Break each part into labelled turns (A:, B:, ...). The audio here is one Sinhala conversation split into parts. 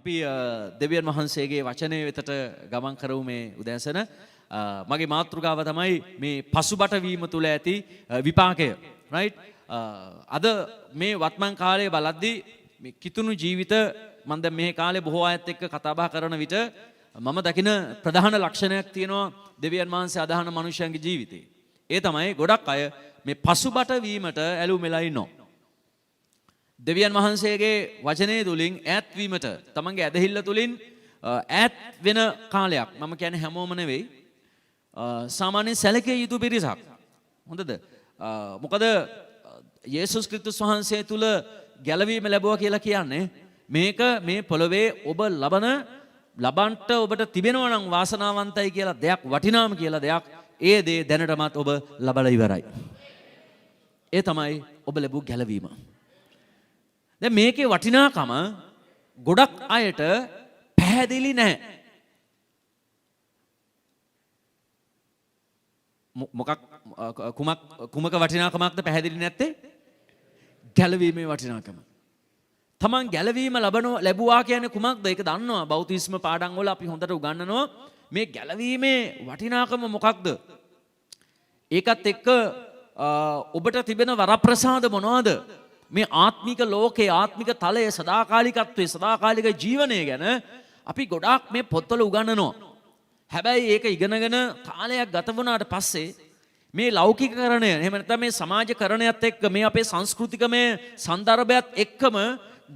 A: අපි දෙවියන් වහන්සේගේ වචනය වෙතට ගමන් කරමු මේ උදෑසන. මගේ මාතෘකාව තමයි මේ පසුබට වීම තුල ඇති විපාකය. right? අද මේ වත්මන් කාලයේ බලද්දී මේ කිතුණු ජීවිත මම දැන් මේ කාලේ බොහෝ අයත් එක්ක කතා බහ කරන විට මම දකින ප්‍රධාන ලක්ෂණයක් තියෙනවා දෙවියන් වහන්සේ අදහන මනුෂ්‍යයන්ගේ ජීවිතේ. ඒ තමයි ගොඩක් අය මේ පසුබට වීමට ඇලුම් වෙලා ඉන්නවා. දෙවියන් වහන්සේගේ වචනය තුලින් ඈත් වීමට තමන්ගේ ඇදහිල්ල තුලින් ඈත් වෙන කාලයක්. මම කියන්නේ හැමෝම නෙවෙයි. සාමාන්‍යයෙන් සැලකිය යුතු පිරිසක්. හොඳද? මොකද යේසුස් ක්‍රිස්තුස් වහන්සේ තුල ගැලවීම ලැබුවා කියලා කියන්නේ මේක මේ පොළවේ ඔබ ලබන්ට ඔබට තිබෙනවා නම් වාසනාවන්තයි කියලා දෙයක්, වටිනාම කියලා දෙයක්, ඒ දේ දැනටමත් ඔබ ලබලා ඉවරයි. ඒ තමයි ඔබ ලැබූ ගැලවීම. දැන් මේකේ වටිනාකම ගොඩක් අයට පැහැදිලි නැහැ. කුමක වටිනාකමක්ද පැහැදිලි නැත්තේ? ගැලවීමේ වටිනාකම. තමන් ගැලවීම ලැබුවා කියන්නේ කුමක්ද? ඒක දන්නවා. බෞතිස්ම පාඩම් වල අපි හොඳට උගන්වනවා. මේ ගැලවීමේ වටිනාකම මොකක්ද? ඒකත් එක්ක ඔබට තිබෙන වරප්‍රසාද මොනවද? මේ ආත්මික ලෝකයේ ආත්මික තලයේ සදාකාලිකත්වයේ සදාකාලික ජීවනය ගැන අපි ගොඩාක් මේ පොත්වල උගන්වනවා. හැබැයි ඒක ඉගෙනගෙන කාලයක් ගත වුණාට පස්සේ මේ ලෞකිකකරණය එහෙම නැත්නම් මේ සමාජකරණයත් එක්ක මේ අපේ සංස්කෘතිකමය සන්දර්භයත් එක්කම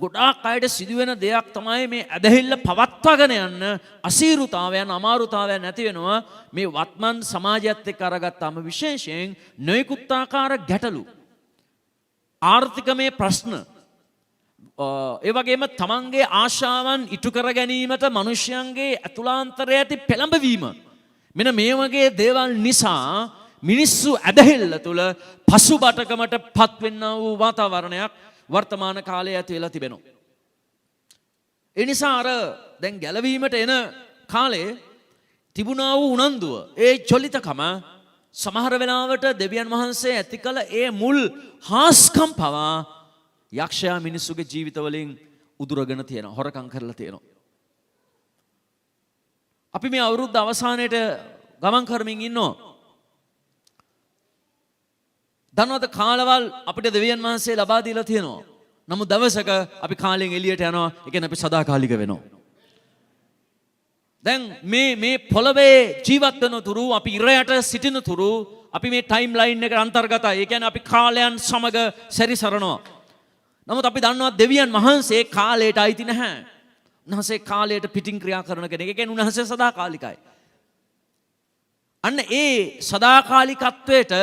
A: ගොඩාක් අයට සිදුවෙන දෙයක් තමයි මේ ඇදහිල්ල පවත්වාගෙන යන්න අසීරුතාවයන් අමාරුතාවයන් නැති වෙනවා. මේ වත්මන් සමාජයත් එක්ක අරගත්තාම විශේෂයෙන් නොයෙකුත් ආකාර ගැටලු, ආර්ථිකමය ප්‍රශ්න, ඒ වගේම තමන්ගේ ආශාවන් ඉටු කර ගැනීමට මිනිසයන්ගේ ඇතුළාන්තරය ඇති පෙළඹවීම, මෙන්න මේ වගේ දේවල් නිසා මිනිස්සු ඇදහිල්ල තුල පසුබටකමට පත්වෙන්නා වූ වාතාවරණයක් වර්තමාන කාලයේ ඇති වෙලා තිබෙනවා. ඒ නිසා අර දැන් ගැලවීමට එන කාලේ තිබුණා වූ උනන්දුව, ඒ චොලිතකම සමහර වෙලාවට දෙවියන් වහන්සේ ඇති කළ ඒ මුල් හාස්කම් පවා යක්ෂයා මිනිස්සුගේ ජීවිතවලින් උදුරගෙන තියෙනවා, හොරකම් කරලා තියෙනවා. අපි මේ අවුරුද්ද අවසානයේට ගමන් කරමින් ඉන්නවා. දන්නවද කාලවල් අපිට දෙවියන් වහන්සේ ලබා දීලා තියෙනවා. නමුත් දවසක අපි කාලෙන් එළියට යනවා. ඒ කියන්නේ අපි සදාකාලික වෙනවා. දැන් මේ පොළවේ ජීවත් වෙන තුරු, අපි ඉරයට සිටින තුරු අපි මේ ටයිම් ලයින් එකට අන්තර්ගතයි. ඒ කියන්නේ අපි කාලයන් සමග සැරිසරනවා. නමුත් අපි දන්නවා දෙවියන් වහන්සේ කාලයට අයිති නැහැ. උන්වහන්සේ කාලයට පිටින් ක්‍රියා කරන කෙනෙක්. ඒ කියන්නේ උන්වහන්සේ සදාකාලිකයි. අන්න ඒ සදාකාලිකත්වයට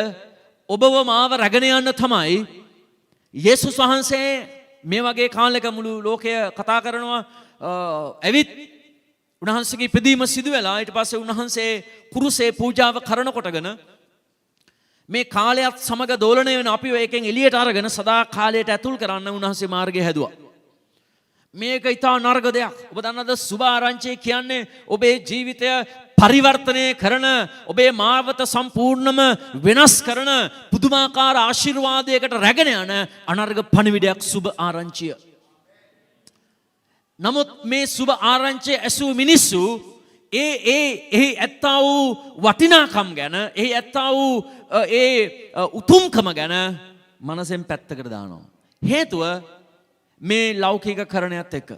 A: ඔබව මාව රැගෙන යන්න තමයි යේසුස් වහන්සේ මේ වගේ කාලයක මුළු ලෝකය කතා කරනවා. ඇවිත් උන්වහන්සේගේ ඉපදීම සිදු වෙලා ඊට පස්සේ උන්වහන්සේ කුරුසේ පූජාව කරන කොටගෙන මේ කාලයත් සමග දෝලණය වෙන අපිව එකෙන් එළියට අරගෙන සදා කාලයට ඇතුල් කරන්න උන්වහන්සේ මාර්ගය හැදුවා. මේක ඊටා නරක දෙයක්. ඔබ දන්නවද සුභ ආරංචිය කියන්නේ ඔබේ ජීවිතය පරිවර්තනය කරන, ඔබේ මාවත සම්පූර්ණම වෙනස් කරන පුදුමාකාර ආශිර්වාදයකට රැගෙන යන අනර්ග පණිවිඩයක් සුභ ආරංචිය. නමුත් මේ සුභ ආරංචිය ඇසූ මිනිස්සු එහි ඇත්තා වූ වටිනාකම් ගැන, එහි ඇත්තා වූ ඒ උතුම්කම ගැන මනසෙන් පැත්තකට දානවා. හේතුව මේ ලෞකික කරණයත් එක්ක.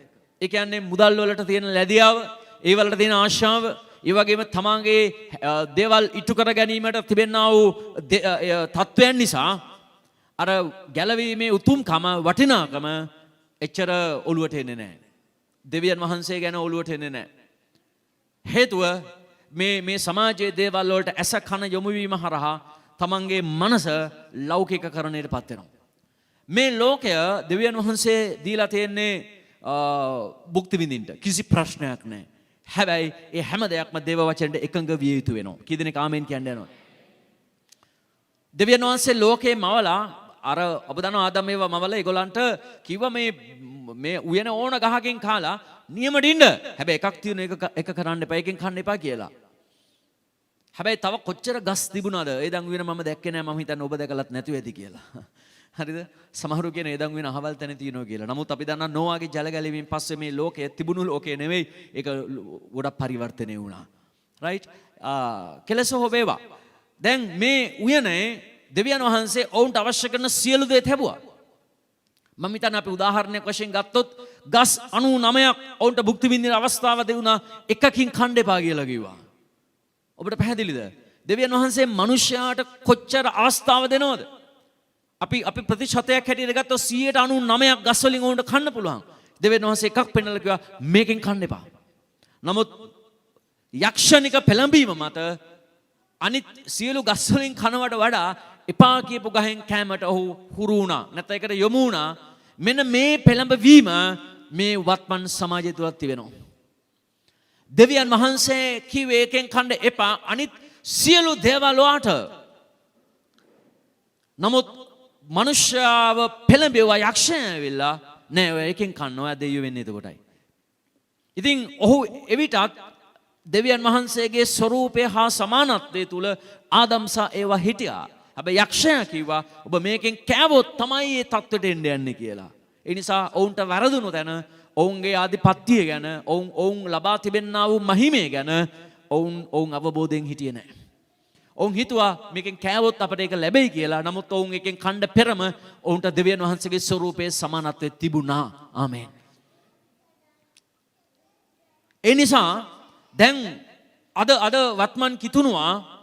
A: ඒ කියන්නේ මුදල් වලට තියෙන ලැබියාව, ඒ වලට තියෙන ආශාව, ඒ වගේම තමන්ගේ දේවල් ඉටු කර ගැනීමට තිබෙනා වූ තත්වයන් නිසා අර ගැලවීමේ උතුම්කම, වටිනාකම එච්චර ඔළුවට එන්නේ නැහැ. දෙවියන් වහන්සේ ගැන ඔළුවට එන්නේ නැහැ. හේතුව මේ සමාජයේ දේවල් වලට ඇස කන යොමු වීම හරහා තමන්ගේ මනස ලෞකිකකරණයට පත් වෙනවා. මේ ලෝකය දෙවියන් වහන්සේ දීලා තියෙන්නේ භුක්ති විඳින්න කිසි ප්‍රශ්නයක් නැහැ. හැබැයි ඒ හැම දෙයක්ම දේව වචනට එකඟ විය යුතු වෙනවා. කී දෙනෙක් ආමෙන් කියන්න යනවා? දෙවියන් වහන්සේ ලෝකේ මවලා අර ඔබ දන්නවා ආදම් ඒවා මවලා ඒගොල්ලන්ට කිව්වා මේ උයන ඕන ගහකින් කාලා නියමට ඉන්න. හැබැයි එකක් තියෙන එක කරන්න එපා, එකෙන් කන්න එපා කියලා. හැබැයි තව කොච්චර ගස් තිබුණාද? ඒ දන් උයන මම දැක්කේ නෑ. මම හිතන්නේ ඔබ දැකලත් නැතුව ඇති කියලා. හරිද? සමහරු කියන ඒ දඟු වෙන අහවල් තැන තියෙනවා කියලා. නමුත් අපි දන්නා නෝවාගේ ජල ගැලවීමෙන් පස්සේ මේ ලෝකයේ තිබුණු ලෝකේ නෙවෙයි ඒක ගොඩක් පරිවර්තනය වුණා. රයිට්? කෙලස හොවේවා. දැන් මේ උයනේ දෙවියන් වහන්සේ ඔවුන්ට අවශ්‍ය කරන සියලු දේ ලැබුවා. මම හිතන්නේ අපි උදාහරණයක් වශයෙන් ගත්තොත් ගස් 99ක් ඔවුන්ට භුක්ති විඳින අවස්ථාව දෙවුණා එකකින් කන්න එපා කියලා කිව්වා. ඔබට පැහැදිලිද? දෙවියන් වහන්සේ මිනිස්යාට කොච්චර අවස්ථාව දෙනවද? අපි ප්‍රතිශතයක් හැටියට ගත්තොත් 99ක් ගස් වලින් ඔවුන්ට කන්න පුළුවන්. දෙවියන් වහන්සේ එකක් පෙන්නලා කිව්වා මේකෙන් කන්න එපා. නමුත් යක්ෂණික පෙළඹීම මත අනිත් සියලු ගස් වලින් කනවට වඩා එපා කියපු ගහෙන් කෑමට ඔහු හුරු වුණා. නැත්නම් ඒකට යොමු වුණා. මෙන්න මේ පෙළඹවීම මේ වත්මන් සමාජය තුල තිබෙනවා. දෙවියන් වහන්සේ කිව්වේ එකෙන් කන්න එපා අනිත් සියලු දේවල් වලට. නමුත් මනුෂ්‍යව පෙළඹෙවා යක්ෂය ඇවිල්ලා නෑ ඔය එකෙන් කන්න ඔය දෙයියෝ වෙන්නේ එතකොටයි. ඉතින් ඔහු එවිටත් දෙවියන් වහන්සේගේ ස්වරූපය හා සමානත්වයේ තුල ආදම්සා ඒවා හිටියා. හැබැයි යක්ෂයා කිව්වා ඔබ මේකෙන් කෑවොත් තමයි මේ தත්වෙට එන්න යන්නේ කියලා. ඒ නිසා ඔවුන්ට වැරදුණු තැන ඔවුන්ගේ ආධිපත්‍යය ගැන ඔවුන් ලබා තිබෙන්නා වූ මහිමය ගැන ඔවුන් අවබෝධයෙන් හිටියේ නැහැ. ඔවුන් හිතුවා මේකෙන් කෑවොත් අපට ඒක ලැබෙයි කියලා. නමුත් ඔවුන් එකෙන් කන්න පෙරම ඔවුන්ට දෙවියන් වහන්සේගේ ස්වරූපයේ සමානත්වයේ තිබුණා. ආමේන්. ඒ නිසා දැන් අද වත්මන් කිතුණුවා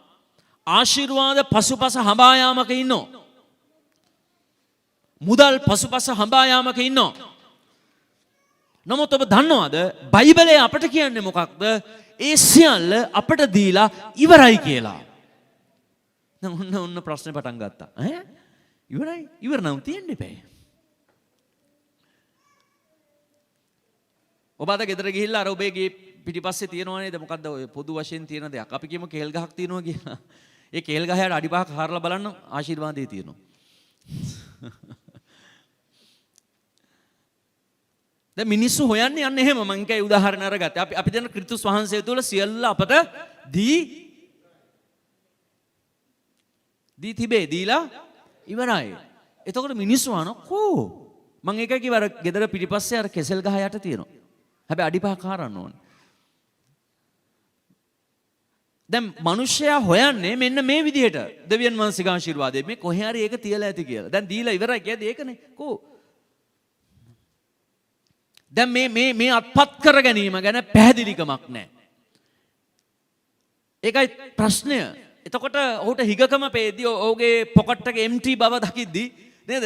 A: ආශිර්වාද පසුපස හඹා යාමක ඉන්නෝ. මුදල් පසුපස හඹා යාමක ඉන්නෝ. නමුත් ඔබ දන්නවද බයිබලයේ අපට කියන්නේ මොකක්ද? ඒ සියල්ල අපට දීලා ඉවරයි කියලා. දැන් ඔන්න ප්‍රශ්නේ පටන් ගත්තා. ඉවරයි? ඉවර නම් තියෙන්න එපා. ඔබ අද ගෙදර ගිහිල්ලා අර ඔබේ ගේ පිටිපස්සේ තියෙනවා නේද මොකද්ද ඔය පොදු වශයෙන් තියෙන දෙයක්. අපි කියමු කේල් ගහක් තියෙනවා කියලා. ඒ කේල් ගහයට අඩි පහක් හරලා බලන්න ආශිර්වාදේ තියෙනවා. දැන් මිනිස්සු හොයන්නේ යන්නේ එහෙම. මම කයි උදාහරණ අරගත්තා. අපි දෙන ක්‍රිස්තුස් වහන්සේ තුළ සියල්ල අපට දී තිබේ. දීලා ඉවරයි. එතකොට මිනිස්සු අහන කෝ මම ඒක කිව්ව අර ගෙදර පිටිපස්සේ අර කෙසෙල් ගහ යට තියෙනවා. හැබැයි අඩි පහක් හරන්න ඕනේ. දැන් මිනිස්සයා හොයන්නේ මෙන්න මේ විදිහට දෙවියන් වහන්සේගේ ආශිර්වාදය මේ කොහේ හරි ඒක තියලා ඇති කියලා. දැන් දීලා ඉවරයි කියද්දි ඒකනේ. කෝ දැන් මේ අත්පත් කර ගැනීම ගැන පැහැදිලිකමක් නැහැ. ඒකයි ප්‍රශ්නය. එතකොට ඔහුට හිගකම පේද්දී ඔහුගේ පොකට් එක empty බව දකිද්දී නේද?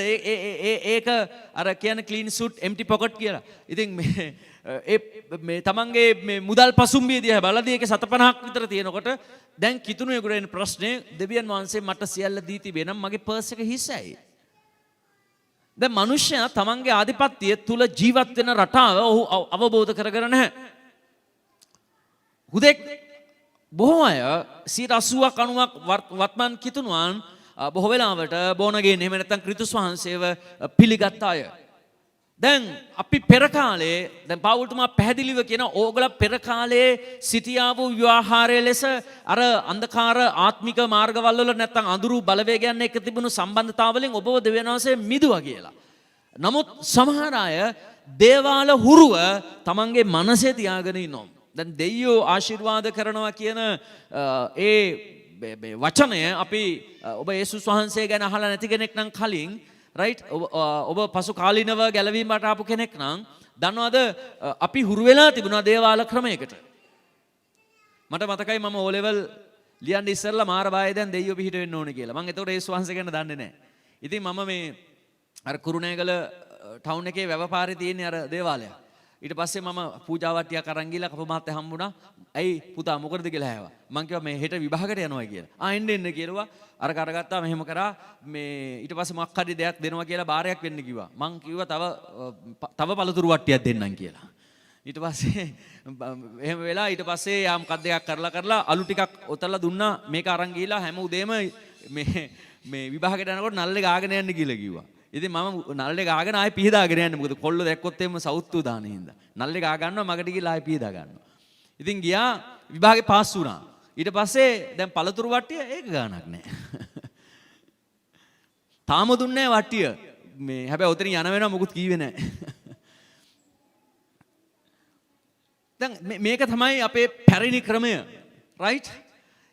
A: ඒක අර කියන්නේ clean suit empty pocket කියලා. ඉතින් මේ තමන්ගේ මේ මුදල් පසුම්බිය දිහා බලදී ඒකේ 750ක් විතර තියෙනකොට දැන් කිතුණුවෙකුට එන ප්‍රශ්නේ දෙවියන් වහන්සේ මට සියල්ල දී තිබේ නම් මගේ පර්ස් එක හිස්සයි. දැන් මිනිස්සයා තමන්ගේ ආධිපත්‍යය තුල ජීවත් වෙන රටාව ඔහු අවබෝධ කරගෙන නැහැ. හුදෙක් බොහෝ අය 80ක් 90ක් වත්මන් කිතුණුවන් බොහෝ වෙලාවට බෝනගේන එහෙම නැත්නම් ක්‍රිස්තුස් වහන්සේව පිළිගත් අය. දැන් අපි පෙර කාලේ දැන් පවුල්තුමා පැහැදිලිව කියන ඕගොල්ලෝ පෙර කාලේ සිටියා වූ ව්‍යවහාරයේ ලෙස අර අන්ධකාර ආත්මික මාර්ගවල වල නැත්නම් අඳුරු බලවේගයන් එක්ක තිබුණු සම්බන්ධතාවලින් ඔබව දෙවියන් වහන්සේ මිදුවා කියලා. නමුත් සමහර අය දේවාල හුරුව තමන්ගේ මනසේ තියාගෙන ඉන්නවා. දැන් දෙයියෝ ආශිර්වාද කරනවා කියන ඒ වචනය අපි ඔබ යේසුස් වහන්සේ ගැන අහලා නැති කෙනෙක් නම් කලින් රයිට් ඔබ පසු කාලීනව ගැලවීමට ආපු කෙනෙක් නම් දන්නවද අපි හුරු වෙලා තිබුණා දේවාල ක්‍රමයකට. මට මතකයි මම O level ලියන්න ඉස්සෙල්ලා මාර බායේ දැන් දෙයියෝ පිහිට වෙන්න ඕනේ කියලා. මම ඒතකොට යේසුස් වහන්සේ ගැන දන්නේ නැහැ. ඉතින් මම මේ අර කුරුණෑගල ටවුන් එකේ වැව පාරේ තියෙන අර දේවාලය. ඊට පස්සේ මම පූජාවට්ටියක් අරන් ගිහලා කපු මහත්තයා හම්බුණා. ඇයි පුතා මොකටද කියලා ඇහුවා. මං කිව්වා මේ හෙට විභාගයට යනවා කියලා. එන්න කියලා. අර කරගත්තා මෙහෙම කරා මේ ඊට පස්සේ මොකක් හරි දෙයක් දෙනවා කියලා බාරයක් වෙන්න කිව්වා. මං කිව්වා තව පළතුරු වට්ටියක් දෙන්නම් කියලා. ඊට පස්සේ එහෙම වෙලා ඊට පස්සේ යා මොකක් දෙයක් කරලා අලු ටිකක් ඔතලා දුන්නා. මේක අරන් ගිහලා හැම උදේම මේ විභාගයට යනකොට නල්ලේ ගාගෙන යන්න කියලා කිව්වා. ඉතින් මම නල්ලේ ගාගෙන ආයෙ පිහදාගෙන යන්නේ. මොකද කොල්ල දැක්කොත් එම්ම සවුත්තු දාන්නේ හින්දා. නල්ලේ ගා ගන්නවා මගට ගිහලා ආයෙ පිහදා ගන්නවා. ඉතින් ගියා විභාගේ පාස් වුණා. ඊට පස්සේ දැන් පළතුරු වට්ටිය ඒක ගානක් නැහැ. තාම දුන්නේ නැහැ වට්ටිය. මේ හැබැයි ඔතනින් යන වෙනවා මොකුත් කීවේ නැහැ. දැන් මේක තමයි අපේ පැරණි ක්‍රමය. රයිට්?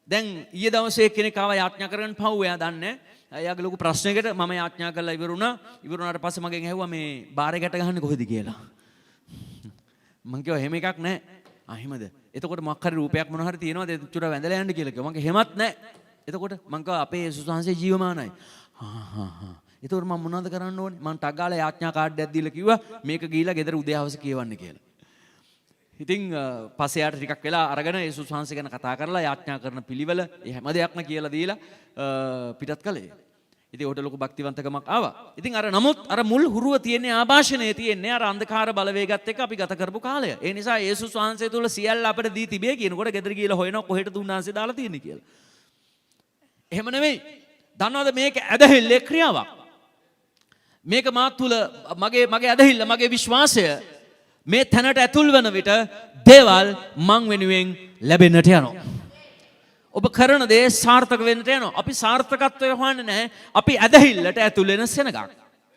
A: දැන් ඊයේ දවසේ කෙනෙක් ආවා යාඥා කරගෙන පව් එයා දන්නේ. එයාගේ ලොකු ප්‍රශ්නයකට මම යාඥා කරලා ඉවරුණා. ඉවරුණාට පස්සේ මගෙන් ඇහුවා මේ බාරේ ගැට ගහන්නේ කොහෙද කියලා. මං කිව්වා එහෙම එකක් නැහැ. එහෙමද? එතකොට මොකක් හරි රූපයක් මොන හරි තියෙනවද? චුර වැඳලා යන්න කියලා කිව්වා. මං හෙමත් නැහැ. එතකොට මං කිව්වා අපේ යේසුස් වහන්සේ ජීවමානයි. එතකොට මම මොනවද කරන්න ඕනේ? මං ටක් ගාලා යාඥා කාඩ් එකක් දීලා කිව්වා මේක ගිහිලා ගෙදර උදේ හවස කියවන්න කියලා. ඉතින් පස්සේ යාට ටිකක් වෙලා අරගෙන යේසුස් වහන්සේ ගැන කතා කරලා යාඥා කරන පිළිවෙල ඒ හැම දෙයක්ම කියලා දීලා පිටත් කළේ. ඉතින් උඩ ලොකු භක්තිවන්තකමක් ආවා. ඉතින් නමුත් අර මුල් හුරුව තියෙන්නේ ආభాෂණයේ තියෙන්නේ අර අන්ධකාර බලවේගات එක්ක අපි ගත කරපු කාලය. ඒ නිසා යේසුස් වහන්සේ තුල සියල්ල අපිට දී තිබේ කියනකොට ගෙදර ගිහලා හොයනවා කොහෙටද උන්වහන්සේ දාලා තියෙන්නේ කියලා. එහෙම නෙවෙයි. දන්නවද මේක ඇදහිල්ලේ ක්‍රියාවක්. මේක මා තුල මගේ ඇදහිල්ල මගේ විශ්වාසය මේ තැනට ඇතුල් වන විට දේවල් මං වෙනුවෙන් ලැබෙන්නට යනවා. ඔබ කරන දේ සාර්ථක වෙන්නට යනවා. අපි සාර්ථකත්වය හොයන්නේ නැහැ. අපි ඇදහිල්ලට ඇතුල් වෙන සෙනගක්.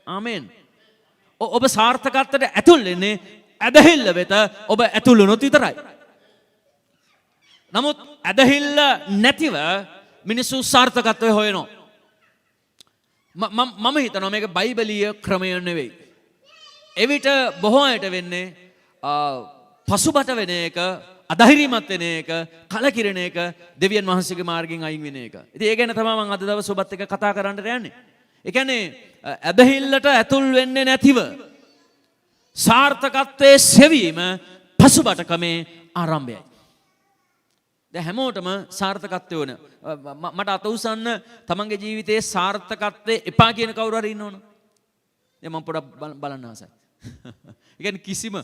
A: ආමෙන්. ඔබ සාර්ථකත්වයට ඇතුල් වෙන්නේ ඇදහිල්ල වෙත ඔබ ඇතුල් වුණොත් විතරයි. නමුත් ඇදහිල්ල නැතිව මිනිස්සු සාර්ථකත්වය හොයනවා. මම හිතනවා මේක බයිබලීය ක්‍රමය නෙවෙයි. එවිට බොහෝ අයට වෙන්නේ පසුබට වෙන එක, අධෛර්යමත් වෙන එක, කලකිරෙන එක, දෙවියන් වහන්සේගේ මාර්ගයෙන් අයින් වෙන එක. ඉතින් ඒ ගැන තමයි මම අද දවස් ඔබත් එක්ක කතා කරන්න යන්නේ. ඒ කියන්නේ ඇදහිල්ලට ඇතුල් වෙන්නේ නැතිව සාර්ථකත්වයේ සෙවීම පසුබටකමේ ආරම්භයයි. දැන් හැමෝටම සාර්ථකත්වය ඕන. මට අත උසන්න තමන්ගේ ජීවිතයේ සාර්ථකත්වයේ එපා කියන කවුරු හරි ඉන්නවද? දැන් මම පොඩක් බලන්න ආසයි. ඒ කියන්නේ කිසිම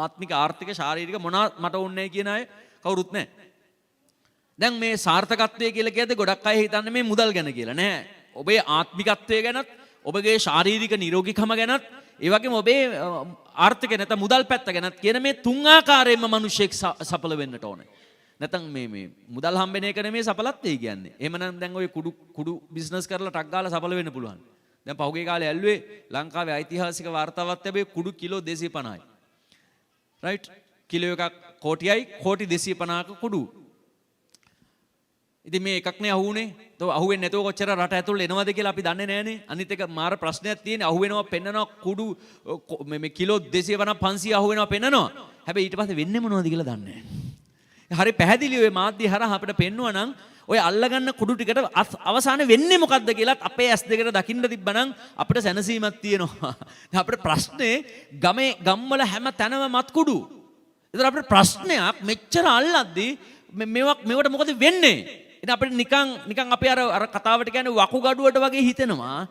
A: ආත්මික ආර්ථික ශාරීරික මොනවා මට ඕනේ කියන අය කවුරුත් නැහැ. දැන් මේ සාර්ථකත්වය කියලා කියද්දී ගොඩක් අය හිතන්නේ මේ මුදල් ගැන කියලා නෑ. ඔබේ ආත්මිකත්වය ගැනත්, ඔබගේ ශාරීරික නිරෝගීකම ගැනත්, ඒ වගේම ඔබේ ආර්ථික නැත්නම් මුදල් පැත්ත ගැනත් කියන මේ තුන් ආකාරයෙන්ම මිනිසෙක් සඵල වෙන්නට ඕනේ. නැත්නම් මේ මුදල් හම්බෙන එක නෙමෙයි සඵලත්වය කියන්නේ. එහෙමනම් දැන් ඔය කුඩු බිස්නස් කරලා ටක් ගාලා සඵල වෙන්න පුළුවන්. දැන් පහුගිය කාලේ ඇල්ලුවේ ලංකාවේ ඓතිහාසික වාර්තාවක් තිබේ කුඩු කිලෝ 250යි. රයිට්? කිලෝ එකක් කෝටියයි, කෝටි 250ක කුඩු. ඉතින් මේ එකක්නේ අහුුනේ. તો අහුවෙන්නේ නැතුව කොච්චර රට ඇතුළේ එනවද කියලා අපි දන්නේ නැහනේ. අනිත් එක මාර ප්‍රශ්නයක් තියෙන්නේ අහුවෙනවා පෙන්නනවා කුඩු මේ කිලෝ 250 500 අහුවෙනවා පෙන්නනවා. හැබැයි ඊට පස්සේ වෙන්නේ මොනවද කියලා දන්නේ නැහැ. හරි පැහැදිලිව මේ මාධ්‍ය හරහා අපිට පෙන්වුවා නම් ඔය අල්ලගන්න කුඩු ටිකට අවසානයේ වෙන්නේ මොකද්ද කියලාත් අපේ ඇස් දෙකට දකින්න තිබ්බනම් අපිට සැනසීමක් තියෙනවා. අපිට ප්‍රශ්නේ ගම්වල හැම තැනම මත් කුඩු. ඒතර අපිට ප්‍රශ්නයක් මෙච්චර අල්ලද්දී මේවට මොකද වෙන්නේ? ඉතින් අපිට නිකන් අපි අර කතාවට කියන්නේ වකුගඩුවට වගේ හිතෙනවා.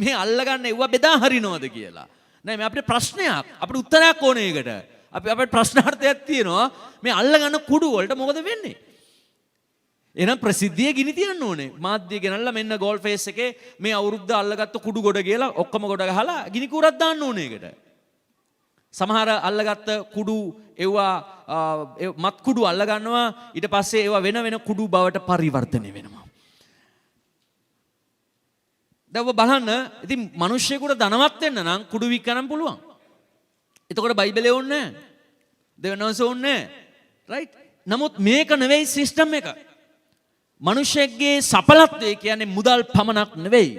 A: මේ අල්ලගන්න එව්වා බෙදා හරිනවද කියලා. නෑ මේ අපිට ප්‍රශ්නයක්. අපිට උත්තරයක් ඕනේ ඒකට. අපිට ප්‍රශ්නාර්ථයක් තියෙනවා. මේ අල්ලගන්න කුඩු වලට මොකද වෙන්නේ? එහෙනම් ප්‍රසිද්ධිය ගිනි තියන්න ඕනේ. මාධ්‍ය ගෙනල්ලා මෙන්න ගෝල් ෆේස් එකේ මේ අවුරුද්ද අල්ලගත්ත කුඩු ගොඩ කියලා ඔක්කොම ගොඩ ගහලා ගිනි කූරක් දාන්න ඕනේ ඒකට. සමහර අල්ලගත්ත කුඩු ඒවා මත් කුඩු අල්ල ගන්නවා ඊට පස්සේ ඒවා වෙන කුඩු බවට පරිවර්තනය වෙනවා. දැන් ඔබ බලන්න ඉතින් මිනිස්සුෙකුට ධනවත් වෙන්න නම් කුඩු විකරන්න පුළුවන්. එතකොට බයිබලේ ඕනේ නැහැ. දෙවනවස ඕනේ නැහැ. රයිට්? නමුත් මේක නෙවෙයි සිස්ටම් එක. මිනිස්සෙක්ගේ සඵලත්වය කියන්නේ මුදල් පමණක් නෙවෙයි.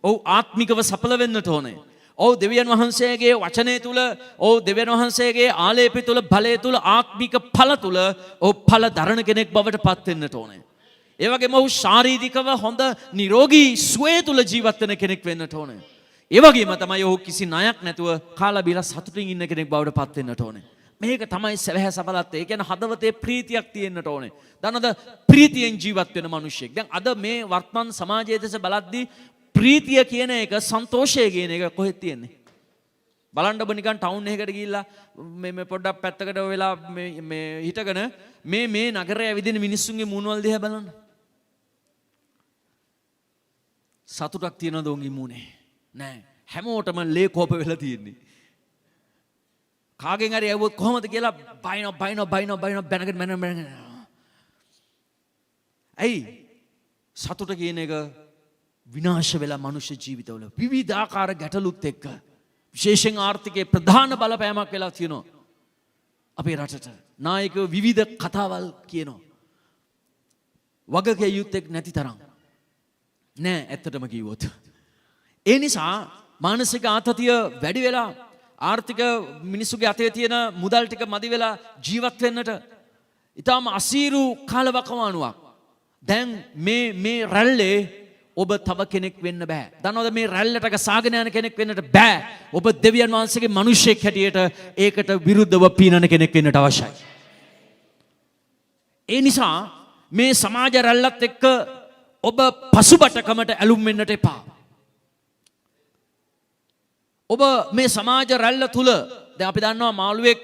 A: ඔව් ආත්මිකව සඵල වෙන්නට ඕනේ. ඔව් දෙවියන් වහන්සේගේ වචනය තුල, ඔව් දෙවියන් වහන්සේගේ ආලේපය තුල, බලය තුල, ආත්මික ඵල තුල ඔව් ඵල දරන කෙනෙක් බවට පත් වෙන්නට ඕනේ. ඒ වගේම ඔව් ශාරීරිකව හොඳ නිරෝගී සුවය තුල ජීවත් වෙන කෙනෙක් වෙන්නට ඕනේ. ඒ වගේම තමයි ඔහු කිසි ණයක් නැතුව කාලා බීලා සතුටින් ඉන්න කෙනෙක් බවට පත් වෙන්නට ඕනේ. මේක තමයි සැබෑ සඵලත්වය. ඒ කියන්නේ හදවතේ ප්‍රීතියක් තියෙන්නට ඕනේ. දන්නවද ප්‍රීතියෙන් ජීවත් වෙන මිනිහෙක්. දැන් අද මේ වර්තමාන සමාජයේ දෙස බලද්දී ප්‍රීතිය කියන එක, සන්තෝෂය කියන එක කොහෙද තියෙන්නේ? බලන්න ඔබ නිකන් ටවුන් එකකට ගිහිල්ලා මේ පොඩ්ඩක් පැත්තකට වෙලා මේ හිටගෙන මේ නගරය ඇවිදින මිනිස්සුන්ගේ මූණවල දිහා බලන්න. සතුටක් තියනවද උන්ගේ මූණේ? නෑ. හැමෝටම ලේ කෝප වෙලා තියෙන්නේ. කාගෙන් හරි ඇහුවොත් කොහොමද කියලා බයිනෝ බැනගෙන. ඇයි? සතුට කියන එක විනාශ වෙලා මනුෂ්‍ය ජීවිතවල විවිධාකාර ගැටලුත් එක්ක විශේෂයෙන් ආර්ථිකයේ ප්‍රධාන බලපෑමක් වෙලා තියෙනවා අපේ රටට. නායකයෝ විවිධ කතාවල් කියනවා. වගකිය යුත්තේ නැති තරම්. නෑ ඇත්තටම කිව්වොත්. ඒ නිසා මානසික ආතතිය වැඩි වෙලා ආර්ථික මිනිස්සුගේ අතේ තියෙන මුදල් ටික මදි වෙලා ජීවත් වෙන්නට ඊටම අසීරු කාලවකවානුවක්. දැන් මේ රැල්ලේ ඔබ තව කෙනෙක් වෙන්න බෑ. දන්නවද මේ රැල්ලට ගසාගෙන යන කෙනෙක් වෙන්නට බෑ. ඔබ දෙවියන් වහන්සේගේ මිනිසෙක් හැටියට ඒකට විරුද්ධව පීනන කෙනෙක් වෙන්නට අවශ්‍යයි. ඒ නිසා මේ සමාජ රැල්ලත් එක්ක ඔබ පසුබටකමට ඇලුම් වෙන්නට එපා. ඔබ මේ සමාජ රැල්ල තුල දැන් අපි දන්නවා මාළුවෙක්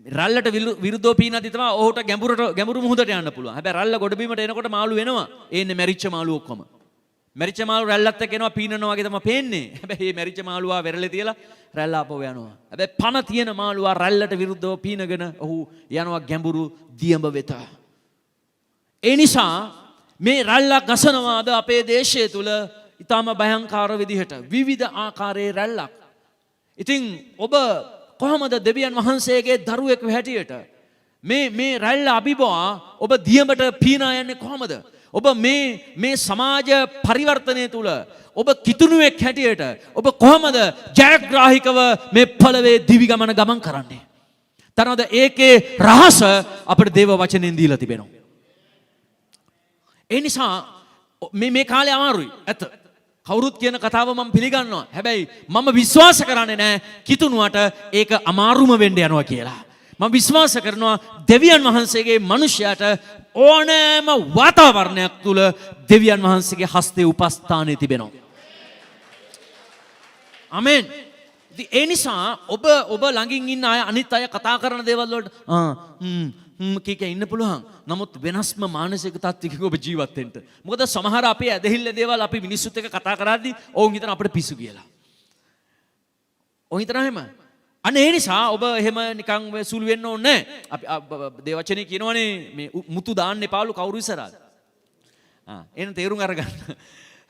A: රැල්ලට විරුද්ධව පීනද්දි තමයි ඔහුට ගැඹුරු මුහුදට යන්න පුළුවන්. හැබැයි රැල්ල ගොඩබිමට එනකොට මාළු වෙනවා. ඒන්නේ මැරිච්ච මාළු ඔක්කොම. මැරිච්ච මාළු රැල්ලත් එක්ක එනවා පීනනවා වගේ තමයි පේන්නේ. හැබැයි මේ මැරිච්ච මාළුවා වෙරළේ තියලා රැල්ල ආපහු යනවා. හැබැයි පණ තියෙන මාළුවා රැල්ලට විරුද්ධව පීනගෙන ඔහු යනවා ගැඹුරු දියඹ වෙත. ඒ නිසා මේ රැල්ලක් ගසනවාද අපේ දේශය තුල ඊටම භයංකාර විදිහට විවිධ ආකාරයේ රැල්ලක්. ඉතින් ඔබ කොහොමද දෙවියන් වහන්සේගේ දරුවෙක් හැටියට මේ රැල්ල අභිබවා ඔබ දියඹට පීනා යන්නේ කොහොමද? ඔබ මේ සමාජ පරිවර්තනය තුල ඔබ කිතුණුවෙක් හැටියට ඔබ කොහොමද ජයග්‍රාහිකව මේ පළවේ දිවි ගමන ගමන් කරන්නේ? තනද ඒකේ රහස අපිට දේව වචනෙන් දීලා තිබෙනවා. ඒ නිසා මේ කාලේ අමාරුයි. ඇත්ත. කවුරුත් කියන කතාව මම පිළිගන්නවා. හැබැයි මම විශ්වාස කරන්නේ නැහැ කිතුණුවට ඒක අමාරුම වෙන්න යනවා කියලා. මම විශ්වාස කරනවා දෙවියන් වහන්සේගේ මිනිසයාට ඕනෑම වාතාවරණයක් තුල දෙවියන් වහන්සේගේ හස්තේ උපස්ථානයේ තිබෙනවා. ආමෙන්. ඒ නිසා ඔබ ළඟින් ඉන්න අය අනිත් අය කතා කරන දේවල් වලට කීක ඉන්න පුළුවන්. නමුත් වෙනස්ම මානසික තත්ත්වයක ඔබ ජීවත් වෙන්න. මොකද සමහර අපේ ඇදහිල්ල දේවල් අපි මිනිස්සුත් එක්ක කතා කරද්දී ඔවුන් හිතන අපිට පිස්සු කියලා. ඔවුන් හිතන එහෙම. අනේ ඒ නිසා ඔබ එහෙම නිකන් සුළු වෙන්න ඕනේ නැහැ. අපි දේවචනේ කියනවනේ මේ මුතු දාන්න එපාලු කවුරු ඉස්සරහද? එහෙනම් තේරුම් අරගන්න.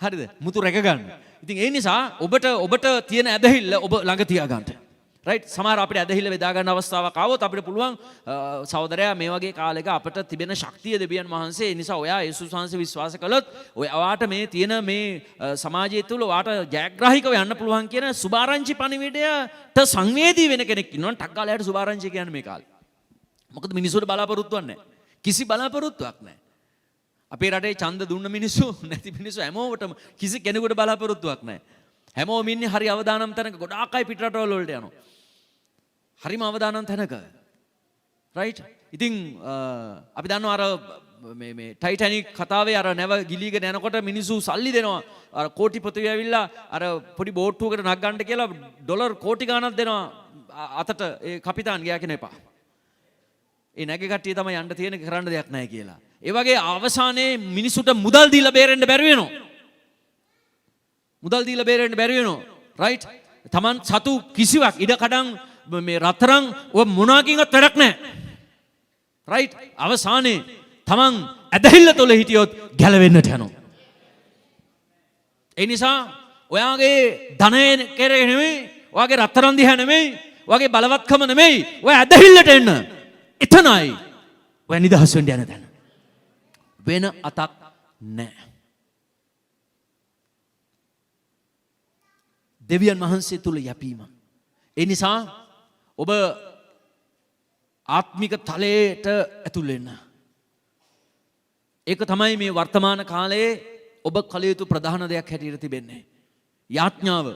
A: හරිද? මුතු රැක ගන්න. ඉතින් ඒ නිසා ඔබට තියෙන ඇදහිල්ල ඔබ ළඟ තියාගන්න. රයිට්? සමහර අපිට ඇදහිල්ල බෙදා ගන්න අවස්ථාවක් ආවොත් අපිට පුළුවන් සහෝදරයා මේ වගේ කාලයක අපිට තිබෙන ශක්තිය දෙවියන් වහන්සේ ඒ නිසා ඔයා යේසුස් වහන්සේ විශ්වාස කළොත් ඔයාට මේ තියෙන මේ සමාජය තුළ ඔයාට ජයග්‍රාහිකව යන්න පුළුවන් කියන සුභාරංචි පණිවිඩයට සංවේදී වෙන කෙනෙක් ඉන්නවා. ටක් ගාලා යට සුභාරංචි කියන්නේ මේ කාලේ. මොකද මිනිස්සුන්ට බලාපොරොත්තුවක් නැහැ. කිසි බලාපොරොත්තුවක් නැහැ. අපේ රටේ ඡන්ද දුන්න මිනිස්සු නැති මිනිස්සු හැමෝටම කිසි කෙනෙකුට බලාපොරොත්තුවක් නැහැ. හැමෝම ඉන්නේ හරි අවදානම් තැනක. ගොඩාක් අය පිට රටවල වලට යනවා. හරිම අවදානම් තැනක. රයිට්? ඉතින් අපි දන්නවා අර මේ ටයිටැනික් කතාවේ අර නැව ගිලීගෙන යනකොට මිනිස්සු සල්ලි දෙනවා. අර කෝටිපති ඇවිල්ලා අර පොඩි බෝට්ටුවකට නක් ගන්න කියලා ඩොලර් කෝටි ගණනක් දෙනවා අතට ඒ කපිතාන් ගියා කියන එපා. ඒ නැගේ කට්ටිය තමයි යන්න තියෙන කරන්න දෙයක් නැහැ කියලා. ඒ වගේ අවසානයේ මිනිසුන්ට මුදල් දීලා බේරෙන්න බැරි වෙනවා. මුදල් දීලා බේරෙන්න බැරි වෙනවා. රයිට්? Taman සතු කිසිවක් ඉඩකඩම් මේ රත්තරන් ඔය මොනවාකින්වත් වැඩක් නැහැ. රයිට්? අවසානයේ Taman ඇදහිල්ල තොල හිටියොත් ගැලවෙන්නට යනවා. ඒ නිසා ඔයාගේ ධනය කෙරේ නෙමෙයි, ඔයාගේ රත්තරන් දිහා නෙමෙයි, ඔයාගේ බලවත්කම නෙමෙයි, ඔය ඇදහිල්ලට එන්න. එතනයි ඔය නිදහස් වෙන්න යන තැන. වෙන අතක් නැහැ. දෙවියන් වහන්සේ තුල යැපීම. ඒ නිසා ඔබ ආත්මික තලයට ඇතුල් වෙන්න. ඒක තමයි මේ වර්තමාන කාලයේ ඔබ කළ යුතු ප්‍රධාන දෙයක් හැටියට තිබෙන්නේ. යාඥාව.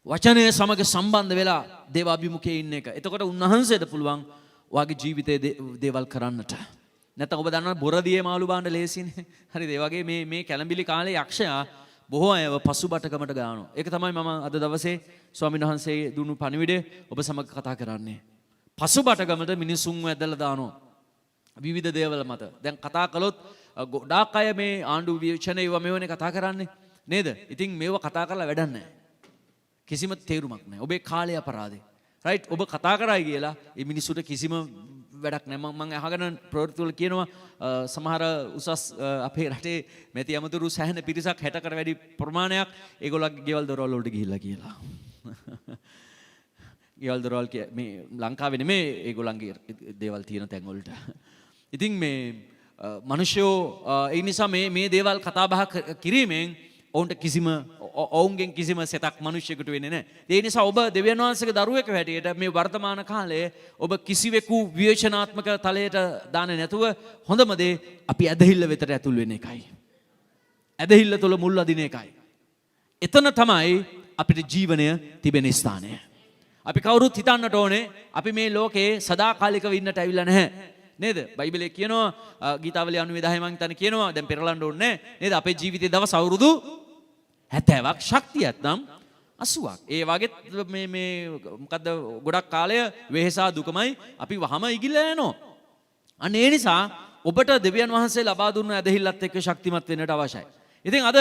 A: වචනය සමග සම්බන්ධ වෙලා දේව අභිමුඛයේ ඉන්න එක. එතකොට උන්වහන්සේට පුළුවන් ඔයාගේ ජීවිතයේ දේවල් කරන්නට. නැත්නම් ඔබ දන්නවා බොරදියේ මාළු බාන්න ලේසිනේ. හරිද? ඒ වගේ මේ කැළඹිලි කාලේ යක්ෂයා බොහෝ අයව පසුබටකමට ගානවා. ඒක තමයි මම අද දවසේ ස්වාමීන් වහන්සේ දුන්නු පණිවිඩය ඔබ සමග කතා කරන්නේ. පසුබටකමට මිනිසුන්ව ඇදලා දානවා. විවිධ දේවල් මත. දැන් කතා කළොත් ගොඩාක් අය මේ ආණ්ඩු විවේචන ඒවා මේවනේ කතා කරන්නේ නේද? ඉතින් මේව කතා කරලා වැඩක් නැහැ. කිසිම තේරුමක් නැහැ. ඔබේ කාලය අපරාධේ. රයිට්? ඔබ කතා කරයි කියලා මේ මිනිස්සුන්ට කිසිම වැඩක් නෑ. මම අහගෙන ප්‍රවෘත්ති වල කියනවා සමහර උසස් අපේ රටේ මෙති අමතුරු සෑහෙන පිරිසක් 60කට වැඩි ප්‍රමාණයක් ඒගොල්ලන්ගේ ගෙවල් දොරවල් වලට ගිහිල්ලා කියලා. ගෙවල් දොරවල් මේ ලංකාවේ නෙමෙයි ඒගොල්ලන්ගේ දේවල් තියෙන තැන් වලට. ඉතින් මේ මිනිස්සෝ ඒ නිසා මේ දේවල් කතා බහ කිරීමෙන් ඔවුන්ට ඔවුන්ගෙන් කිසිම සෙතක් මිනිස්සෙකුට වෙන්නේ නැහැ. ඒ නිසා ඔබ දෙවියන් වහන්සේගේ දරුවෙක් හැටියට මේ වර්තමාන කාලයේ ඔබ කිසිවෙකු විවේචනාත්මක තලයට දාන්නේ නැතුව හොඳම දේ අපි ඇදහිල්ල වෙතට ඇතුල් වෙන එකයි. ඇදහිල්ල තුළ මුල් අදින එකයි. එතන තමයි අපිට ජීවනය තිබෙන ස්ථානය. අපි කවුරුත් හිතන්නට ඕනේ අපි මේ ලෝකේ සදාකාලිකව ඉන්නට ඇවිල්ලා නැහැ. නේද? බයිබලයේ කියනවා ගීතාවලිය 90 මං හිතන්නේ කියනවා දැන් පෙරලන්න ඕනේ නේද? අපේ ජීවිතයේ දවස් අවුරුදු 70ක් ශක්තියක් නම් 80ක්. ඒ වගේ මේ මොකද්ද ගොඩක් කාලය වෙහෙසා දුකමයි අපි වහම ඉගිල්ලා යනවා. අන්න ඒ නිසා ඔබට දෙවියන් වහන්සේ ලබා දුන්න ඇදහිල්ලත් එක්ක ශක්තිමත් වෙන්නට අවශ්‍යයි. ඉතින් අද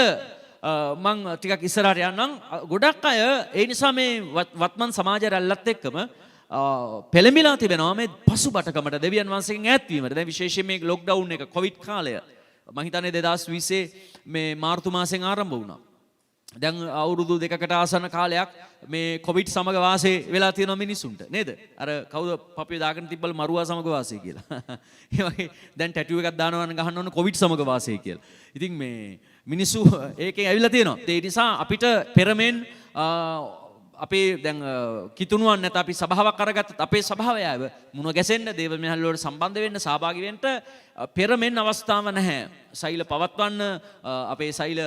A: මං ටිකක් ඉස්සරහට යන්නම්. ගොඩක් අය ඒ නිසා මේ වත්මන් සමාජ රැල්ලත් එක්කම පෙළඹිලා තිබෙනවා මේ පසුබටකමට දෙවියන් වහන්සේගෙන් ඈත්වීමට. දැන් විශේෂයෙන් මේ ලොක්ඩවුන් එක කොවිඩ් කාලය මම හිතන්නේ 2020 මේ මාර්තු මාසෙන් ආරම්භ වුණා. දැන් අවුරුදු දෙකකට ආසන්න කාලයක් මේ කොවිඩ් සමග වාසය වෙලා තියෙන මිනිසුන්ට නේද? අර කවුද පපුවේ දාගෙන තිබ්බල මරුවා සමග වාසය කියලා. ඒ වගේ දැන් ටැටු එකක් දානවා නම් ගහන්න ඕන කොවිඩ් සමග වාසය කියලා. ඉතින් මේ මිනිස්සු ඒකෙන් ඇවිල්ලා තියෙනවා. ඒ නිසා අපිට පෙරමෙන් අපේ දැන් කිතුණුවන් නැත අපි සභාවක් අරගත්තත් අපේ සභාවය ආව මුණ ගැසෙන්න දේව මහල් වලට සම්බන්ධ වෙන්න සහභාගී වෙන්න පෙරමෙන් අවස්ථාවක් නැහැ. සෛල පවත්වන්න අපේ සෛල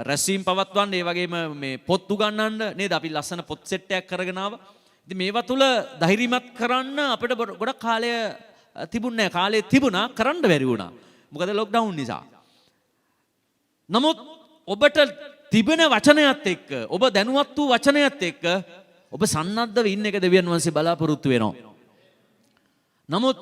A: රැස්වීම් පවත්වන්න ඒ වගේම මේ පොත් උගන්වන්න නේද අපි ලස්සන පොත් සෙට් එකක් කරගෙන ආවා. ඉතින් මේවා තුල ධෛර්යමත් කරන්න අපිට ගොඩක් කාලය තිබුණේ නැහැ. කාලය තිබුණා කරන්න බැරි වුණා. මොකද ලොක්ඩවුන් නිසා. නමුත් ඔබට තිබෙන වචනයත් එක්ක ඔබ දැනුවත් වූ වචනයත් එක්ක ඔබ සන්නද්ධව ඉන්න එක දෙවියන් වහන්සේ බලාපොරොත්තු වෙනවා. නමුත්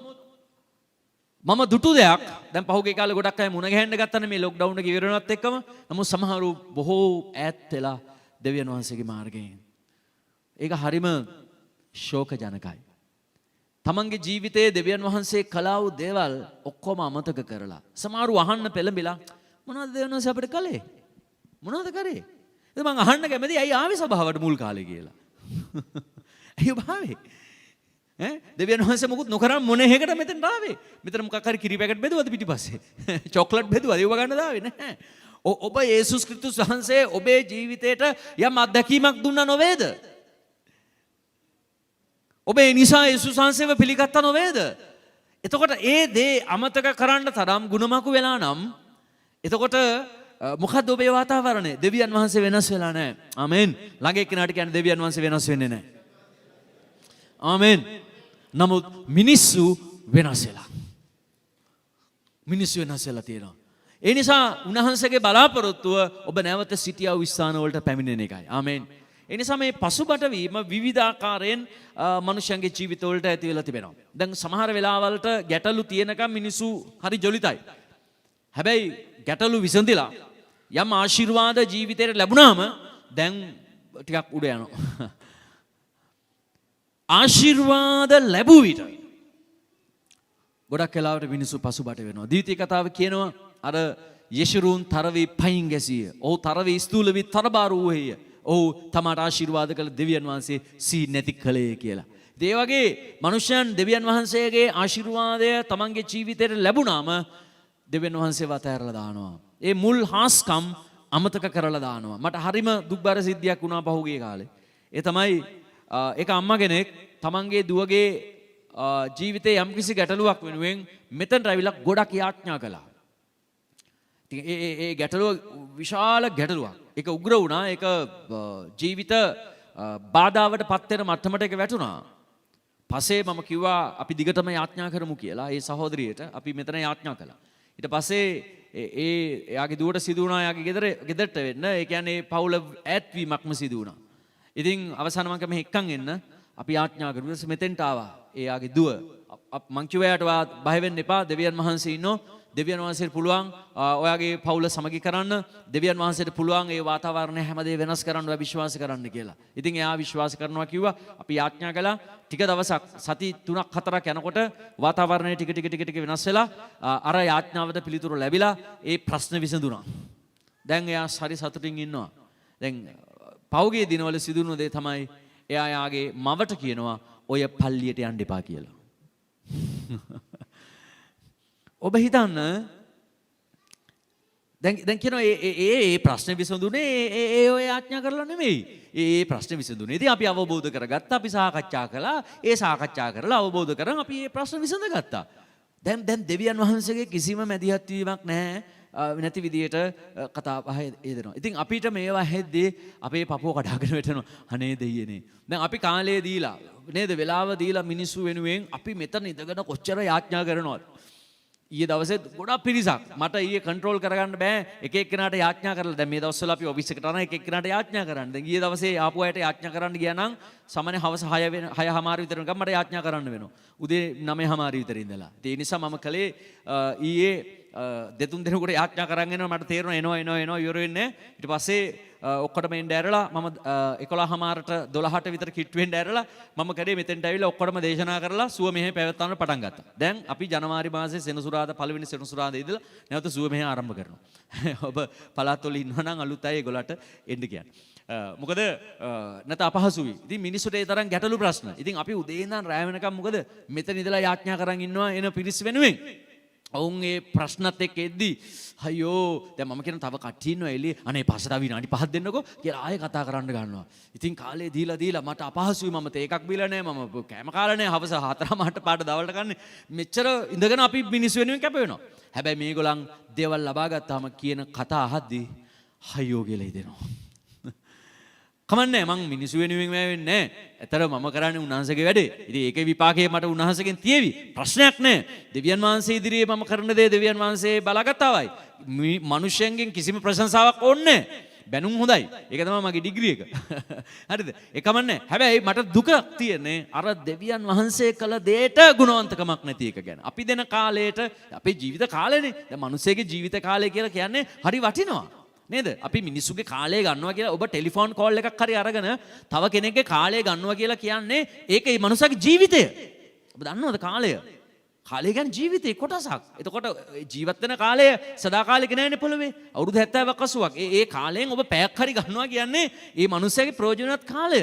A: මම දුටු දෙයක් දැන් පහුගිය කාලේ ගොඩක් අය මුණ ගැහෙන්න ගත්තනේ මේ ලොක්ඩවුන් එක ඉවර වෙනවත් එක්කම. නමුත් සමහරු බොහෝ ඈත් වෙලා දෙවියන් වහන්සේගේ මාර්ගයෙන්. ඒක හරිම ශෝකජනකයි. තමන්ගේ ජීවිතයේ දෙවියන් වහන්සේ කළා වූ දේවල් ඔක්කොම අමතක කරලා සමහරු අහන්න පෙළඹිලා මොනවද දෙවියන් වහන්සේ අපිට කළේ? මොනවද කරේ? මම අහන්න කැමති ඇයි ආවේ සභාවට මුල් කාලේ කියලා. ඇයි ඔබ ආවේ? දෙවියන් වහන්සේ මොකුත් නොකරන් මොන හේකට මෙතෙන්ට ආවේ? මෙතන මොකක් හරි කිරි පැකට් බෙදුවද පිටිපස්සේ? චොක්ලට් බෙදුවද? ඒව ගන්න දාවේ නැහැ. ඔබ යේසුස් ක්‍රිස්තුස් වහන්සේ ඔබේ ජීවිතේට යම් අත්දැකීමක් දුන්නා නොවේද? ඔබ ඒ නිසා යේසුස් වහන්සේව පිළිගත්තා නොවේද? එතකොට ඒ දේ අමතක කරන්න තරම් ගුණමකු වෙලා නම් එතකොට මොකද්ද ඔබේ වාතාවරණය? දෙවියන් වහන්සේ වෙනස් වෙලා නැහැ. ආමෙන්. ළඟ එක්කෙනාට කියන්නේ දෙවියන් වහන්සේ වෙනස් වෙන්නේ නැහැ. ආමෙන්. නමුත් මිනිස්සු වෙනස් වෙලා. මිනිස්සු වෙනස් වෙලා තියෙනවා. ඒ නිසා උන්වහන්සේගේ බලාපොරොත්තුව ඔබ නැවත සිටියා වූ ස්ථාන වලට පැමිණෙන එකයි. ආමෙන්. ඒ නිසා මේ පසුබට වීම විවිධාකාරයෙන් මනුෂ්‍යයන්ගේ ජීවිතවලට ඇති වෙලා තිබෙනවා. දැන් සමහර වෙලාවලට ගැටලු තියෙනකම් මිනිස්සු හරි ජොලිතයි. හැබැයි ගැටලු විසඳිලා යම් ආශිර්වාද ජීවිතේට ලැබුණාම දැන් ටිකක් උඩ යනවා. ආශිර්වාද ලැබුව විට ගොඩක් වෙලාවට මිනිස්සු පසුබට වෙනවා. දීතිය කතාව කියනවා අර යෙෂුරුන් තරවී පයින් ගැසිය. ඔහු තරවී ස්ථූල වී තරබාරු වූයේය. ඔහු තමාට ආශිර්වාද කළ දෙවියන් වහන්සේ සී නැති කළේ කියලා. ඒ වගේ මනුෂ්‍යයන් දෙවියන් වහන්සේගේ ආශිර්වාදය තමන්ගේ ජීවිතේට ලැබුණාම දෙවියන් වහන්සේ වතෑරලා දානවා. ඒ මුල් හාස්කම් අමතක කරලා දානවා. මට හරිම දුක්බර සිද්ධියක් වුණා පහුගිය කාලේ. ඒ තමයි ඒක අම්මා කෙනෙක් තමන්ගේ දුවගේ ජීවිතේ යම්කිසි ගැටලුවක් වෙනුවෙන් මෙතනට ඇවිල්ලා ගොඩක් යාඥා කළා. ඉතින් ඒ ගැටලුව විශාල ගැටලුවක්. ඒක උග්‍ර වුණා. ඒක ජීවිත බාධාවට පත් වෙන මට්ටමට ඒක වැටුණා. පස්සේ මම කිව්වා අපි දිගටම යාඥා කරමු කියලා. ඒ සහෝදරියට අපි මෙතන යාඥා කළා. ඊට පස්සේ එයාගේ දුවට සිදු වුණා එයාගේ ගෙදරට වෙන්න. ඒ කියන්නේ පවුල ඈත්වීමක්ම සිදු වුණා. ඉතින් අවසාන මං කම එක්කන් එන්න අපි යාඥා කරුවා. ඊට පස්සේ මෙතෙන්ට ආවා. එයාගේ දුව මං කිව්වා එයාට බය වෙන්න එපා. දෙවියන් වහන්සේ ඉන්නෝ. දෙවියන් වහන්සේට පුළුවන් ඔයාගේ පවුල සමගි කරන්න. දෙවියන් වහන්සේට පුළුවන් ඒ වාතාවරණය හැමදේ වෙනස් කරන්න ඔයා විශ්වාස කරන්න කියලා. ඉතින් එයා විශ්වාස කරනවා කිව්වා. අපි යාඥා කළා. ටික දවසක් සති 3ක් 4ක් යනකොට වාතාවරණය ටික වෙනස් වෙලා අර යාඥාවට පිළිතුරු ලැබිලා ඒ ප්‍රශ්න විසඳුණා. දැන් එයා හරි සතුටින් ඉන්නවා. දැන් පෞගේ දිනවල සිදුවුණු දේ තමයි එයා යාගේ මවට කියනවා ඔය පල්ලියට යන්න එපා කියලා. ඔබ හිතන්න දැන් කියනවා ඒ ප්‍රශ්න විසඳුනේ ඒ ඔය ආඥා කරලා නෙමෙයි. ඒ ප්‍රශ්න විසඳුනේ. ඉතින් අපි අවබෝධ කරගත්තා. අපි සාකච්ඡා කළා. ඒ සාකච්ඡා කරලා අවබෝධ කරන් අපි මේ ප්‍රශ්න විසඳගත්තා. දැන් දෙවියන් වහන්සේගේ කිසිම මැදිහත් වීමක් නැහැ. නැති විදියට කතා බහ යෙදෙනවා. ඉතින් අපිට මේවා හෙද්දී අපේ පපුව කඩාගෙන වැටෙනවා. අනේ දෙයියනේ. දැන් අපි කාලය දීලා නේද වෙලාව දීලා මිනිස්සු වෙනුවෙන් අපි මෙතන ඉඳගෙන කොච්චර යාඥා කරනවද? ඊයේ දවසේ ගොඩක් පිරිසක් මට ඊයේ කන්ට්‍රෝල් කරගන්න බෑ එක එක්කෙනාට යාඥා කරලා. දැන් මේ දවස්වල අපි ඔෆිස් එකට යනවා එක එක්කෙනාට යාඥා කරන්න. දැන් ඊයේ දවසේ ආපු අයට යාඥා කරන්න ගියා නම් සමහරවිට හවස 6:00 විතර නිකන් මට යාඥා කරන්න වෙනවා. උදේ 9:00 විතර ඉඳලා. ඒ නිසා මම කලේ ඊයේ දෙතුන් දෙනෙකුට යාඥා කරන් එනවා. මට තේරෙනවා එනවා ඉවර වෙන්නේ. ඊට පස්සේ ඔක්කොටම එන්න ඇරලා මම 11:00ට 12ට විතර කිට්ටු වෙන්න ඇරලා මම කඩේ මෙතෙන්ට ඇවිල්ලා ඔක්කොටම දේශනා කරලා සුව මෙහෙ පැවැත්වන්න පටන් ගත්තා. දැන් අපි ජනවාරි මාසේ සෙනසුරාදා පළවෙනි සෙනසුරාදා ඉඳලා නැවත සුව මෙහෙ ආරම්භ කරනවා. ඔබ පළාත්වල ඉන්නවා නම් අලුත් අය ඒගොල්ලන්ට එන්න කියන්නේ. මොකද නැත අපහසුයි. ඉතින් මිනිස්සුන්ට ඒ තරම් ගැටලු ප්‍රශ්න. ඉතින් අපි උදේ ඉඳන් රැ වෙනකම් මොකද මෙතන ඉඳලා යාඥා කරන් ඉන්නවා එන පිරිස් වෙනුවෙන්. ඔවුන් ඒ ප්‍රශ්නත් එක්ක එද්දි අයියෝ දැන් මම කියන තව කට්ටිය ඉන්නවා එළියේ අනේ පස්සේ තව විනාඩි 5ක් දෙන්නකෝ කියලා ආයෙ කතා කරන්න ගන්නවා. ඉතින් කාලේ දීලා මට අපහසුයි. මම තේ එකක් බීලා නැහැ. මම කෑම කාලා නැහැ. හවස 4:00 පාට දවල්ට කන්නේ. මෙච්චර ඉඳගෙන අපි මිනිස්සු වෙනුවෙන් කැප වෙනවා. හැබැයි මේගොල්ලන් දේවල් ලබා ගත්තාම කියන කතා අහද්දී අයියෝ කියලා හිතෙනවා. කමන්නේ මං මිනිස්සු වෙනුවෙන් වෙන්නේ නැහැ. ඇතර මම කරන්නේ උන්වහන්සේගේ වැඩේ. ඉතින් ඒකේ විපාකේ මට උන්වහන්සේගෙන් තියෙවි. ප්‍රශ්නයක් නැහැ. දෙවියන් වහන්සේ ඉදිරියේ මම කරන දේ දෙවියන් වහන්සේ බලාගත්තාවයි. මිනිස්යන්ගෙන් කිසිම ප්‍රශංසාවක් ඕනේ නැහැ. බැනුම් හොඳයි. ඒක තමයි මගේ ඩිග්‍රී එක. හරිද? ඒකමන්නේ. හැබැයි මට දුකක් තියෙන්නේ අර දෙවියන් වහන්සේ කළ දෙයට ගුණවන්තකමක් නැති එක ගැන. අපි දෙන කාලයට අපේ ජීවිත කාලෙනේ. දැන් මිනිස්සෙගේ ජීවිත කාලය කියලා කියන්නේ හරි වටිනවා. නේද? අපි මිනිස්සුගේ කාලය ගන්නවා කියලා ඔබ ටෙලිෆෝන් කෝල් එකක් හරි අරගෙන තව කෙනෙක්ගේ කාලය ගන්නවා කියලා කියන්නේ ඒක ඒ මනුස්සයාගේ ජීවිතය. ඔබ දන්නවද කාලය? කාලය කියන්නේ ජීවිතේ කොටසක්. එතකොට ජීවත් වෙන කාලය සදාකාලික නෑනේ පොළවේ. අවුරුදු 70ක් 80ක්. ඒ කාලයෙන් ඔබ පැයක් හරි ගන්නවා කියන්නේ ඒ මනුස්සයාගේ ප්‍රයෝජනවත් කාලය.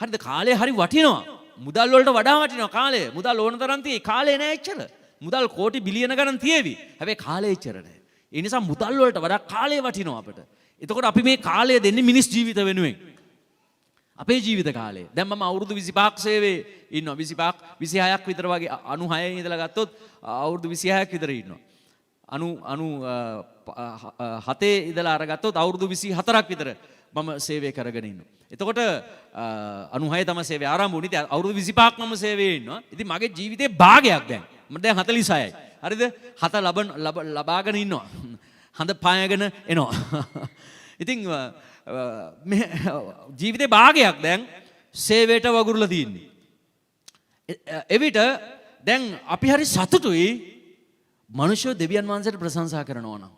A: හරිද? කාලය හරි වටිනවා. මුදල් වලට වඩා වටිනවා කාලය. මුදල් ඕන තරම් තියෙයි. කාලය නෑ එච්චර. මුදල් කෝටි බිලියන ගණන් තියෙවි. හැබැයි කාලය එච්චර නෑ. ඒ නිසා මුදල් වලට වඩා කාලය වටිනවා අපිට. එතකොට අපි මේ කාලය දෙන්නේ මිනිස් ජීවිත වෙනුවෙන්. අපේ ජීවිත කාලය. දැන් මම අවුරුදු 25ක් සේවයේ ඉන්නවා. 25ක් 26ක් විතර වගේ 96 ඉඳලා ගත්තොත් අවුරුදු 26ක් විතර ඉන්නවා. 97 ඉඳලා අරගත්තොත් අවුරුදු 24ක් විතර මම සේවය කරගෙන ඉන්නවා. එතකොට 96 තමයි සේවය ආරම්භ වුණේ. ඉතින් අවුරුදු 25ක් මම සේවයේ ඉන්නවා. ඉතින් මගේ ජීවිතේ භාගයක් දැන්. මම දැන් 46යි. හරිද? හත ලබාගෙන ඉන්නවා. හඳ පායගෙන එනවා. ඉතින් ජීවිතේ භාගයක් දැන් සේවයට වගුරුලා තියෙන්නේ. එවිට දැන් අපි හරි සතුටුයි මනුෂ්‍ය දෙවියන් වහන්සේට ප්‍රශංසා කරනවා නම්.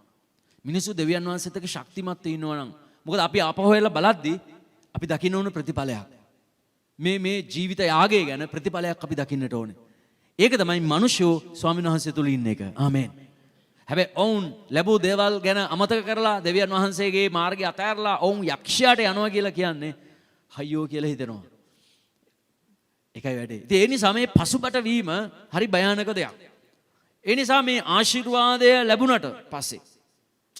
A: මිනිස්සු දෙවියන් වහන්සේත් එක්ක ශක්තිමත් වෙනවා නම්. මොකද අපි ආපහු වෙලා බලද්දී අපි දකින්න ඕන ප්‍රතිඵලයක්. මේ ජීවිත යාගය ගැන ප්‍රතිඵලයක් අපි දකින්නට ඕනේ. ඒක තමයි මනුෂ්‍යෝ ස්වාමීන් වහන්සේ තුල ඉන්න එක. ආමෙන්. හැබැයි ඔවුන් ලැබූ දේවල් ගැන අමතක කරලා දෙවියන් වහන්සේගේ මාර්ගය අතහැරලා ඔවුන් යක්ෂයාට යනවා කියලා කියන්නේ අයියෝ කියලා හිතෙනවා. ඒකයි වැඩේ. ඉතින් ඒ නිසා මේ පසුබට වීම හරි භයානක දෙයක්. ඒ නිසා මේ ආශිර්වාදය ලැබුණට පස්සේ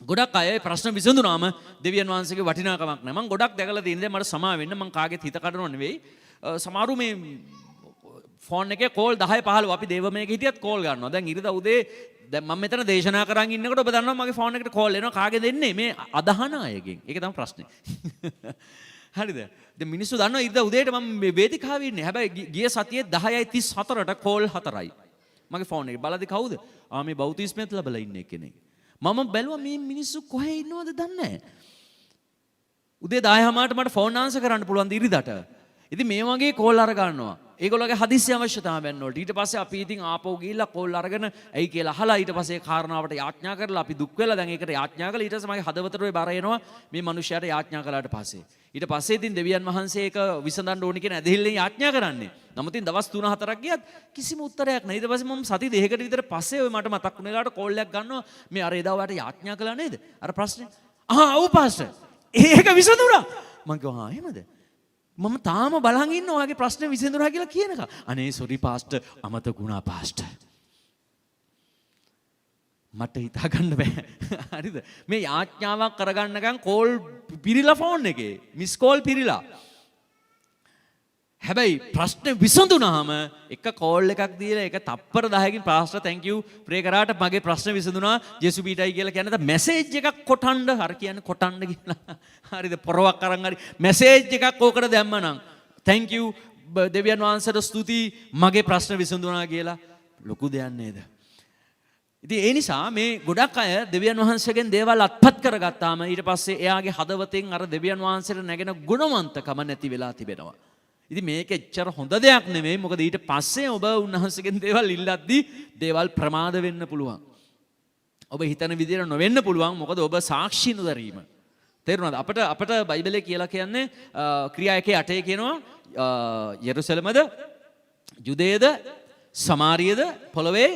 A: ගොඩක් අය ප්‍රශ්න විසඳුනාම දෙවියන් වහන්සේගේ වටිනාකමක් නැහැ. මම ගොඩක් දැකලා තියෙනවා මට සමා වෙන්න මම කාගෙත් හිත කඩනව නෙවෙයි. සමහරු මේ ෆෝන් එකේ කෝල් 10 15 අපි දේවමයක හිටියත් කෝල් ගන්නවා. දැන් ඉරිදා උදේ දැන් මම මෙතන දේශනා කරන් ඉන්නකොට ඔබ දන්නවා මගේ ෆෝන් එකට කෝල් එනවා. කාගෙද එන්නේ? මේ අදහන අයගෙන්. ඒක තමයි ප්‍රශ්නේ. හරිද? දැන් මිනිස්සු දන්නවා ඉරිදා උදේට මම මේ වේදිකාවේ ඉන්නේ. හැබැයි ගිය සතියේ 10:34ට කෝල් 4යි. මගේ ෆෝන් එකේ බලද්දි කවුද? මේ බෞතිස්මයත් ලැබලා ඉන්නේ කෙනෙක්. මම බැලුවා මේ මිනිස්සු කොහේ ඉන්නවද දන්නේ නැහැ. උදේ 10:00ට මට ෆෝන් ආන්සර් කරන්න පුළුවන් ද ඉරිදාට. ඉතින් මේ වගේ කෝල් අර ගන්නවා. ඒගොල්ලෝගේ හදිස්සි අවශ්‍යතාවයන් වලට. ඊට පස්සේ අපි ඉතින් ආපහු ගිහිල්ලා කෝල් අරගෙන ඇයි කියලා අහලා ඊට පස්සේ කාරණාවට යාඥා කරලා අපි දුක් වෙලා දැන් ඒකට යාඥා කරලා ඊට පස්සේ මගේ හදවතට ඔය බර එනවා මේ මිනිහයාට යාඥා කළාට පස්සේ. ඊට පස්සේ ඉතින් දෙවියන් වහන්සේ ඒක විසඳන්න ඕනි කියන ඇදහිල්ලෙන් යාඥා කරන්නේ. නමුත් ඉතින් දවස් 3-4ක් ගියත් කිසිම උත්තරයක් නැහැ. ඊට පස්සේ මම සති දෙකකට විතර පස්සේ ඔය මට මතක් වුණ වෙලාවට කෝල් එකක් ගන්නවා. මේ අර එදා ඔයාලට යාඥා කළා නේද? අර ප්‍රශ්නේ. ඔව් පාස්ටර්. ඒක විසඳුණා. මම කිව්වා එහෙමද? මම තාම බලන් ඉන්න ඔයාගේ ප්‍රශ්නේ විසඳුණා කියලා කියනක. අනේ සෝරි පාස්ටර් අමතක වුණා පාස්ටර්. මට හිතා ගන්න බෑ. හරිද? මේ යාඥාවක් කරගන්නකම් කෝල් පිරිලා ෆෝන් එකේ. මිස් කෝල් පිරිලා. හැබැයි ප්‍රශ්නේ විසඳුණාම එක කෝල් එකක් දීලා ඒක තප්පර 10කින් පාස්ටර් thank you ප්‍රේ කරාට මගේ ප්‍රශ්නේ විසඳුණා ජේසු පීටයි කියලා කියන්නේ මැසේජ් එකක් කොටන්න හර කියන්නේ කොටන්න කියලා. හරිද? පොරවක් අරන් හරි මැසේජ් එකක් ඕකට දැම්මනම් thank you දෙවියන් වහන්සේට ස්තුතියි මගේ ප්‍රශ්න විසඳුණා කියලා ලොකු දෙයක් නේද? ඉතින් ඒ නිසා මේ ගොඩක් අය දෙවියන් වහන්සේගෙන් දේවල් අත්පත් කරගත්තාම ඊට පස්සේ එයාගේ හදවතෙන් අර දෙවියන් වහන්සේට නැගෙන ගුණවන්තකම නැති වෙලා තිබෙනවා. ඉතින් මේක එච්චර හොඳ දෙයක් නෙමෙයි. මොකද ඊට පස්සේ ඔබ උන්වහන්සේගෙන් දේවල් ඉල්ලද්දී දේවල් ප්‍රමාද වෙන්න පුළුවන්. ඔබ හිතන විදිහට නොවෙන්න පුළුවන්. මොකද ඔබ සාක්ෂි නොදරීම. තේරුණාද? අපට බයිබලයේ කියලා කියන්නේ ක්‍රියා 1:8 කියනවා යෙරුසලමද යුදේයද සමාරියද පොළවේ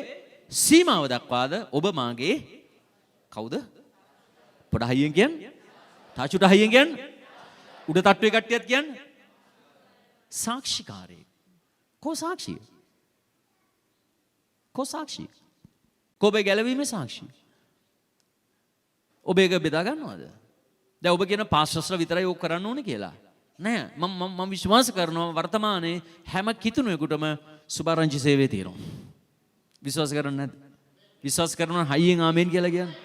A: සීමාව දක්වාද ඔබ මාගේ කවුද? පොඩ හයියෙන් කියන්නේ. තාචුට හයියෙන් කියන්නේ. උඩ තට්ටුවේ කට්ටියත් කියන්නේ. සාක්ෂිකාරයෙක්. කෝ සාක්ෂිය? කෝ සාක්ෂිය? කොබේ ගැලවීමේ සාක්ෂිය. ඔබ ඒක බෙදා ගන්නවද? දැන් ඔබ කියන පාස්ටර්ස්ලා විතරයි ඕක කරන්න ඕනේ කියලා. නෑ මම විශ්වාස කරනවා වර්තමානයේ හැම කිතුණුවෙකුටම සුභාරංචි සේවය තියෙනවා. විශ්වාස කරන්නේ නැද්ද? විශ්වාස කරනවා හයියෙන් ආමෙන් කියලා කියන්නේ.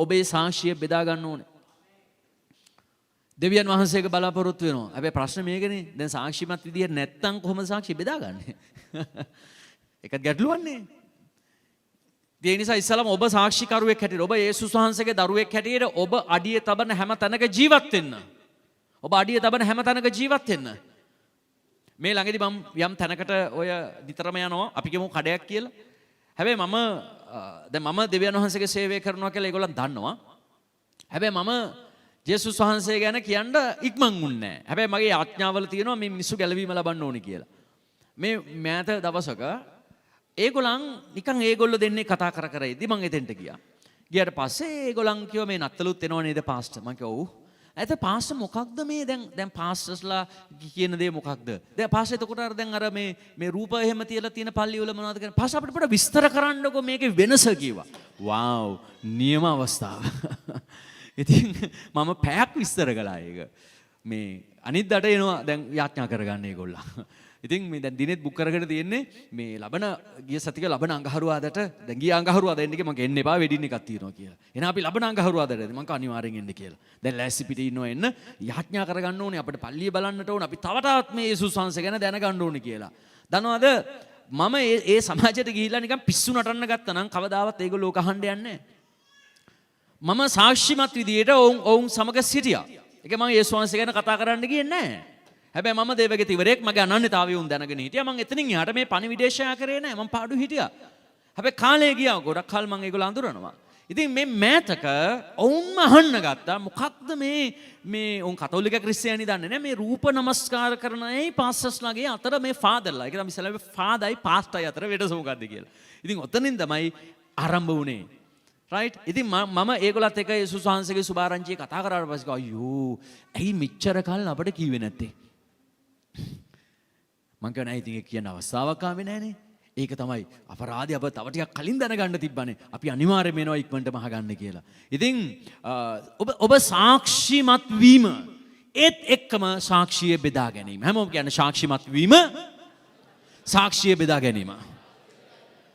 A: ඔබේ සාක්ෂිය බෙදා ගන්න ඕනේ. දෙවියන් වහන්සේගේ බලාපොරොත්තු වෙනවා. හැබැයි ප්‍රශ්නේ මේකනේ. දැන් සාක්ෂිමත් විදියට නැත්තම් කොහොමද සාක්ෂිය බෙදාගන්නේ? ඒකත් ගැටලුවන්නේ. ඒ නිසා ඉස්සලම ඔබ සාක්ෂිකරුවෙක් හැටියට ඔබ යේසුස් වහන්සේගේ දරුවෙක් හැටියට ඔබ අඩිය තබන හැම තැනක ජීවත් වෙන්න. ඔබ අඩිය තබන හැම තැනක ජීවත් වෙන්න. මේ ළඟදී මම යම් තැනකට ඔය විතරම යනවා. අපි කියමු කඩයක් කියලා. හැබැයි මම දෙවියන් වහන්සේගේ සේවය කරනවා කියලා ඒගොල්ලන් දන්නවා. හැබැයි මම ජේසුස් වහන්සේ ගැන කියන්න ඉක්මන් වුණේ නැහැ. හැබැයි මගේ ආඥාවල තියෙනවා මේ මිනිස්සු ගැලවීම ලබන්න ඕනේ කියලා. මේ මෑත දවසක ඒගොල්ලන් නිකන් ඒගොල්ලෝ දෙන්නේ කතා කර ඉදි මම එතෙන්ට ගියා. ගියාට පස්සේ ඒගොල්ලන් කිව්වා මේ නත්තලුත් එනව නේද පාස්ටර්? මම කිව්වා ඔව්. ඇත පාස්ටර් මොකක්ද මේ දැන් පාස්ටර්ස්ලා කියන දේ මොකක්ද? දැන් පාස්ටර් එතකොට අර දැන් අර මේ රූප එහෙම තියලා තියෙන පල්ලි වල මොනවද කියන්නේ? පාස්ටර් අපිට පොඩ්ඩක් විස්තර කරන්නකෝ මේකේ වෙනස කිව්වා. වාව් නියම අවස්ථාව. ඉතින් මම පැයක් විස්තර කළා ඒක. මේ අනිද්දාට එනවා දැන් යාඥා කරගන්න ඒගොල්ලෝ. ඉතින් මේ දැන් දිනෙත් බුක් කරගෙන තියෙන්නේ මේ ලබන ගිය සතියේ ලබන අඟහරුවාදට දැන් ගිය අඟහරුවාදා එන්න මම එන්න එපා වෙඩින් එකක් තියෙනවා කියලා. එහෙනම් අපි ලබන අඟහරුවාදට මම අනිවාර්යෙන් එන්න කියලා. දැන් ලෑස්ති පිටේ ඉන්නවා එන්න යාඥා කරගන්න ඕනේ අපිට පල්ලිය බලන්නට ඕනේ අපි තව තවත් මේ යේසුස් වහන්සේ ගැන දැනගන්න ඕනේ කියලා. දන්නවද මම ඒ සමාජයට ගිහිල්ලා නිකන් පිස්සු නටන්න ගත්තා නම් කවදාවත් ඒගොල්ලෝ ඕක අහන්න යන්නේ නැහැ. මම සාක්ෂිමත් විදියට ඔවුන් සමග සිටියා. ඒක මම යේසුස් වහන්සේ ගැන කතා කරන්න ගියේ නැහැ. හැබැයි මම දේවගේ තිවරෙක් මගේ අනන්‍යතාවය උන් දැනගෙන හිටියා. මම එතනින් එහාට මේ පණිවිඩේශය කරේ නැහැ. මම පාඩු හිටියා. හැබැයි කාලය ගියා. ගොඩක් කල් මම ඒගොල්ලෝ අඳුරනවා. ඉතින් මේ මෑතක ඔවුන්ම අහන්න ගත්තා මොකක්ද මේ උන් කතෝලික ක්‍රිස්තියානි දන්නේ නැහැ. මේ රූප නමස්කාර කරන අය පාස්ටර්ස්ලාගේ අතර මේ ෆාදර්ලා. ඒක තමයි ඉස්සෙල්ලා ෆාදර්යි පාස්ටර්යි අතර වෙනස මොකක්ද කියලා. ඉතින් ඔතනින් තමයි ආරම්භ වුණේ. රයිට්. ඉතින් මම ඒගොල්ලත් එක්ක යේසුස් වහන්සේගේ සුභාරංචිය කතා කරාට පස්සේ අයියෝ ඇයි මෙච්චර කල් අපිට කිව්වේ නැත්තේ? මං කියනවා ඉතින් ඒක කියන අවස්ථාවක් ආවේ නැහනේ. ඒක තමයි අපරාධي අප තව ටිකක් කලින් දැනගන්න තිබ්බනේ. අපි අනිවාර්යයෙන්ම එනවා ඉක්මනටම අහගන්න කියලා. ඉතින් ඔබ සාක්ෂිමත් වීම ඒත් එක්කම සාක්ෂිය බෙදා ගැනීම. හැමෝම කියන්නේ සාක්ෂිමත් වීම සාක්ෂිය බෙදා ගැනීම.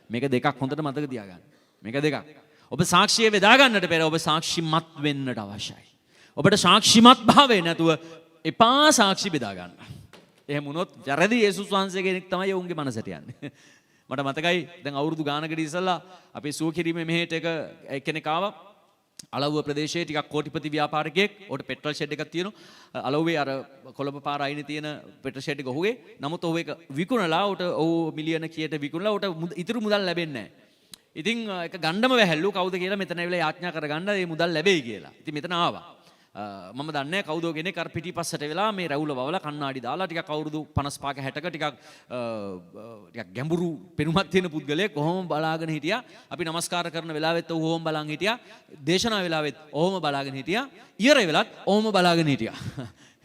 A: මේක දෙකක් හොඳට මතක තියාගන්න. මේක දෙකක්. ඔබ සාක්ෂිය බෙදා ගන්නට පෙර ඔබ සාක්ෂිමත් වෙන්නට අවශ්‍යයි. ඔබට සාක්ෂිමත් භාවය නැතුව එපා සාක්ෂි බෙදා ගන්න. එහෙම වුණොත් වැරදි යේසුස් වහන්සේ කෙනෙක් තමයි ඔවුන්ගේ මනසට යන්නේ. මට මතකයි දැන් අවුරුදු ගානකට ඉස්සෙල්ලා අපේ සුව කිරීමේ මෙහෙට එක්කෙනෙක් ආවා. අලව්ව ප්‍රදේශයේ ටිකක් කෝටිපති ව්‍යාපාරිකයෙක්. ඔහුට පෙට්‍රල් ෂෙඩ් එකක් තියෙනවා. අලව්වේ අර කොළඹ පාර අයිනේ තියෙන පෙට්‍රල් ෂෙඩ් එක ඔහුගේ. නමුත් ඔහු ඒක විකුණලා ඔහු මිලියන කීයට විකුණලා ඔහුට ඉතුරු මුදල් ලැබෙන්නේ නැහැ. ඉතින් ඒක ගණ්ඩම වැහැල්ලු කවුද කියලා මෙතන ඇවිල්ලා යාඥා කරගන්න මේ මුදල් ලැබෙයි කියලා. ඉතින් මෙතන ආවා. මම දන්නේ කවුද කෙනෙක් අර පිටිපස්සට වෙලා මේ රැවුල වවලා කණ්ණාඩි දාලා ටිකක් අවුරුදු 55ක 60ක ටිකක් ගැඹුරු පෙනුමක් තියෙන පුද්ගලයෙක් කොහොම බලාගෙන හිටියා. අපි නමස්කාර කරන වෙලාවෙත් ඔහු ඔහොම බලන් හිටියා. දේශනා වෙලාවෙත් ඔහොම බලාගෙන හිටියා. ඉවර වෙලත් ඔහොම බලාගෙන හිටියා.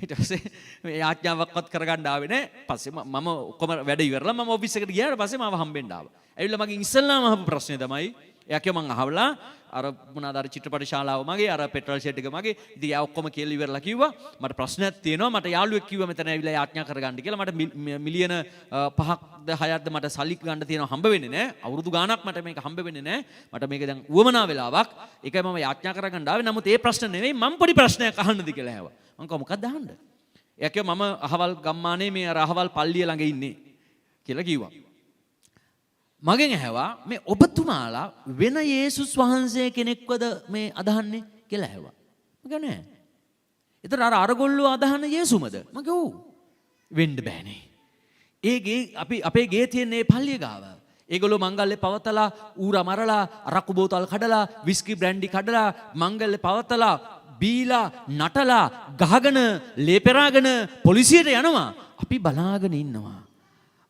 A: ඊට පස්සේ මේ යාඥාවක්වත් කරගන්න ආවේ නැහැ. පස්සේ මම ඔක්කොම වැඩ ඉවරලා මම ඔෆිස් එකට ගියාට පස්සේ මාව හම්බෙන්න ආවා. ඇවිල්ලා මගෙන් ඉස්සෙල්ලාම අහපු ප්‍රශ්නේ තමයි එයා කිව්වා මං අහවලා අර මොනවාද අර චිත්‍රපට ශාලාව මගේ අර පෙට්‍රල් ෂෙඩ් එක මගේ ඉතින් යා ඔක්කොම කියලා ඉවරලා කිව්වා මට ප්‍රශ්නයක් තියෙනවා මට යාළුවෙක් කිව්වා මෙතන ඇවිල්ලා යාඥා කරගන්න කියලා මට මිලියන 5ක්ද 6ක්ද මට සල්ලි ගන්න තියෙනවා හම්බ වෙන්නේ නැහැ අවුරුදු ගාණක් මට මේක හම්බ වෙන්නේ නැහැ මට මේක දැන් උවමනා වෙලාවක් ඒකයි මම යාඥා කරගන්න ආවේ නමුත් ඒ ප්‍රශ්න නෙවෙයි මම පොඩි ප්‍රශ්නයක් අහන්නද කියලා ඇහුවා මං කිව්වා මොකක්ද අහන්න එයා කිව්වා මම අහවල් ගම්මානේ මේ අර අහවල් පල්ලිය ළඟ ඉන්නේ කියලා කිව්වා මගෙන් ඇහුවා මේ ඔබතුමාලා වෙන යේසුස් වහන්සේ කෙනෙක්වද මේ අදහන්නේ කියලා ඇහුවා. මම කිව්වා නෑ. ඒතර අර අරගොල්ලෝ අදහන යේසුමද? මම කිව්වා ඔව්. වෙන්න බෑනේ. ඒ අපේ ගේ තියෙන මේ පල්ලිය ගාව. ඒගොල්ලෝ මංගල්ලේ පවතලා ඌරා මරලා අරක්කු බෝතල් කඩලා විස්කි බ්‍රැන්ඩි කඩලා මංගල්ලේ පවතලා බීලා නටලා ගහගෙන ලේ පෙරාගෙන පොලිසියට යනවා. අපි බලාගෙන ඉන්නවා.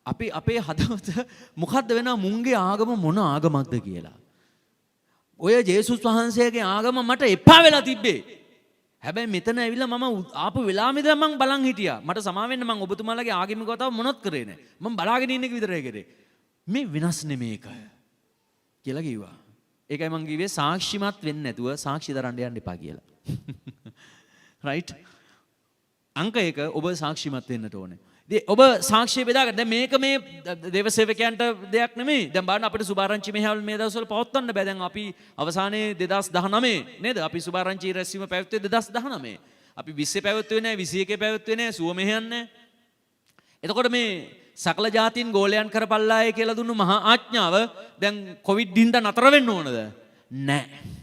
A: අපි අපේ හදවත මොකද්ද වෙනවා මුන්ගේ ආගම මොන ආගමක්ද කියලා. ඔය ජේසුස් වහන්සේගේ ආගම මට එපා වෙලා තිබ්බේ. හැබැයි මෙතන ඇවිල්ලා මම ආපු වෙලාවෙ ඉඳලා මං බලන් හිටියා. මට සමා වෙන්න මං ඔබතුමාලගේ ආගමික කතාව මොනවත් කරේ නැහැ. මං බලාගෙන ඉන්න එක විතරයි කරේ. මේ විනාශ නෙමේක කියලා කිව්වා. ඒකයි මං කිව්වේ සාක්ෂිමත් වෙන්නේ නැතුව සාක්ෂි දරන්න යන්න එපා කියලා. රයිට්? අංක 1 ඔබ සාක්ෂිමත් වෙන්නට ඕනේ. ඔබ සාක්ෂිය බෙදාගන්න. දැන් මේක මේ දේව සේවකයන්ට දෙයක් නෙමෙයි. දැන් බලන්න අපිට සුභාරංචි මෙහෙවල් මේ දවස්වල පවත්වන්න බෑ. දැන් අපි අවසානයේ 2019 නේද? අපි සුභාරංචි රැස්වීම පැවැත්වුවේ 2019. අපි 20 පැවැත්වුවේ නැහැ, 21 පැවැත්වුවේ නැහැ, සුව මෙහෙයන්නේ. එතකොට මේ සකල ජාතීන් ගෝලයන් කරපල්ලාය කියලා දුන්නු මහා ආඥාව දැන් කොවිඩ් හින්දා නතර වෙන්න ඕනද? නැහැ.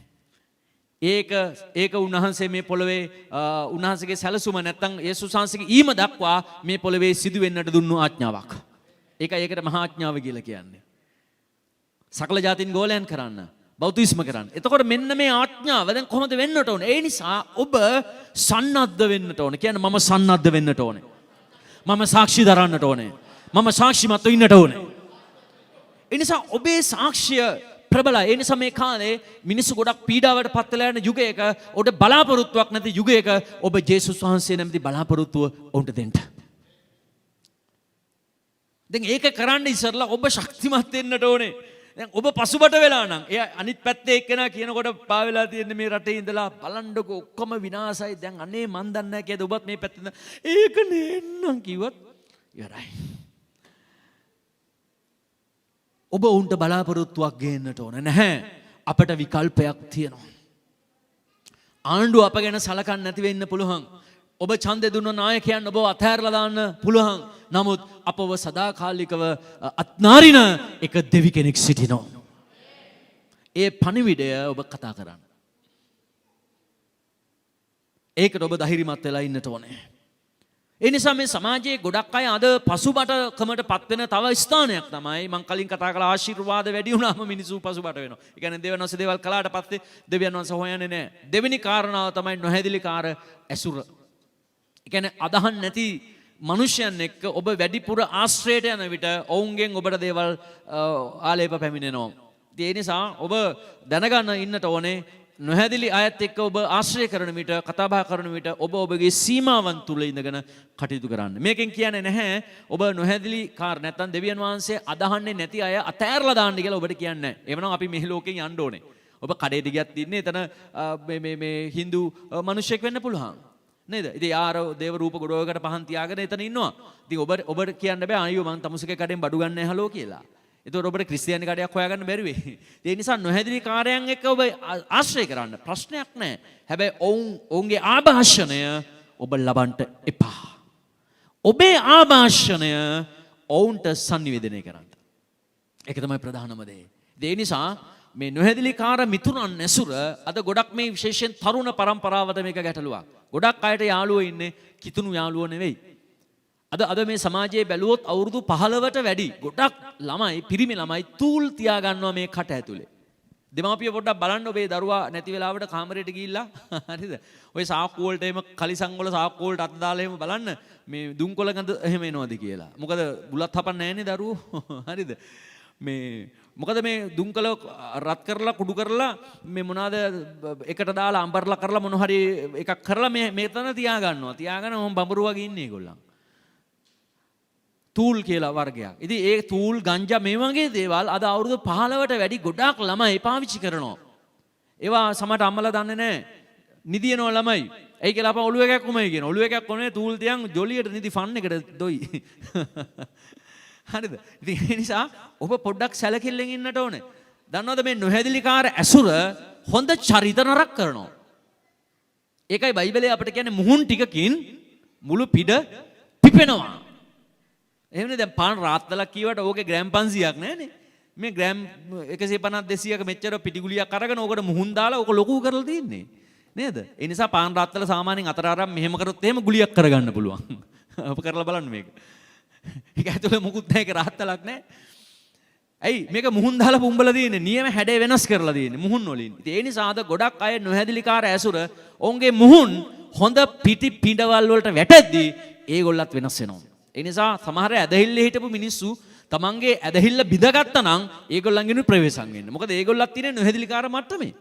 A: ඒක උන්වහන්සේ මේ පොළවේ උන්වහන්සේගේ සැලසුම නැත්නම් යේසුස් වහන්සේගේ ඊම දක්වා මේ පොළවේ සිදු වෙන්නට දුන්නු ආඥාවක්. ඒකට මහා ආඥාව කියලා කියන්නේ. සකල ජාතීන් ගෝලයන් කරන්න, බෞද්ධිස්ම කරන්න. එතකොට මෙන්න මේ ආඥාව දැන් කොහොමද වෙන්නට ඕනේ? ඒ නිසා ඔබ සන්නද්ධ වෙන්නට ඕනේ. කියන්නේ මම සන්නද්ධ වෙන්නට ඕනේ. මම සාක්ෂි දරන්නට ඕනේ. මම සාක්ෂිමත්ව ඉන්නට ඕනේ. ඒ නිසා ඔබේ සාක්ෂිය ප්‍රබලයි. ඒ නිසා මේ කාලේ මිනිස්සු ගොඩක් පීඩාවට පත් වෙලා යන යුගයක ඔබ බලාපොරොත්තුවක් නැති යුගයක ඔබ ජේසුස් වහන්සේ නැමැති බලාපොරොත්තුව ඔවුන්ට දෙන්න. දැන් ඒක කරන්න ඉස්සරලා ඔබ ශක්තිමත් වෙන්නට ඕනේ. දැන් ඔබ පසුබට වෙලා නම් එයා අනිත් පැත්තේ එක්කෙනා කියනකොට පා වෙලා තියෙන්නේ මේ රටේ ඉඳලා බලන්නකො ඔක්කොම විනාශයි. දැන් අනේ මන් දන්නේ නැහැ කියද ඔබත් මේ පැත්තේ ඒක නේන්නම් කිව්වත් ඉවරයි. ඔබ උන්ට බලාපොරොත්තුවක් ගේන්නට ඕන නැහැ. අපට විකල්පයක් තියෙනවා. ආණ්ඩුව අප ගැන සලකන්නේ නැති වෙන්න පුළුවන්. ඔබ ඡන්දෙ දුන්න නායකයන් ඔබ අතහැරලා දාන්න පුළුවන්. නමුත් අපව සදාකාලිකව අත්නාරින එක දෙවි කෙනෙක් සිටිනවා. ඒ පණිවිඩය ඔබ කතා කරන්න. ඒකට ඔබ ධෛර්යමත් වෙලා ඉන්නට ඕනේ. ඒ නිසා මේ සමාජයේ ගොඩක් අය අද පසුබටකමට පත් වෙන තව ස්ථානයක් තමයි මම කලින් කතා කළ ආශිර්වාද වැඩි වුණාම මිනිස්සු පසුබට වෙනවා. ඒ කියන්නේ දෙවියන් වහන්සේ දේවල් කළාට පස්සේ දෙවියන් වහන්සේ හොයන්නේ නැහැ. දෙවෙනි කාරණාව තමයි නොහැදිලිකාර ඇසුර. ඒ කියන්නේ අදහන් නැති මිනිසයන් එක්ක ඔබ වැඩිපුර ආශ්‍රයයට යන විට ඔවුන්ගෙන් ඔබට දේවල් ආලේප පැමිණෙනවා. ඒ නිසා ඔබ දැනගන්න ඉන්නට ඕනේ නොහැදිලි අයත් එක්ක ඔබ ආශ්‍රය කරන විට කතා බහ කරන විට ඔබ ඔබගේ සීමාවන් තුල ඉඳගෙන කටයුතු කරන්න. මේකෙන් කියන්නේ නැහැ ඔබ නොහැදිලි කාර නැත්තම් දෙවියන් වහන්සේ අදහන්නේ නැති අය අතෑරලා දාන්න කියලා ඔබට කියන්නේ නැහැ. එවනම් අපි මේ ලෝකෙන් යන්න ඕනේ. ඔබ කඩේට ගියත් ඉන්නේ එතන මේ Hindu මිනිහෙක් වෙන්න පුළුවන්. නේද? ඉතින් යාර දේව රූප ගොඩවකට පහන් තියාගෙන එතන ඉන්නවා. ඉතින් ඔබට කියන්න බෑ අයියෝ මං තමුසේගේ කඩෙන් බඩු ගන්න හැලෝ කියලා. ඒතකොට ඔබට ක්‍රිස්තියානි කඩයක් හොයාගන්න බැරි වෙයි. ඒ නිසා නොහැදිලි කාර්යයන් එක්ක ඔබ ආශ්‍රය කරන්න ප්‍රශ්නයක් නැහැ. හැබැයි ඔවුන්ගේ ආభాෂණය ඔබ ලබන්න එපා. ඔබේ ආభాෂණය ඔවුන්ට sannivedanaya කරන්න. ඒක තමයි ප්‍රධානම දේ. ඒ නිසා මේ නොහැදිලිකාර මිතුරන් ඇසුර අද ගොඩක් මේ විශේෂයෙන් තරුණ පරම්පරාවට මේක ගැටලුවක්. ගොඩක් අයට යාළුවෝ ඉන්නේ කිතුණු යාළුවෝ නෙවෙයි. අද මේ සමාජයේ බැලුවොත් අවුරුදු 15ට වැඩි ගොඩක් ළමයි පිරිමි ළමයි තූල් තියා ගන්නවා මේ කට ඇතුලේ. දෙමාපිය පොඩ්ඩක් බලන්න ඔබේ දරුවා නැති වෙලාවට කාමරයට ගිහිල්ලා හරිද? ඔය සාක්කු වලට එහෙම කලිසම් වල සාක්කු වලට අත දාලා එහෙම බලන්න මේ දුම්කොළ ගඳ එහෙම එනවද කියලා. මොකද බුලත් හපන්නේ නැහැනේ දරුවෝ. හරිද? මේ මොකද මේ දුම්කොළ රත් කරලා කුඩු කරලා මේ මොනවාද එකට දාලා අම්බරලා කරලා මොන හරි එකක් කරලා මේ මෙතන තියා ගන්නවා. තියාගෙන මොම් බඹරු වගේ ඉන්නේ ඒගොල්ලන්. තූල් කියලා වර්ගයක්. ඉතින් ඒ තූල් ගංජා මේ වගේ දේවල් අද අවුරුදු 15ට වැඩි ගොඩාක් ළමයි පාවිච්චි කරනවා. ඒවා සමහරට අම්මලා දන්නේ නැහැ. නිදිනවා ළමයි. ඒ කියලා අපා ඔළුව එකක් උමයි කියන. ඔළුව එකක් කොනේ තූල් තියන් ජොලියට නිදි ෆන් එකට දොයි. හරිද? ඉතින් ඒ නිසා ඔබ පොඩ්ඩක් සැලකිල්ලෙන් ඉන්නට ඕනේ. දන්නවද මේ නොහැදිලිකාර ඇසුර හොඳ චරිත නරක කරනවා. ඒකයි බයිබලයේ අපිට කියන්නේ මුහුන් ටිකකින් මුළු පිට පිපෙනවා. එහෙමනේ දැන් පාන් රාත්තලක් කීවට ඕකේ ග්‍රෑම් 500ක් නැහනේ. මේ ග්‍රෑම් 150 200ක මෙච්චර පිටිගුලියක් අරගෙන ඕකට මුහුන් දාලා ඕක ලොකු කරලා තින්නේ. නේද? ඒ නිසා පාන් රාත්තල සාමාන්‍යයෙන් අතර අරන් මෙහෙම කරොත් එහෙම ගුලියක් කරගන්න පුළුවන්. ඔබ කරලා බලන්න මේක. ඒක ඇතුලේ මුකුත් නැහැ, ඒක රාත්තලක් නැහැ. ඇයි මේක මුහුන් දාලා පුම්බලා තියෙන්නේ? නියම හැඩය වෙනස් කරලා තියෙන්නේ මුහුන් වලින්. ඉතින් ඒ නිසා අද ගොඩක් අය නොහැදිලිකාර ඇසුර ඔවුන්ගේ මුහුන් හොඳ පිටි පිඬවල් වලට වැටෙද්දී ඒගොල්ලත් වෙනස් වෙනවා. ඒ නිසා සමහර ඇදහිල්ලේ හිටපු මිනිස්සු තමන්ගේ ඇදහිල්ල බිඳගත්තා නම් ඒගොල්ලන්ගෙන් ප්‍රවේශම් වෙන්න. මොකද ඒගොල්ලත් තියෙන්නේ නොහැදිලිකාර මට්ටමේ.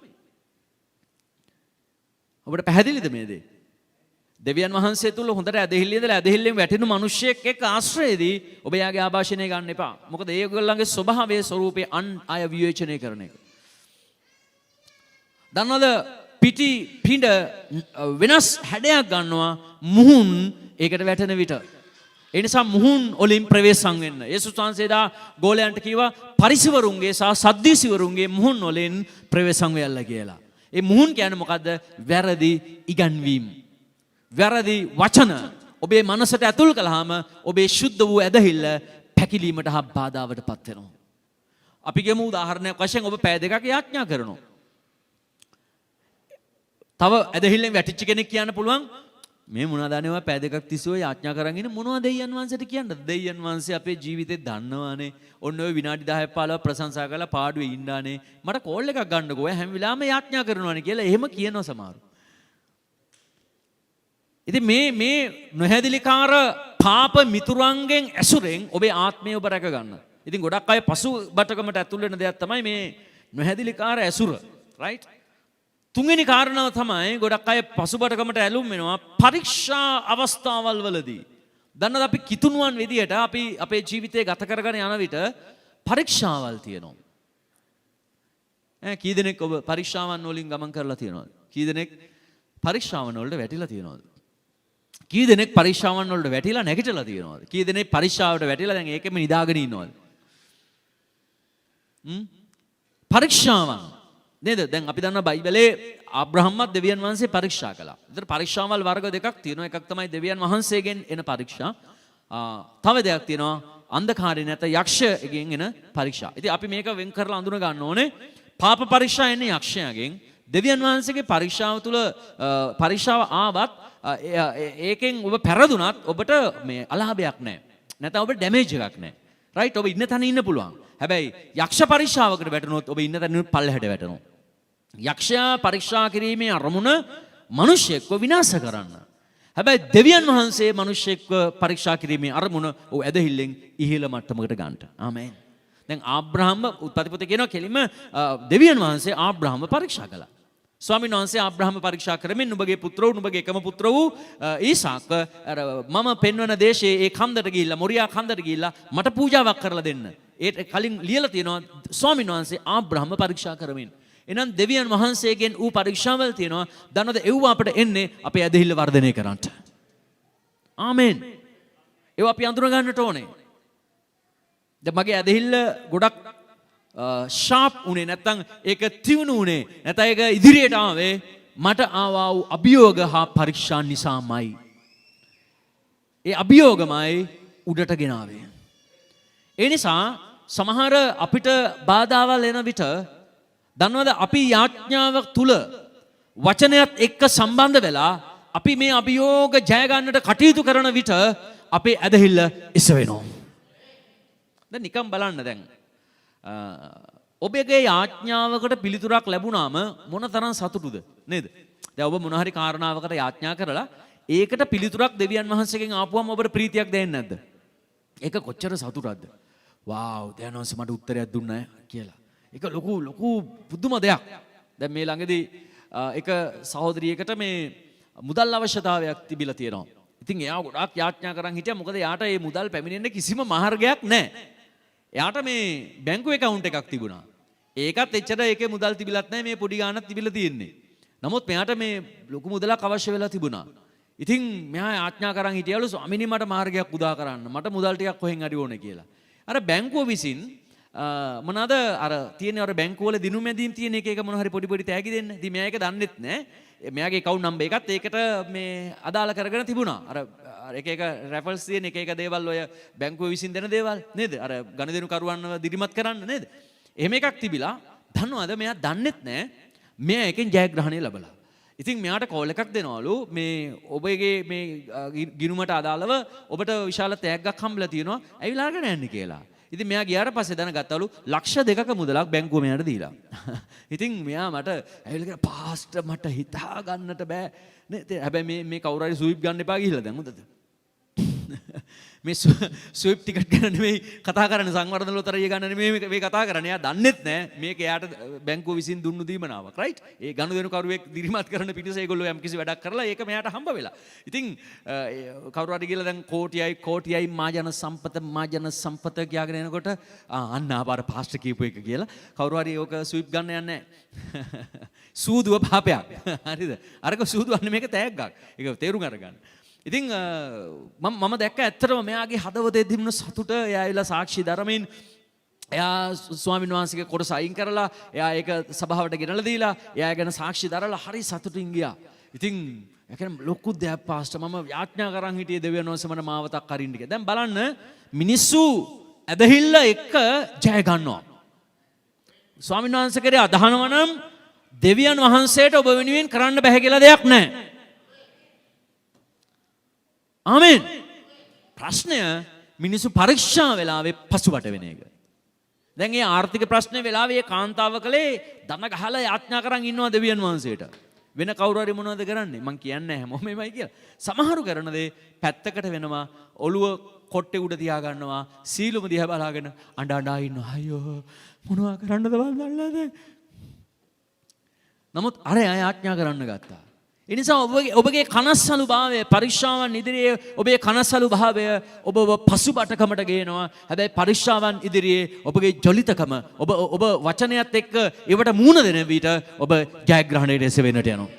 A: ඔබට පැහැදිලිද මේ දේ? දෙවියන් වහන්සේ තුල හොඳට ඇදහිල්ලේ ඉඳලා ඇදහිල්ලෙන් වැටෙන මිනිස්සෙක් එක්ක ආශ්‍රයේදී ඔබ යාගේ ආభాෂණය ගන්න එපා. මොකද ඒගොල්ලන්ගේ ස්වභාවයේ ස්වરૂපේ අන් අය විවේචනය කරන එක. දන්නවද පිටි පිඬ වෙනස් හැඩයක් ගන්නවා මුහුන් ඒකට වැටෙන විට. ඒ නිසා මුහුන් වලින් ප්‍රවේශම් වෙන්න. යේසුස් වහන්සේ දා ගෝලයන්ට කිව්වා පරිසවරුන්ගේ සහ සද්දීසිවරුන්ගේ මුහුන් වලින් ප්‍රවේශම් වෙයල්ලා කියලා. ඒ මුහුන් කියන්නේ මොකද්ද? වැරදි ඉගන්වීම. වැරදි වචන ඔබේ මනසට ඇතුල් කළාම ඔබේ ශුද්ධ වූ ඇදහිල්ල පැකිලීමට හා බාධාවට පත් වෙනවා. අපි ගමු උදාහරණයක් වශයෙන් ඔබ පැය දෙකක් යාඥා කරනවා. තව ඇදහිල්ලෙන් වැටිච්ච කෙනෙක් කියන්න පුළුවන් මේ මොනවද අනේවා පැය දෙකක් තිස්සෝ යාඥා කරන් ඉන්නේ මොනවද දෙයයන් වහන්සේට කියන්නද? දෙයයන් වහන්සේ අපේ ජීවිතේ දන්නවානේ. ඔන්න ඔය විනාඩි 10ක් 15ක් ප්‍රශංසා කරලා පාඩුවේ ඉන්නානේ. මට කෝල් එකක් ගන්නකෝ. හැම වෙලාවෙම යාඥා කරනවානේ කියලා එහෙම කියනවා සමහරු. ඉතින් මේ නොහැදිලිකාර පාප මිතුරන්ගෙන් ඇසුරෙන් ඔබේ ආත්මය ඔබ රැක ගන්න. ඉතින් ගොඩක් අය පසු බටකමට ඇතුල් වෙන දෙයක් තමයි මේ නොහැදිලිකාර ඇසුර. right? තුන්වෙනි කාරණාව තමයි ගොඩක් අය පසුබටකමට ඇලුම් වෙනවා පරීක්ෂා අවස්ථාවල් වලදී. දන්නවද අපි කිතුණුවන් විදියට අපි අපේ ජීවිතේ ගත කරගෙන යන විට පරීක්ෂාවල් තියෙනවා. කී දෙනෙක් ඔබ පරීක්ෂාවන් වලින් ගමන් කරලා තියෙනවද? කී දෙනෙක් පරීක්ෂාවන් වලට වැටිලා තියෙනවද? කී දෙනෙක් පරීක්ෂාවන් වලට වැටිලා නැගිටලා තියෙනවද? කී දෙනෙක් පරීක්ෂාවට වැටිලා දැන් ඒකෙම නිදාගෙන ඉන්නවද? පරීක්ෂාවන් නේද? දැන් අපි දන්නා බයිබලයේ ආබ්‍රහම්මත් දෙවියන් වහන්සේ පරීක්ෂා කළා. ඒතර පරීක්ෂාවල් වර්ග දෙකක් තියෙනවා. එකක් තමයි දෙවියන් වහන්සේගෙන් එන පරීක්ෂා. තව දෙයක් තියෙනවා අන්ධකාරය නැත යක්ෂයෙක්ගෙන් එන පරීක්ෂා. ඉතින් අපි මේක වෙන් කරලා අඳුන ගන්න ඕනේ. පාප පරීක්ෂා එන්නේ යක්ෂයාගෙන්. දෙවියන් වහන්සේගේ පරීක්ෂාව තුළ පරීක්ෂාව ආවත් ඒකෙන් ඔබ පැරදුනත් ඔබට මේ අලාභයක් නැහැ. නැත්නම් ඔබට ඩැමේජ් එකක් නැහැ. රයිට්? ඔබ ඉන්න තැන ඉන්න පුළුවන්. හැබැයි යක්ෂ පරීක්ෂාවකට වැටුනොත් ඔබ ඉන්න තැන පල්ලෙහාට වැටෙනවා. යක්ෂයා පරීක්ෂා කිරීමේ අරමුණ මිනිසෙක්ව විනාශ කරන්න. හැබැයි දෙවියන් වහන්සේ මිනිසෙක්ව පරීක්ෂා කිරීමේ අරමුණ ඔව් ඇදහිල්ලෙන් ඉහළ මට්ටමකට ගන්නට. ආමේන්. දැන් ආබ්‍රහම් උත්පත්ති පොතේ කියනවා කෙලින්ම දෙවියන් වහන්සේ ආබ්‍රහම්ව පරීක්ෂා කළා. ස්වාමීන් වහන්සේ ආබ්‍රහම්ව පරීක්ෂා කරමින් නුඹගේ පුත්‍ර වූ නුඹගේ එකම පුත්‍ර වූ ඊසාක මම පෙන්වන දේශයේ ඒ කන්දට ගිහිල්ලා මොරියා කන්දට ගිහිල්ලා මට පූජාවක් කරලා දෙන්න. ඒත් කලින් ලියලා තියෙනවා ස්වාමීන් වහන්සේ ආබ්‍රහම්ව පරීක්ෂා කරමින්. එහෙනම් දෙවියන් වහන්සේගෙන් ඌ පරීක්ෂාවල් තියෙනවා. දන්නවද ඒව අපිට එන්නේ අපේ ඇදහිල්ල වර්ධනය කරන්නට. ආමේන්. ඒව අපි අඳුර ගන්නට ඕනේ. දැන් මගේ ඇදහිල්ල ගොඩක් ෂාප් උනේ නැත්නම් ඒක තියුණු උනේ නැත්නම් ඒක ඉදිරියට ආවේ මට ආවා වූ අභියෝග හා පරීක්ෂා නිසාමයි. ඒ අභියෝගමයි උඩට ගෙනාවේ. ඒ නිසා සමහර අපිට බාධාවල් එන විට දන්නවද අපි යාඥාව තුල වචනයත් එක්ක සම්බන්ධ වෙලා අපි මේ අභියෝග ජය ගන්නට කටයුතු කරන විට අපේ ඇදහිල්ල ඉස වෙනවා. දැන් නිකන් බලන්න දැන් ඔබගේ යාඥාවකට පිළිතුරක් ලැබුණාම මොන තරම් සතුටුද නේද? දැන් ඔබ මොන හරි කාරණාවකට යාඥා කරලා ඒකට පිළිතුරක් දෙවියන් වහන්සේගෙන් ආපුවම ඔබට ප්‍රීතියක් දැනෙන්නේ නැද්ද? ඒක කොච්චර සතුටක්ද? වාව් දෙවියන් වහන්සේ මට උත්තරයක් දුන්නා කියලා. ඒක ලොකු පුදුම දෙයක්. දැන් මේ ළඟදී එක සහෝදරියකට මේ මුදල් අවශ්‍යතාවයක් තිබිලා තියෙනවා. ඉතින් එයා ගොඩාක් යාඥා කරන් හිටියා. මොකද එයාට මේ මුදල් පැමිණෙන්න කිසිම මාර්ගයක් නැහැ. එයාට මේ බැංකු account එකක් තිබුණා. ඒකත් එච්චර ඒකේ මුදල් තිබිලත් නැහැ. මේ පොඩි ගාණක් තිබිලා තියෙන්නේ. නමුත් මෙයාට මේ ලොකු මුදලක් අවශ්‍ය වෙලා තිබුණා. ඉතින් මෙයා යාඥා කරන් හිටියලු ස්වාමිනේ මට මාර්ගයක් උදා කරන්න. මට මුදල් ටිකක් කොහෙන් හරි ඕනේ කියලා. අර බැංකුව විසින් මොනවාද අර තියෙන අර බැංකුව වල දිනු මැදීම් තියෙන එක මොන හරි පොඩි තෑගි දෙන්න. ඉතින් මෙයා ඒක දන්නෙත් නැහැ. මෙයාගේ account number එකත් ඒකට මේ අදාළ කරගෙන තිබුණා. අර එක රැෆල්ස් තියෙන එක දේවල් ඔය බැංකුව විසින් දෙන දේවල් නේද? අර ගනුදෙනු කරුවන්ව දිරිමත් කරන්න නේද? එහෙම එකක් තිබිලා දන්නවද මෙයා දන්නෙත් නැහැ. මෙයා එකෙන් ජයග්‍රහණය ලැබලා. ඉතින් මෙයාට කෝල් එකක් දෙනවලු මේ ඔබගේ මේ ගිණුමට අදාළව ඔබට විශාල තෑග්ගක් හම්බලා තියෙනවා. ඇවිල්ලා අරගෙන යන්න කියලා. ඉතින් මෙයා ගියාට පස්සේ දැනගත්තලු ලක්ෂ 2ක මුදලක් බැංකුව මෙයාට දීලා. ඉතින් මෙයා මට ඇවිල්ලා පාස්ටර් මට හිතා ගන්නට බෑ නේද? හැබැයි මේ කවුරු හරි ස්විප් ගන්න එපා ගිහිල්ලා දැන් හොඳද? මේ ස්විප් ටිකට් ගන්න නෙමෙයි කතා කරන්නේ සංවර්ධන ලොතරැයි ගන්න නෙමෙයි මේ කතා කරන්නේ. එයා දන්නෙත් නෑ මේක එයාට බැංකුව විසින් දුන්නු දීමනාවක්. රයිට්? ඒ ගනුදෙනු කරුවෙක් දිරිමත් කරන පිටස ඒගොල්ලෝ යම් කිසි වැඩක් කරලා ඒක මෙයාට හම්බ වෙලා. ඉතින් කවුරු හරි ගිහලා දැන් කෝටියයි මාජන සම්පත කියාගෙන එනකොට අන්න ආපාර පාස්ටර් කියපු එක කියලා කවුරු හරි ඕක ස්විප් ගන්න යන්නේ නෑ. සූදුව පාපයක්. හරිද? අරක සූදුවන්නේ මේක තෑග්ගක්. ඒක තේරුම් අරගන්න. ඉතින් මම දැක්ක ඇත්තටම මෙයාගේ හදවතේ තිබුණ සතුට එයා ඇවිල්ලා සාක්ෂි දරමින් එයා ස්වාමීන් වහන්සේගේ කොටස අයින් කරලා එයා ඒක සභාවට ගෙනලා දීලා එයා ගැන සාක්ෂි දරලා හරි සතුටින් ගියා. ඉතින් ඒ කියන්නේ ලොකු දෙයක් පාස්ටර් මම යාඥා කරන් හිටියේ දෙවියන් වහන්සේ මට මාවතක් අරින්න කියලා. දැන් බලන්න මිනිස්සු ඇදහිල්ල එක්ක ජය ගන්නවා. ස්වාමීන් වහන්සේ කරේ අදහනවා නම් දෙවියන් වහන්සේට ඔබ වෙනුවෙන් කරන්න බැහැ කියලා දෙයක් නැහැ. ආමෙන්. ප්‍රශ්නය මිනිස්සු පරීක්ෂා වෙලාවේ පසුබට වෙන එක. දැන් මේ ආර්ථික ප්‍රශ්නේ වෙලාවේ කාන්තාව කලේ දන ගහලා යාඥා කරන් ඉන්නවා දෙවියන් වහන්සේට. වෙන කවුරු හරි මොනවද කරන්නේ? මං කියන්නේ හැමෝම මේමයි කියලා. සමහරු කරන දේ පැත්තකට වෙනවා. ඔළුව කොට්ටේ උඩ තියා ගන්නවා. සීලුම දිහා බලාගෙන අඬ ඉන්නවා. අයියෝ මොනවා කරන්නද බලන්න. නමුත් අර යාඥා කරන්න ගත්තා. ඒ නිසා ඔබගේ කනස්සලු භාවය පරීක්ෂාවන් ඉදිරියේ ඔබේ කනස්සලු භාවය ඔබ පසුබටකමට ගේනවා. හැබැයි පරීක්ෂාවන් ඉදිරියේ ඔබගේ ජොලිතකම ඔබ වචනයත් එක්ක ඒවට මූණ දෙන විට ඔබ ජයග්‍රහණයට එස වෙන්නට යනවා.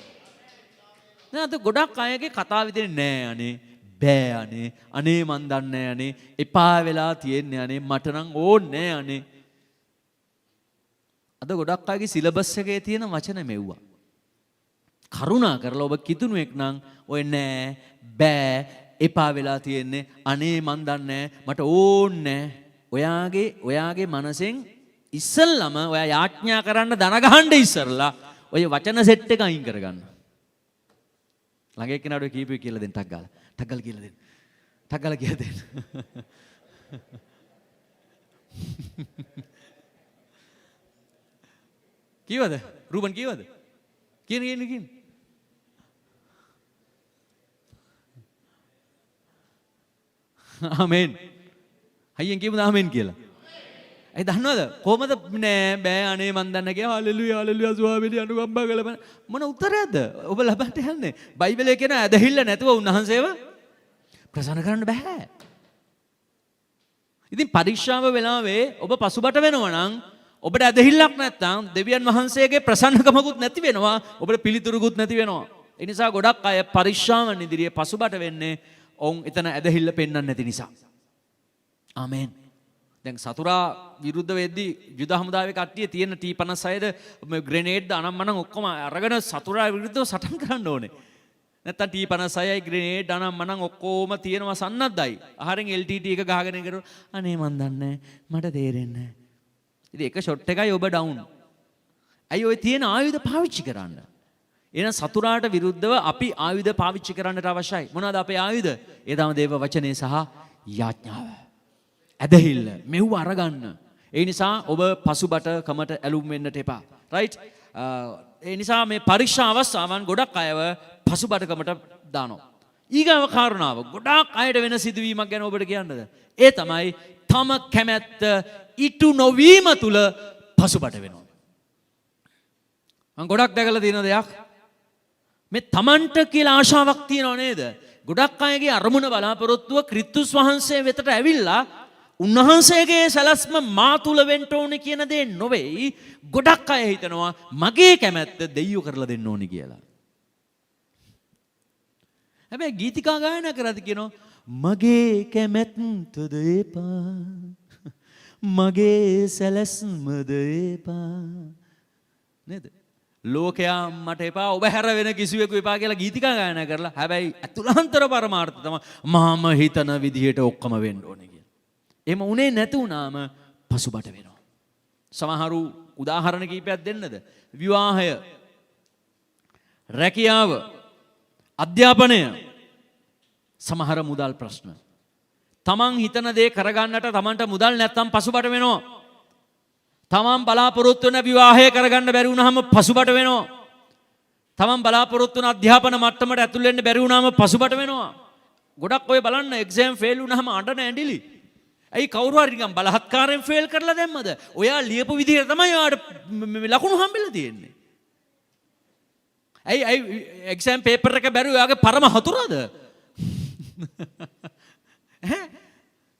A: දැන් අද ගොඩක් අයගේ කතාව විදිහේ නෑ අනේ බෑ අනේ මන් දන්නේ අනේ එපා වෙලා තියෙන්නේ අනේ මට නම් ඕනේ අනේ. අද ගොඩක් අයගේ සිලබස් එකේ තියෙන වචන මෙව්වා. කරුණා කරලා ඔබ කිතුණුවෙක් නම් ඔය නෑ බෑ එපා වෙලා තියෙන්නේ අනේ මන් දන්නේ මට ඕන්නේ ඔයාගේ මනසෙන් ඉස්සල්ලාම ඔයා යාඥා කරන්න දන ගහන්න ඉස්සරලා ඔය වචන සෙට් එක අයින් කරගන්න. ළඟ එක්කෙනාට කීපේ කියලා දෙන්න ටක් ගාලා කියලා දෙන්න. ටක් ගාලා කියලා දෙන්න. කීවද? රූබන් කීවද? කියන ආමෙන්. හයියෙන් කියමුද ආමෙන් කියලා. ඒ දන්නවද කොහමද නෑ බෑ අනේ මන් දන්නේ කියලා හලෙලුයා ස්වාමීනි අනුකම්පා කළා මොන උත්තරයක්ද ඔබ ලබන්න යන්නේ? බයිබලයේ කියන ඇදහිල්ල නැතුව උන්වහන්සේව ප්‍රසන්න කරන්න බෑ. ඉතින් පරීක්ෂාව වෙලාවේ ඔබ පසුබට වෙනවා නම් ඔබට ඇදහිල්ලක් නැත්නම් දෙවියන් වහන්සේගේ ප්‍රසන්නකමකුත් නැති වෙනවා. ඔබට පිළිතුරුකුත් නැති වෙනවා. ඒ නිසා ගොඩක් අය පරීක්ෂාවන් ඉදිරියේ පසුබට වෙන්නේ ඔවුන් එතන ඇදහිල්ල පෙන්වන්න නැති නිසා. ආමෙන්. දැන් සතුරා විරුද්ධ වෙද්දී යුද හමුදාවේ කට්ටිය තියෙන T56ද ග්‍රෙනේඩ් අනම්මනම් ඔක්කොම අරගෙන සතුරා විරුද්ධව සටන් කරන්න ඕනේ. නැත්තම් T56යි ග්‍රෙනේඩ් අනම්මනම් ඔක්කොම තියෙනවා සන්නද්ධයි. අහරින් LTT එක ගහගෙන කරනවා. අනේ මන් දන්නේ මට තේරෙන්නේ නැහැ. ඉතින් එක ෂොට් එකයි ඔබ ඩවුන්. ඇයි ඔය තියෙන ආයුධ පාවිච්චි කරන්න? එහෙනම් සතුරාට විරුද්ධව අපි ආයුධ පාවිච්චි කරන්නට අවශ්‍යයි. මොනවාද අපේ ආයුධ? ඒ තමයි දේව වචනේ සහ යාඥාව. ඇදහිල්ල මෙව්ව අරගන්න. ඒ නිසා ඔබ පසුබට කමට ඇලුම් වෙන්නට එපා. රයිට්? ඒ නිසා මේ පරීක්ෂා අවස්ථාවන් ගොඩක් අයව පසුබටකමට දානවා. ඊගාව කාරණාව ගොඩාක් අයට වෙන සිදුවීමක් ගැන ඔබට කියන්නද? ඒ තමයි තම කැමැත්ත ඉටු නොවීම තුල පසුබට වෙනවා. මම ගොඩක් දැකලා තියෙන දෙයක් මේ තමන්ට කියලා ආශාවක් තියනව නේද? ගොඩක් අයගේ අරමුණ බලාපොරොත්තුව ක්‍රිස්තුස් වහන්සේ වෙතට ඇවිල්ලා උන්වහන්සේගේ සැලැස්ම මා තුල වෙන්න ඕනේ කියන දේ නොවේයි. ගොඩක් අය හිතනවා මගේ කැමැත්ත දෙයියෝ කරලා දෙන්න ඕනේ කියලා. හැබැයි ගීතිකා ගායනා කරද්දි කියනවා මගේ කැමැත්තද එපා මගේ සැලැස්මද එපා නේද? ලෝකයා මට එපා ඔබ හැර වෙන කිසිවෙකු එපා කියලා ගීතිකා ගායනා කරලා හැබැයි අතුලාන්තර පරමාර්ථය තමයි මම හිතන විදිහට ඔක්කොම වෙන්න ඕනේ කියලා. එහෙම උනේ නැති වුණාම පසුබට වෙනවා. සමහරු උදාහරණ කීපයක් දෙන්නද? විවාහය, රැකියාව, අධ්‍යාපනය, සමහර මුදල් ප්‍රශ්න. තමන් හිතන දේ කරගන්නට තමන්ට මුදල් නැත්තම් පසුබට වෙනවා. තමන් බලාපොරොත්තු වෙන විවාහය කරගන්න බැරි වුණාම පසුබට වෙනවා. තමන් බලාපොරොත්තු වෙන අධ්‍යාපන මට්ටමට ඇතුල් වෙන්න බැරි වුණාම පසුබට වෙනවා. ගොඩක් ඔය බලන්න එක්සෑම් ෆේල් වුණාම අඬන ඇඬිලි. ඇයි කවුරු හරි නිකන් බලහත්කාරයෙන් ෆේල් කරලා දැම්මද? ඔයා ලියපු විදිහට තමයි ඔයාට ලකුණු හම්බෙලා තියෙන්නේ. ඇයි එක්සෑම් පේපර් එක බැරි ඔයාගේ පරම හතුරාද?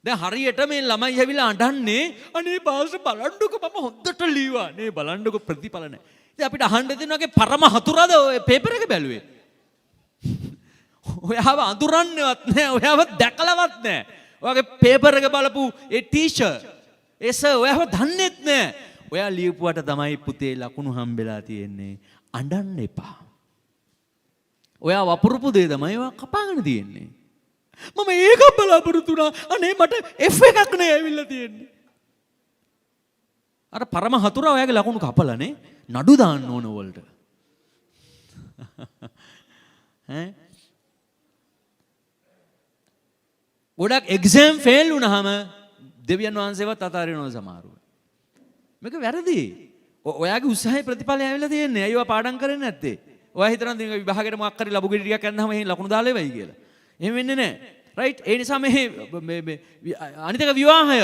A: දැන් හරියට මේ ළමයි ඇවිල්ලා අඬන්නේ අනේ බාස් බලන්නකො මම හොද්දට ලියුවා නේ බලන්නකො ප්‍රතිඵල නැහැ. ඉතින් අපිට අහන්න දෙනවාගේ පරම හතුරාද ඔය පේපර් එක බැලුවේ? ඔයාව අඳුරන්නේවත් නැහැ, ඔයාව දැකලවත් නැහැ. ඔයාගේ පේපර් එක බලපු ඒ ටීචර් එස ඔයාව දන්නේත් නැහැ. ඔයා ලියපුවට තමයි පුතේ ලකුණු හම්බෙලා තියෙන්නේ. අඬන්න එපා. ඔයා වපුරපු දේ තමයි ඔයා කපාගෙන තියෙන්නේ. මම ඒක බලාපොරොත්තු වුණා. අනේ මට F එකක් නේ ඇවිල්ලා තියෙන්නේ. අර පරම හතුරා ඔයාගේ ලකුණු කපලානේ නඩු දාන්න ඕන වලට. ඈ ගොඩක් එක්සෑම් ෆේල් වුණාම දෙවියන් වහන්සේවත් අතාරිනවා සමහරව. මේක වැරදි. ඔයාගේ උත්සාහයේ ප්‍රතිඵලය ඇවිල්ලා තියෙන්නේ. අයියෝ පාඩම් කරන්නේ නැත්තේ. ඔයා හිතනවා දින විභාගයට මොකක් හරි ලැබු ගෙඩි ටිකක් ගන්නාම එහෙන් ලකුණු දාලා එවයි කියලා. එහෙම වෙන්නේ නැහැ. රයිට්? ඒ නිසා මේ අනිත් එක විවාහය.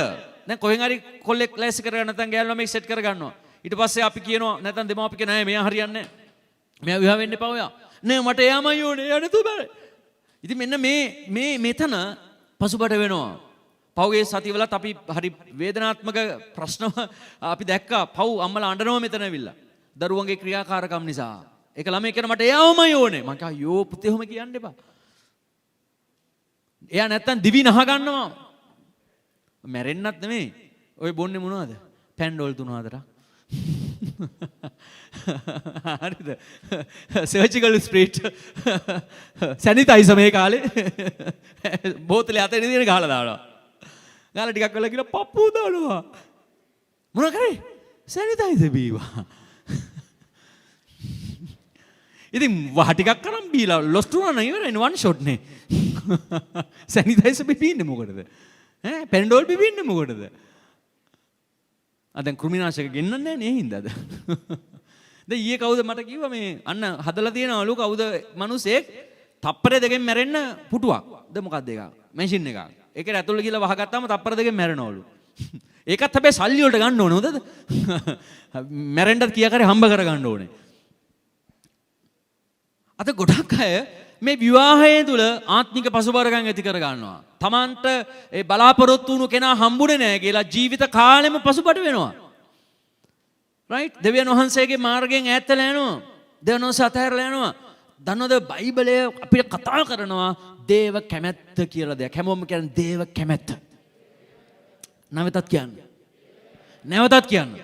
A: දැන් කොහෙන් හරි කොල්ලෙක් ලෑස්ති කරගන්න නැත්නම් ගෑනු ළමෙක් සෙට් කරගන්නවා. ඊට පස්සේ අපි කියනවා නැත්නම් දෙමාපිය නෑ මෙයා හරියන්නේ නෑ. මෙයා විවාහ වෙන්න එපා ඔයා. නෑ මට එයාමයි ඕනේ. එයා නැතුව බෑ. ඉතින් මෙන්න මේ මෙතන පසුබට වෙනවා. පව්ගේ සතිවලත් අපි හරි වේදනාත්මක ප්‍රශ්න අපි දැක්කා. පව් අම්මලා අඬනවා මෙතන ඇවිල්ලා. දරුවන්ගේ ක්‍රියාකාරකම් නිසා. ඒක ළමයි කියන මට එයාමයි ඕනේ. මං කිව්වා යෝ පුතේ ඔහොම කියන්න එපා. එයා නැත්තම් දිවි නහ ගන්නවා. මැරෙන්නත් නෙමෙයි. ඔය බොන්නේ මොනවද? පැන්ඩෝල් 3-4ක්. හරිද? සර්ජිකල් ස්ප්‍රීට් සැනිටයිසර් මේ කාලේ බෝතලේ අතේ ඉඳගෙන ගහලා දානවා. ගාලා ටිකක් වෙලා කියලා පප්පු දානවා. මොන කරේ? සැනිටයිසර් බීවා. ඉතින් වහ ටිකක් කරන් බීලා ලොස්ට් වුණා නම් ඉවරයි වන් ෂොට් නේ. සැනිටයිසර් බිපින්නේ මොකටද? ඈ පැන්ඩෝල් බිපින්නේ මොකටද? දැන් කෘමිනාශක ගෙන්නන්නේ නැහැ නේ හින්දාද? දැන් ඊයේ කවුද මට කිව්වා මේ අන්න හදලා තියෙනවලු කවුද මිනිස්සෙක් තප්පරේ දෙකෙන් මැරෙන්න පුටුවක්. ද මොකක්ද ඒක? මැෂින් එකක්. ඒකට ඇතුළේ ගිහලා වහගත්තාම තප්පර දෙකෙන් මැරෙනවලු. ඒකත් හැබැයි සල්ලි වලට ගන්න ඕනේ හොඳද? මැරෙන්නත් කියා කරේ හම්බ කර ගන්න ඕනේ. අද ගොඩක් අය මේ විවාහය තුළ ආත්මික පසුබරකම් ඇති කර ගන්නවා. තමන්ට ඒ බලාපොරොත්තු වුණු කෙනා හම්බුනේ නැහැ කියලා ජීවිත කාලෙම පසුබට වෙනවා. රයිට්? දෙවියන් වහන්සේගේ මාර්ගයෙන් ඈත් වෙලා යනවා. දෙවියන් වහන්සේ අතහැරලා යනවා. දන්නවද බයිබලය අපිට කතා කරනවා දේව කැමැත්ත කියලා දෙයක්. හැමෝම කියන්නේ දේව කැමැත්ත. නැවතත් කියන්න.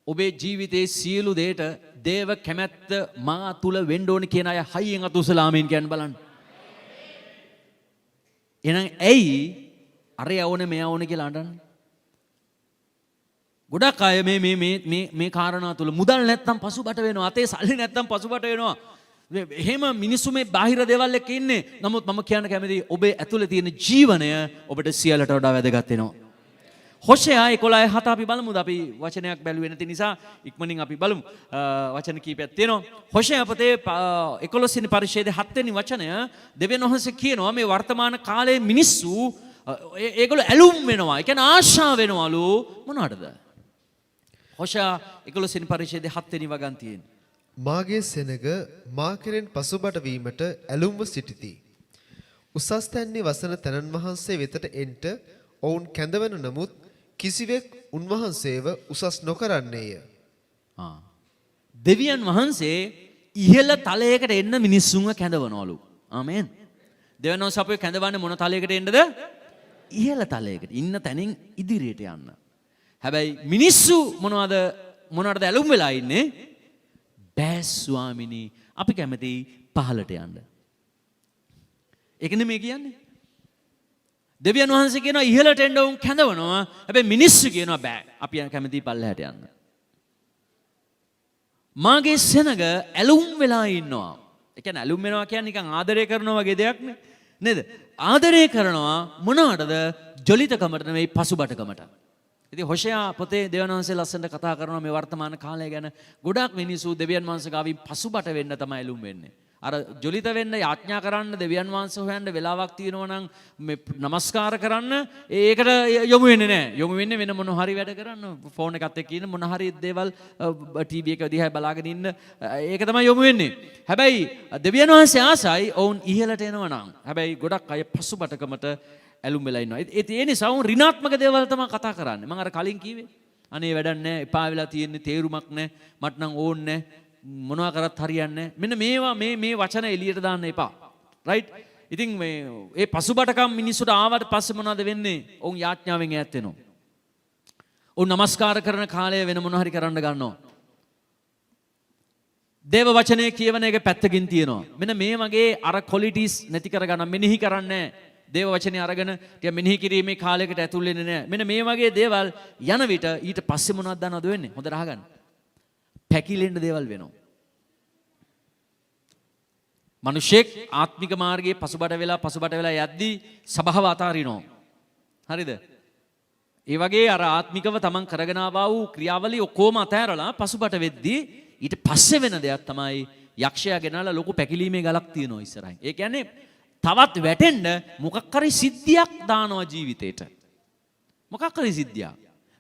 A: ඔබේ ජීවිතයේ සියලු දේට දේව කැමැත්ත මා තුල වෙන්න ඕනේ කියන අය හයියෙන් අත උසලා ආමීන් කියන්න බලන්න. එහෙනම් ඇයි අරය ඕනේ මෙයා ඕනේ කියලා අඬන්නේ? ගොඩක් අය මේ කාරණා තුල මුදල් නැත්තම් පසුබට වෙනවා. අතේ සල්ලි නැත්තම් පසුබට වෙනවා. එහෙම මිනිස්සු මේ බාහිර දේවල් එක්ක ඉන්නේ. නමුත් මම කියන්න කැමතියි ඔබේ ඇතුලේ තියෙන ජීවනය ඔබට සියලට වඩා වැදගත් වෙනවා. හොෂයා 11:7 අපි බලමු. අපි වචනයක් බැලුවේ නැති නිසා ඉක්මනින් අපි බලමු. වචන කීපයක් තියෙනවා. හොෂයා පොතේ 11 වෙනි පරිච්ඡේදයේ 7 වෙනි වචනය දෙවියන් වහන්සේ කියනවා මේ වර්තමාන කාලයේ මිනිස්සු ඒගොල්ලෝ ඇලුම් වෙනවා. ඒ කියන්නේ ආශා වෙනවලු මොනවටද? හොෂයා 11 වෙනි පරිච්ඡේදයේ 7 වෙනි වගන් තියෙනවා.
B: මාගේ සෙනග මා කෙරෙන් පසුබට වීමට ඇලුම්ව සිටිති. උසස් තැන්නේ වසන තනන් වහන්සේ වෙතට එන්ට ඔවුන් කැඳවන නමුත් කිසිවෙක් උන්වහන්සේව උසස් නොකරන්නේය.
A: දෙවියන් වහන්සේ ඉහළ තලයකට එන්න මිනිස්සුන්ව කැඳවනවලු. ආමෙන්. දෙවියන් වහන්සේ අපේ කැඳවන්නේ මොන තලයකට එන්නද? ඉහළ තලයකට. ඉන්න තැනින් ඉදිරියට යන්න. හැබැයි මිනිස්සු මොනවටද ඇලුම් වෙලා ඉන්නේ? බෑ ස්වාමිනී අපි කැමති පහළට යන්න. ඒක නෙමෙයි කියන්නේ. දෙවියන් වහන්සේ කියනවා ඉහළට එන්න උන් කැඳවනවා. හැබැයි මිනිස්සු කියනවා බෑ අපි කැමති පල්ලෙහාට යන්න. මාගේ සෙනග ඇලුම් වෙලා ඉන්නවා. ඒ කියන්නේ ඇලුම් වෙනවා කියන්නේ නිකන් ආදරය කරනවා වගේ දෙයක් නේ. නේද? ආදරය කරනවා මොනවටද? ජොලිතකමට නෙවෙයි පසුබටකමට. ඉතින් හොෂයා පොතේ දෙවියන් වහන්සේ ලස්සනට කතා කරනවා මේ වර්තමාන කාලය ගැන. ගොඩාක් මිනිස්සු දෙවියන් වහන්සේ ගාවින් පසුබට වෙන්න තමයි ඇලුම් වෙන්නේ. අර ජොලිත වෙන්න යාඥා කරන්න දෙවියන් වහන්සේ හොයන්න වෙලාවක් තියෙනවා නම් මේ නමස්කාර කරන්න ඒකට යොමු වෙන්නේ නැහැ. යොමු වෙන්නේ වෙන මොන හරි වැඩ කරන්න. ෆෝන් එකත් එක්ක ඉන්න මොන හරි දේවල් ටීවී එක දිහා බලාගෙන ඉන්න ඒක තමයි යොමු වෙන්නේ. හැබැයි දෙවියන් වහන්සේ ආසයි ඔවුන් ඉහළට එනවා නම්. හැබැයි ගොඩක් අය පසුබටකමට ඇලුම් වෙලා ඉන්නවා. ඒ නිසා උන් ඍණාත්මක දේවල් තමයි කතා කරන්නේ. මම අර කලින් කිව්වේ. අනේ වැඩක් නැහැ. එපා වෙලා තියෙන්නේ තේරුමක් නැහැ. මට නම් ඕනේ නැහැ. මොනවා කරත් හරියන්නේ නැහැ. මෙන්න මේවා මේ වචන එළියට දාන්න එපා. රයිට්? ඉතින් මේ පසුබටකම් මිනිස්සුන්ට ආවට පස්සේ මොනවද වෙන්නේ? ඔවුන් යාඥාවෙන් ඈත් වෙනවා. ඔවුන් නමස්කාර කරන කාලය වෙන මොනවා හරි කරන්න ගන්නවා. දේව වචනේ කියවන එක පැත්තකින් තියෙනවා. මෙන්න මේ වගේ අර ක්වොලිටිස් නැති කරගන්න මෙනෙහි කරන්නේ නැහැ. දේව වචනේ අරගෙන ටික මෙනෙහි කිරීමේ කාලයකට ඇතුල් වෙන්නේ නැහැ. මෙන්න මේ වගේ දේවල් යන විට ඊට පස්සේ මොනවද දන්නවද වෙන්නේ? හොඳට අහගන්න. පැකිලෙන්න දේවල් වෙනවා. මිනිසෙක් ආත්මික මාර්ගයේ පසුබට වෙලා යද්දී සබාව අතාරිනවා. හරිද? ඒ වගේ අර ආත්මිකව තමන් කරගෙන ආවා වූ ක්‍රියාවලිය ඔක්කොම අතහැරලා පසුබට වෙද්දී ඊට පස්සේ වෙන දෙයක් තමයි යක්ෂයා ගෙනල්ලා ලොකු පැකිලීමේ ගලක් තියෙනවා ඉස්සරහින්. ඒ කියන්නේ තවත් වැටෙන්න මොකක් හරි සිද්ධියක් දානවා ජීවිතේට. මොකක් හරි සිද්ධියක්.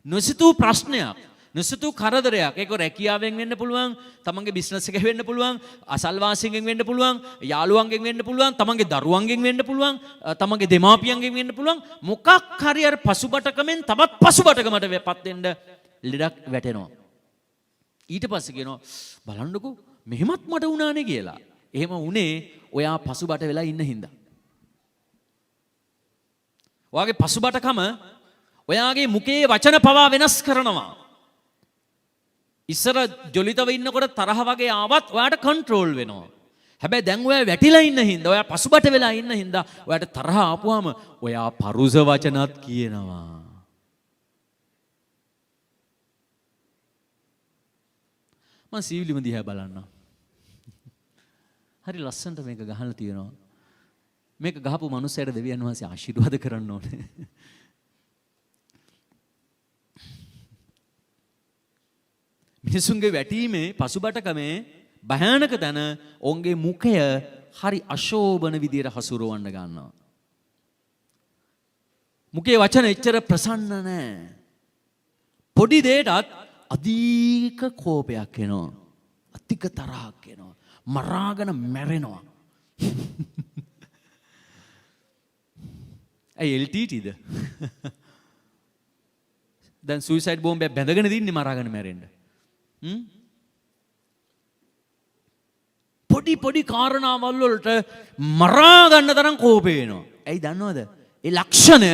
A: නොසිතූ ප්‍රශ්නයක්. නොසිතූ කරදරයක්. ඒක රැකියාවෙන් වෙන්න පුළුවන්, තමන්ගේ බිස්නස් එකේ වෙන්න පුළුවන්, අසල්වාසීන්ගෙන් වෙන්න පුළුවන්, යාළුවන්ගෙන් වෙන්න පුළුවන්, තමන්ගේ දරුවන්ගෙන් වෙන්න පුළුවන්, තමන්ගේ දෙමාපියන්ගෙන් වෙන්න පුළුවන්. මොකක් හරි අර පසුබටකමෙන් තවත් පසුබටකමට වෙපත් වෙන්න ලෙඩක් වැටෙනවා. ඊට පස්සේ කියනවා බලන්නකෝ මෙහෙමත් මට වුණානේ කියලා. එහෙම වුණේ ඔයා පසුබට වෙලා ඉන්න හින්දා. ඔයාගේ පසුබටකම ඔයාගේ මුඛයේ වචන පවා වෙනස් කරනවා. ඉස්සර ජොලිතව ඉන්නකොට තරහ වගේ ආවත් ඔයාට කන්ට්‍රෝල් වෙනවා. හැබැයි දැන් ඔයා වැටිලා ඉන්න හින්දා, ඔයා පසුබට වෙලා ඉන්න හින්දා ඔයාට තරහ ආපුවාම ඔයා පරුස වචනත් කියනවා. මම සීවිලිම දිහා බලන්න. හරි ලස්සනට මේක ගහලා තියෙනවා. මේක ගහපු මනුස්සයට දෙවියන් වහන්සේ ආශිර්වාද කරන්න ඕනේ. මිනිසුන්ගේ වැටීමේ පසුබටකමේ භයානක තැන ඔවුන්ගේ මුඛය හරි අශෝභන විදියට හසුරවන්න ගන්නවා. මුඛයේ වචන එච්චර ප්‍රසන්න නැහැ. පොඩි දෙයකටත් අධික කෝපයක් එනවා. අධික තරහක් එනවා. මරාගෙන මැරෙනවා. ඇයි LTTද? දැන් සුයිසයිඩ් බෝම්බයක් බැඳගෙන දින්නේ මරාගෙන මැරෙන්න. පොඩි කාරණාවල් වලට මරා ගන්න තරම් කෝපය එනවා. ඇයි දන්නවද? ඒ ලක්ෂණය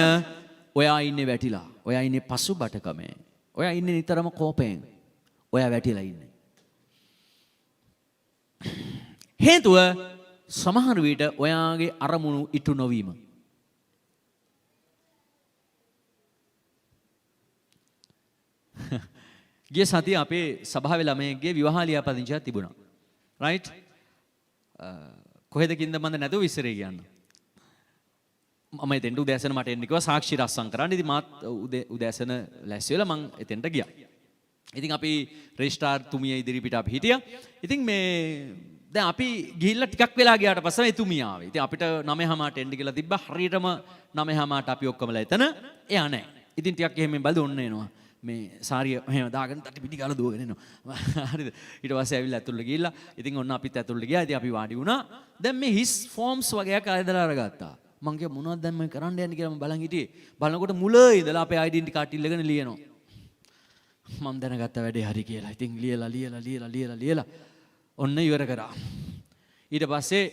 A: ඔයා ඉන්නේ වැටිලා. ඔයා ඉන්නේ පසුබටකමේ. ඔයා ඉන්නේ නිතරම කෝපයෙන්. ඔයා වැටිලා ඉන්නේ. හේතුව සමහර විට ඔයාගේ අරමුණු ඉටු නොවීම. ගිය සතිය අපේ සභාවේ ළමයෙක්ගේ විවාහ ලියාපදිංචියක් තිබුණා. රයිට්? කොහෙද කින්ද මන්ද නැතුව විස්තරේ කියන්න. මම එතෙන්ට උදෑසන මට එන්න කිව්වා සාක්ෂි රස්සම් කරන්න. ඉතින් මාත් උදෑසන ලැස්ති වෙලා මං එතෙන්ට ගියා. ඉතින් අපි රෙජිස්ට්‍රාර් තුමිය ඉදිරිපිට අපි හිටියා. ඉතින් මේ දැන් අපි ගිහිල්ලා ටිකක් වෙලා ගියාට පස්සේ එතුමිය ආවේ. ඉතින් අපිට 9:00ට එන්න කියලා තිබ්බා. හරියටම 9:00ට අපි ඔක්කොමලා එතන එයා නැහැ. ඉතින් ටිකක් එහෙම බලද ඔන්න එනවා. මේ සාරිය මෙහෙම දාගෙන තටි පිටි ගාලා දුවගෙන එනවා. හරිද? ඊට පස්සේ ඇවිල්ලා ඇතුළට ගිහිල්ලා ඉතින් ඔන්න අපිත් ඇතුළට ගියා. ඉතින් අපි වාඩි වුණා. දැන් මේ හිස් ෆෝම්ස් වගේක් ආයදලා අරගත්තා. මං කිය මොනවද දැන් මම කරන්න යන්නේ කියලා මම බලන් හිටියේ. බලනකොට මුල ඉඳලා අපේ ඩෙන්ටිටි කාඩ් ඉල්ලගෙන ලියනවා. මම දැනගත්ත වැඩේ හරි කියලා. ඉතින් ලියලා ඔන්න ඉවර කරා. ඊට පස්සේ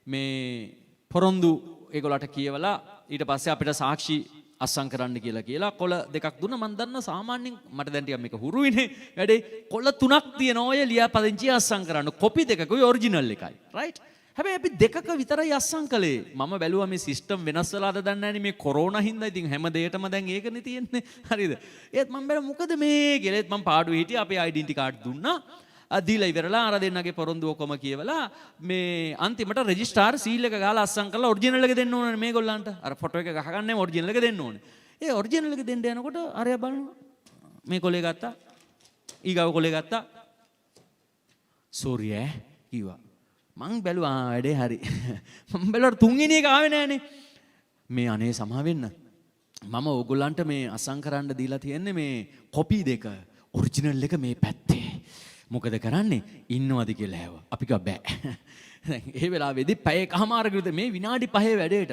A: මේ පොරොන්දු ඒගොල්ලන්ට කියවලා ඊට පස්සේ අපිට සාක්ෂි අස්සම් කරන්න කියලා කොළ දෙකක් දුන්නා. මම දන්න සාමාන්‍යයෙන් මට දැන් ටිකක් මේක හුරුයිනේ වැඩේ. කොළ තුනක් තියෙනවා ඔය ලියාපදිංචිය අස්සම් කරන්න. කොපි දෙකකුයි ඔරිජිනල් එකයි. රයිට්? හැබැයි අපි දෙකක විතරයි අස්සම් කළේ. මම බැලුවා මේ සිස්ටම් වෙනස් වෙලාද දන්නේ නැහැ නේ මේ කොරෝනා හින්දා. ඉතින් හැම දෙයකටම දැන් ඒකනේ තියෙන්නේ. හරිද? ඒත් මම බැලුවා මොකද මේ කියලා. ඒත් මම පාඩුවේ හිටියා. අපේ ඩෙන්ටිටි කාඩ් දුන්නා. දීලා ඉවරලා අර දෙන්නගේ පොරොන්දු ඔක්කොම කියවලා මේ අන්තිමට රෙජිස්ට්‍රාර් සීල් එක ගාලා අස්සම් කරලා ඔරිජිනල් එක දෙන්න ඕනේ මේගොල්ලන්ට. අර ෆොටෝ එක ගහගන්නේ ඔරිජිනල් එක දෙන්න ඕනේ. ඒ ඔරිජිනල් එක දෙන්න යනකොට අරයා බලනවා. මේ කොලේ ගත්තා. ඊගාව කොලේ ගත්තා. සෝරි ඈ කිව්වා. මං බැලුවා වැඩේ හරි. මම බැලුවා තුන්වෙනි එක ආවේ නෑනේ. මේ අනේ සමා වෙන්න. මම ඕගොල්ලන්ට මේ අස්සම් කරන්න දීලා තියෙන්නේ මේ කොපි දෙක. ඔරිජිනල් එක මේ පැත්තේ. මොකද කරන්නේ ඉන්නවද කියලා ඇහුවා. අපි කිව්වා බෑ. දැන් ඒ වෙලාවේදී පැය එකමාරක විතර මේ විනාඩි 5 වැඩේට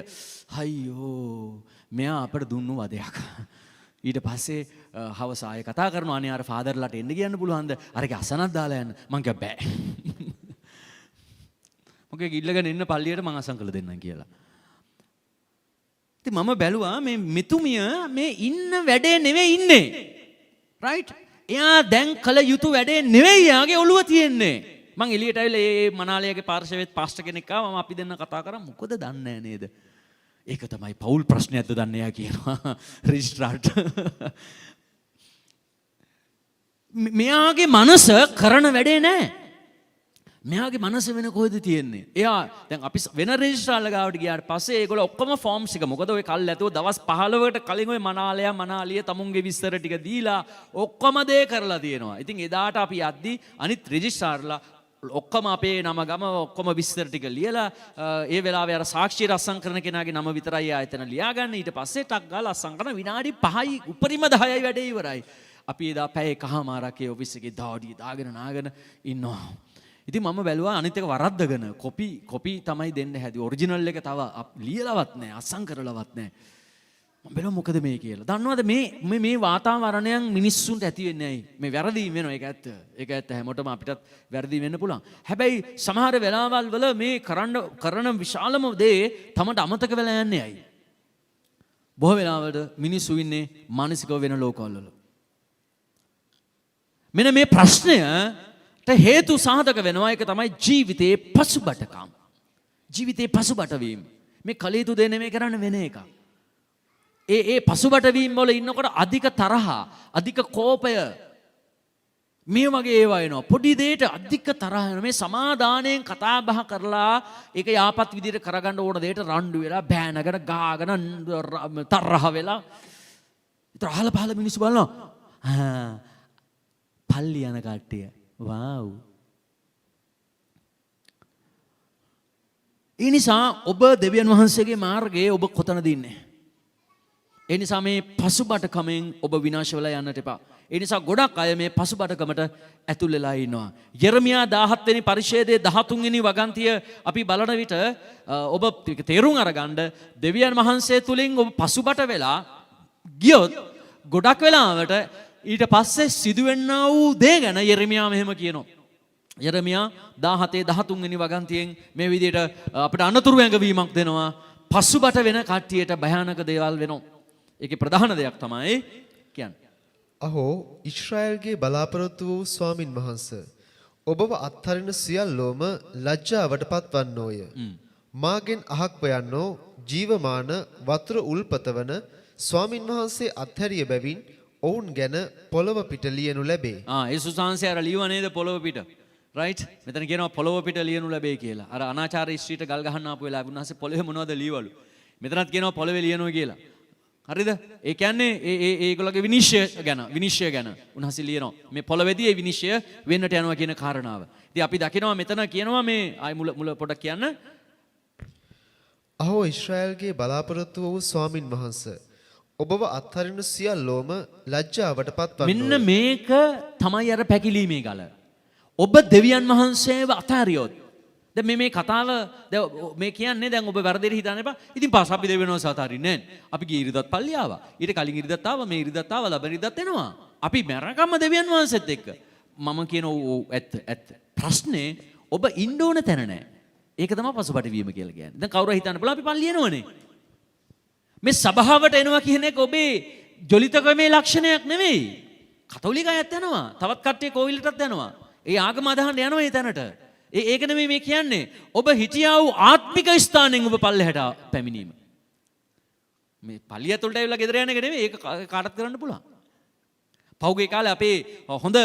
A: අයියෝ මෙයා අපට දුන්නු වදයක්. ඊට පස්සේ හවස ආයේ කතා කරනවා අනේ අර ෆාදර්ලාට එන්න කියන්න පුළුවන්ද? අරගේ අසනක් දාලා යන්න. මං කිව්වා බෑ. මොකද ඉල්ලගෙන ඉන්න පල්ලියට මං අසම් කළ දෙන්නම් කියලා. ඉතින් මම බැලුවා මේ මෙතුමිය මේ ඉන්න වැඩේ නෙවෙයි ඉන්නේ. රයිට්? එයා දැන් කළ යුතු වැඩේ නෙවෙයි යාගේ ඔළුව තියෙන්නේ. මං එළියට ඇවිල්ලා ඒ මනාලයගේ පාර්ශවයේත් පාස්ටර් කෙනෙක් ආවා. මම අපි දෙන්න කතා කරා. මොකද දන්නේ නේද? ඒක තමයි පෞල් ප්‍රශ්නයක්ද දන්නේ යා කියනවා රෙජිස්ට්‍රාර්ට. මෙයාගේ මනස කරන වැඩේ නැහැ. මෙයාගේ මනස වෙන කොහෙද තියෙන්නේ? එයා දැන් අපි වෙන රෙජිස්ට්‍රාර්ලා ගාවට ගියාට පස්සේ ඒගොල්ලෝ ඔක්කොම ෆෝම්ස් එක මොකද ඔය කල් ඇතුව දවස් 15කට කලින් ඔය මනාලිය තමුන්ගේ විස්තර ටික දීලා ඔක්කොම දේ කරලා තියෙනවා. ඉතින් එදාට අපි යද්දි අනිත් රෙජිස්ට්‍රාර්ලා ඔක්කොම අපේ නම ගම ඔක්කොම විස්තර ටික ලියලා ඒ වෙලාවේ අර සාක්ෂි රස්සම් කරන කෙනාගේ නම විතරයි ආයතන ලියාගන්න. ඊට පස්සේ ටක් ගාලා අස්සම් කරන විනාඩි 5යි උපරිම 10යි වැඩේ ඉවරයි. අපි එදා පැය එකමාරක් ඒ ඔෆිස් එකේ දාඩිය දාගෙන නාගෙන ඉන්නවා. ඉතින් මම බැලුවා අනිත් එක වරද්දගෙන කොපි තමයි දෙන්න හැදුවේ. ඔරිජිනල් එක තව ලියලවත් නැහැ, අස්සම් කරලවත් නැහැ. මම බැලුවා මොකද මේ කියලා. දන්නවද මේ වාතාවරණයන් මිනිස්සුන්ට ඇති වෙන්නේ ඇයි? මේ වැරදි වෙනවා ඒක ඇත්ත. ඒක ඇත්ත හැමෝටම අපිටත් වැරදි වෙන්න පුළුවන්. හැබැයි සමහර වෙලාවල් වල මේ කරන විශාලම දේ තමට අමතක වෙලා යන්නේ ඇයි? බොහෝ වෙලාවට මිනිස්සු ඉන්නේ මානසිකව වෙන ලෝකවල. මෙන්න මේ ප්‍රශ්නය හේතු සාධක වෙනවා. ඒක තමයි ජීවිතයේ පසුබටකම්. ජීවිතයේ පසුබට වීම. මේ කල යුතු දේ නෙමෙයි කරන්න වෙන එකක්. ඒ පසුබට වීම වල ඉන්නකොට අධික තරහ, අධික කෝපය මේ වගේ ඒවා එනවා. පොඩි දෙයකට අධික තරහ එනවා. මේ සමාදානයෙන් කතා බහ කරලා ඒක යාපත් විදිහට කරගන්න ඕන දෙයට රණ්ඩු වෙලා බෑනගෙන ගාගෙන තරහ වෙලා ඒතර අහල පහල මිනිස්සු බලනවා. පල්ලි යන කට්ටිය වාව්. ඒ නිසා ඔබ දෙවියන් වහන්සේගේ මාර්ගයේ ඔබ කොතනද ඉන්නේ? ඒ නිසා මේ පසුබටකමෙන් ඔබ විනාශ වෙලා යන්නට එපා. ඒ නිසා ගොඩක් අය මේ පසුබටකමට ඇතුල් වෙලා ඉන්නවා. යෙරමියා 17 වෙනි පරිච්ඡේදයේ 13 වෙනි වගන්තිය අපි බලන විට ඔබ තේරුම් අරගන්න දෙවියන් වහන්සේ තුලින් ඔබ පසුබට වෙලා ගියොත් ගොඩක් වෙලාවට ඊට පස්සේ සිදුවෙන්නා වූ දේ ගැන යෙරමියා මෙහෙම කියනවා. යෙරමියා 17 13 වෙනි වගන්තියෙන් මේ විදිහට අපිට අනතුරු ඇඟවීමක් දෙනවා. පසුබට වෙන කට්ටියට භයානක දේවල් වෙනවා. ඒකේ ප්‍රධාන දෙයක් තමයි කියන්නේ.
B: අහෝ ඊශ්‍රායල්ගේ බලාපොරොත්තු වූ ස්වාමින් වහන්සේ ඔබව අත්හරින සියල්ලෝම ලැජ්ජාවට පත්වන්නෝය. මාගෙන් අහක් වයන්නෝ ජීවමාන වතුර උල්පතවන ස්වාමින් වහන්සේ අත්හැරිය බැවින් ඔවුන් ගැන පොළව පිට ලියනු ලැබේ.
A: යේසුස් වහන්සේ අර ලියුවා නේද පොළොව පිට. රයිට්. මෙතන කියනවා පොළොව පිට ලියනු ලැබේ කියලා. අර අනාචාරී ස්ත්‍රීට ගල් ගහන්න ආපු වෙලාව උන්වහන්සේ පොළොවේ මොනවද ලියවලු. මෙතනත් කියනවා පොළොවේ ලියනවා කියලා. හරිද? ඒ කියන්නේ ඒගොල්ලෝගේ විනිශ්චය ගැන උන්වහන්සේ ලියනවා. මේ පොළොවේදී ඒ විනිශ්චය වෙන්නට යනවා කියන කාරණාව. ඉතින් අපි දකිනවා මෙතන කියනවා මේ ආයි මුල පොඩක් කියන්න.
B: අහෝ ඊශ්‍රායල්ගේ බලාපොරොත්තු වූ ස්වාමින් වහන්සේ ඔබව අත්හරිනු සියල්ලෝම ලැජ්ජාවට පත්වන්නෝ.
A: මෙන්න මේක තමයි අර පැකිලීමේ ගල. ඔබ දෙවියන් වහන්සේව අතාරියොත් දැන් මේ කතාව දැන් මේ කියන්නේ දැන් ඔබ වැරදිට හිතන්න එපා. ඉතින් පාස් අපි දෙවියන් වහන්සේ අතාරින්නේ නැහැ. අපි ගිය ඉරිදත් පල්ලි ආවා. ඊට කලින් ඉරිදත් ආවා, මේ ඉරිදත් ආවා, ලබන ඉරිදත් එනවා. අපි මරණකම්ම දෙවියන් වහන්සේත් එක්ක. මම කියන ඇත්ත. ප්‍රශ්නේ ඔබ ඉන්න ඕන තැන නැහැ. ඒක තමයි පසුබට වීම කියලා කියන්නේ. දැන් කවුරු හිතන්න බලන්න අපි පල්ලි එනවනේ. මේ සභාවට එනවා කියන එක ඔබේ ජොලිතකමේ ලක්ෂණයක් නෙවෙයි. කතෝලික අයත් යනවා. තවත් කට්ටිය කෝවිලටත් යනවා. ඒ ආගම අදහන්න යනවා ඒ තැනට. ඒක නෙමෙයි මේ කියන්නේ. ඔබ හිටියා වූ ආත්මික ස්ථානෙන් ඔබ පල්ලෙහාට පැමිණීම. මේ පල්ලිය ඇතුළට ඇවිල්ලා ගෙදර යන එක නෙමෙයි. ඒක කාටත් කරන්න පුළුවන්. පහුගිය කාලේ අපේ හොඳ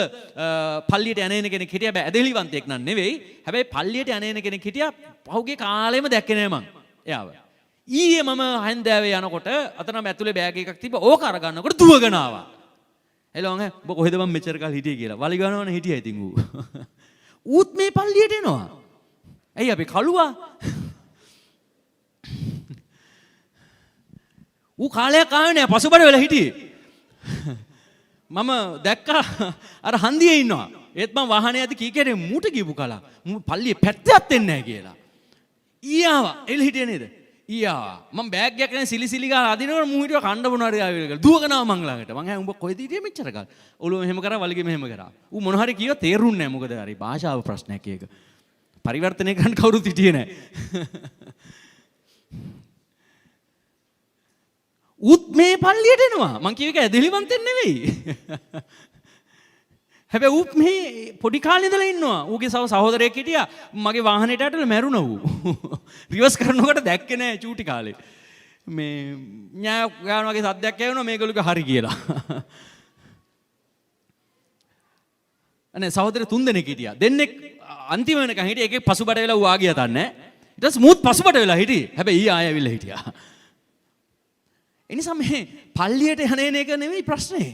A: පල්ලියට යන කෙනෙක් හිටියා. බෑ ඇදහිලිවන්තයෙක් නන් නෙවෙයි. හැබැයි පල්ලියට යන කෙනෙක් හිටියා. පහුගිය කාලෙම දැක්කේ නෑ මං. එයාව. ඊයේ මම හන්දෑවේ යනකොට අතනම ඇතුලේ බෑග් එකක් තිබ්බා. ඕක අරගන්නකොට දුවගෙන ආවා. එළවං ඔබ කොහෙද මම මෙච්චර කල් හිටියේ කියලා. වලි ගන්නවනේ හිටියා ඉතින් ඌ. ඌත් මේ පල්ලියට එනවා. ඇයි අපි කළුවා? ඌ කාලයක් ආවේ නෑ පසුබට වෙලා හිටියේ. මම දැක්කා අර හන්දියේ ඉන්නවා. ඒත් මම වාහනේ යද්දි කී කෙනේ මූට ගිහපු කලා. මූ පල්ලියේ පැත්තක් දෙන්නේ නැහැ කියලා. ඊයාවා එල් හිටියේ නේද? ඊයා මම බෑග් එකක් ගෙන සිලි ගාලා අදිනකොට මූ හිටියා කණ්ඩ මොනවාරි ආවේ කියලා. දුවගෙන ආව මං ළඟට. මං ඇහුවා උඹ කොහෙද හිටියේ මෙච්චර කාල? ඔළුව මෙහෙම කරා වලිගෙ මෙහෙම කරා. ඌ මොන හරි කිව්වා තේරුන්නේ නැහැ. මොකද හරි භාෂාව ප්‍රශ්නයක් ඒක. පරිවර්තනය කරන්න කවුරුත් හිටියේ නැහැ. ඌත් මේ පල්ලියට එනවා. මං කියව එක ඇදහිලිවන්තෙන් නෙවෙයි. හැබැයි ඌත් මේ පොඩි කාලේ ඉඳලා ඉන්නවා. ඌගේ සහෝදරයෙක් හිටියා. මගේ වාහනේට ඇටලා මැරුණා ඌ. රිවර්ස් කරනකොට දැක්කේ නෑ චූටි කාලේ. මේ ඥා වගේ සද්දයක් ඇහුණා මේගොල්ලෝ හරි කියලා. අනේ සහෝදර තුන් දෙනෙක් හිටියා. දෙන්නෙක් අන්තිම වෙනකන් හිටියේ. එකෙක් පසුබට වෙලා ඌ ආගිය තන්නේ. ඊට පස්සේ මූත් පසුබට වෙලා හිටියේ. හැබැයි ඊ ආයෙ ඇවිල්ලා හිටියා. එනිසා මේ පල්ලියට යන එක නෙවෙයි ප්‍රශ්නේ.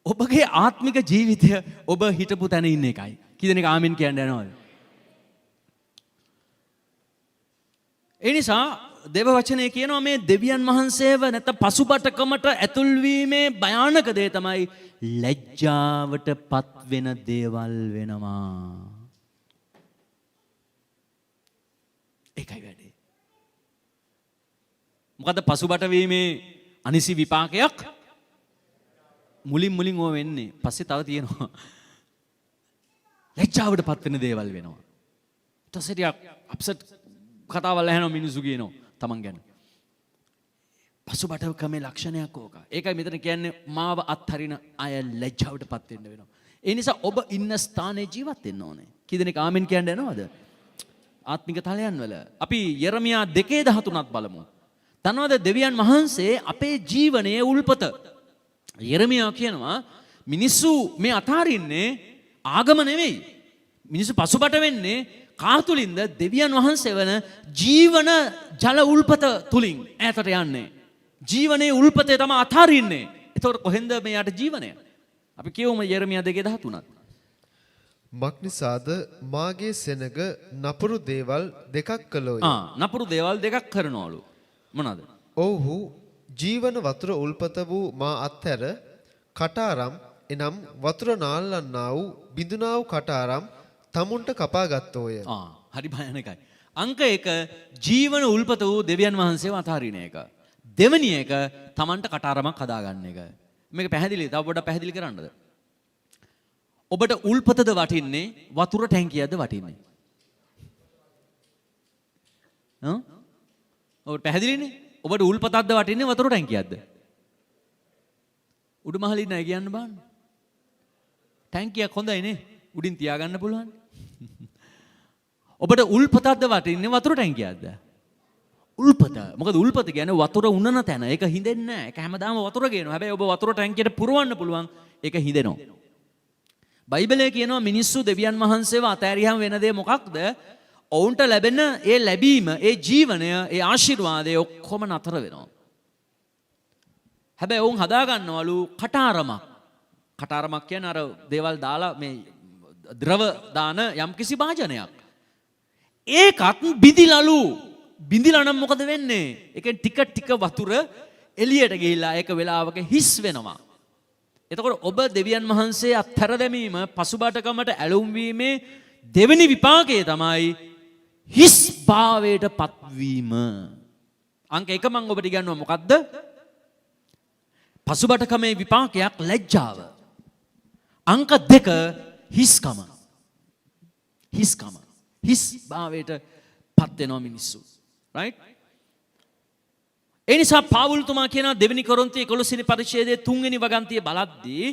A: ඔබගේ ආත්මික ජීවිතය ඔබ හිටපු තැන ඉන්න එකයි. කී දෙනෙක් ආමෙන් කියන්න යනවද? ඒ නිසා දේව වචනේ කියනවා මේ දෙවියන් වහන්සේව නැත්නම් පසුබටකමට ඇතුල් වීමේ භයානක දේ තමයි ලැජ්ජාවට පත් වෙන දේවල් වෙනවා. ඒකයි වැඩේ. මොකද පසුබට වීමේ අනිසි විපාකයක් මුලින් ඕ වෙන්නේ. පස්සේ තව තියෙනවා. ලැජ්ජාවට පත් වෙන දේවල් වෙනවා. ඊට පස්සේ ටිකක් අප්සෙට් කතාවල් ඇහෙනවා මිනිස්සු කියනවා තමන් ගැන. පසුබටකමේ ලක්ෂණයක් ඕක. ඒකයි මෙතන කියන්නේ මාව අත්හරින අය ලැජ්ජාවට පත් වෙන්න වෙනවා. ඒ නිසා ඔබ ඉන්න ස්ථානයේ ජීවත් වෙන්න ඕනේ. කී දෙනෙක් ආමෙන් කියන්න යනවද? ආත්මික තලයන් වල. අපි යෙරමියා 2:13ත් බලමු. දන්නවද දෙවියන් වහන්සේ අපේ ජීවනයේ උල්පත. යෙරමියා කියනවා මිනිස්සු මේ අතාරින්නේ ආගම නෙවෙයි. මිනිස්සු පසුබට වෙන්නේ කාතුලින්ද දෙවියන් වහන්සේ වන ජීවන ජල උල්පත තුලින් ඈතට යන්නේ. ජීවනයේ උල්පතේ තමයි අතාරින්නේ. එතකොට කොහෙන්ද මෙයාට ජීවනය? අපි කියවමු යෙරමියා 2:13ත්.
B: මක්නිසාද මාගේ සෙනග නපුරු දේවල් දෙකක් කළෝය.
A: නපුරු දේවල් දෙකක් කරනවලු. මොනවාද?
B: ඔව්හු ජීවන වතුර උල්පත වූ මා අත්හැර කටාරම් එනම් වතුර නාල්ලන්නා වූ බිඳුනා වූ කටාරම් තමුන්ට කපා ගත්තෝය.
A: හරි භයානකයි. අංක 1 ජීවන උල්පත වූ දෙවියන් වහන්සේව අතාරින එක. දෙවෙනි එක තමන්ට කටාරමක් හදාගන්න එක. මේක පැහැදිලි. තව පොඩ්ඩක් පැහැදිලි කරන්නද? ඔබට උල්පතද වටින්නේ වතුර ටැංකියක්ද වටින්නේ? ඔබට පැහැදිලිනේ? ඔබට උල්පතක්ද වටින්නේ වතුර ටැංකියක්ද? උඩුමහලින් නෑ කියන්න බෑ. ටැංකියක් හොඳයිනේ. උඩින් තියාගන්න පුළුවන්. ඔබට උල්පතක්ද වටින්නේ වතුර ටැංකියක්ද? උල්පත. මොකද උල්පත කියන්නේ වතුර උනන තැන. ඒක හිඳෙන්නේ නැහැ. ඒක හැමදාම වතුර ගේනවා. හැබැයි ඔබ වතුර ටැංකියට පුරවන්න පුළුවන්. ඒක හිඳෙනවා. බයිබලයේ කියනවා මිනිස්සු දෙවියන් වහන්සේව අතෑරියම වෙන දේ මොකක්ද? ඔවුන්ට ලැබෙන ඒ ලැබීම, ඒ ජීවනය, ඒ ආශිර්වාදය ඔක්කොම නතර වෙනවා. හැබැයි ඔවුන් හදා ගන්නවලු කටාරමක්. කටාරමක් කියන්නේ අර දේවල් දාලා මේ ද්‍රව දාන යම්කිසි භාජනයක්. ඒකත් බිඳිලලු. බිඳිලා නම් මොකද වෙන්නේ? ඒකෙන් ටික ටික වතුර එළියට ගිහිල්ලා ඒක වෙලාවක හිස් වෙනවා. එතකොට ඔබ දෙවියන් වහන්සේ අත්හැර දැමීම පසුබාටකමට ඇලුම් වීමේ දෙවෙනි විපාකය තමයි හිස් භාවයට පත්වීම. අංක 1 මම ඔබට කියනවා මොකද්ද? පසුබාටකමේ විපාකයක් ලැජ්ජාව. අංක 2 හිස්කම. හිස්කම. හිස් භාවයට පත් වෙනවා මිනිස්සු. right? ඒ නිසා පාවුල්තුමා කියන දෙවෙනි කොරින්ති 11 වෙනි පරිච්ඡේදයේ 3 වෙනි වගන්තිය බලද්දී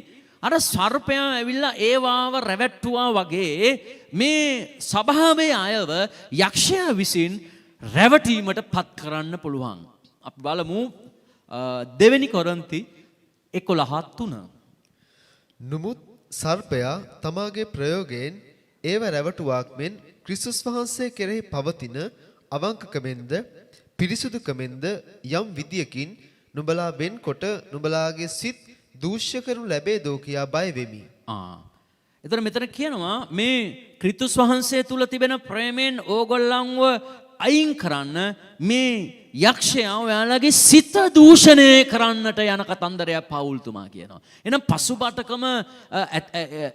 A: අර සර්පයා ඇවිල්ලා ඒවාව රැවට්ටුවා වගේ මේ සභාවේ අයව යක්ෂයා විසින් රැවටීමට පත් කරන්න පුළුවන්. අපි බලමු දෙවෙනි කොරින්ති 11:3.
B: නමුත් සර්පයා තමාගේ ප්‍රයෝගයෙන් ඒව රැවටුවාක් මෙන් ක්‍රිස්තුස් වහන්සේ කෙරෙහි පවතින අවංකකමෙන්ද පිරිසුදුකමෙන්ද යම් විදියකින් නුඹලා වෙන්කොට නුඹලාගේ සිත් දූෂ්‍ය කරනු ලැබේදෝ කියා බය වෙමි.
A: එතන මෙතන කියනවා මේ ක්‍රිස්තුස් වහන්සේ තුල තිබෙන ප්‍රේමයෙන් ඕගොල්ලන්ව අයින් කරන්න මේ යක්ෂයා ඔයාලගේ සිත දූෂණය කරන්නට යන කතන්දරයක් පවුල්තුමා කියනවා. එහෙනම් පසුබාටකම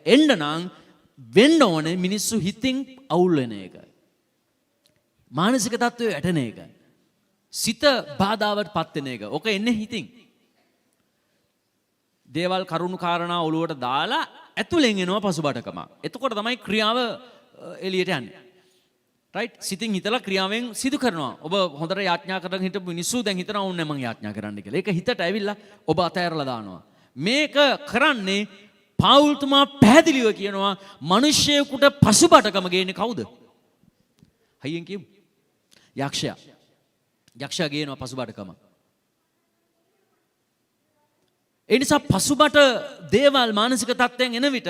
A: එන්න නම් වෙන්න ඕනේ මිනිස්සු හිතින් අවුල් වෙන එක. මානසික තත්ත්වය වැටෙන එක. සිත බාධාවට පත් වෙන එක. ඔක එන්නේ හිතින්. දේවල් කරුණු කාරණා ඔලුවට දාලා ඇතුලෙන් එනවා පසුබාටකම. එතකොට තමයි ක්‍රියාව එළියට යන්නේ. right? සිතින් හිතලා ක්‍රියාවෙන් සිදු කරනවා. ඔබ හොඳට යාඥා කරගෙන හිටපු මිනිස්සු දැන් හිතනවා ඕන්නේ මම යාඥා කරන්න කියලා. ඒක හිතට ඇවිල්ලා ඔබ අතහැරලා දානවා. මේක කරන්නේ පාවුල්තුමා පැහැදිලිව කියනවා මිනිස්සෙකුට පසුබාටකම ගේන්නේ කවුද? හයියෙන් කියමු. යක්ෂයා. යක්ෂයා ගේනවා පසුබාටකම. ඒ නිසා පසුබට දේවල් මානසික තත්ත්වයෙන් එන විට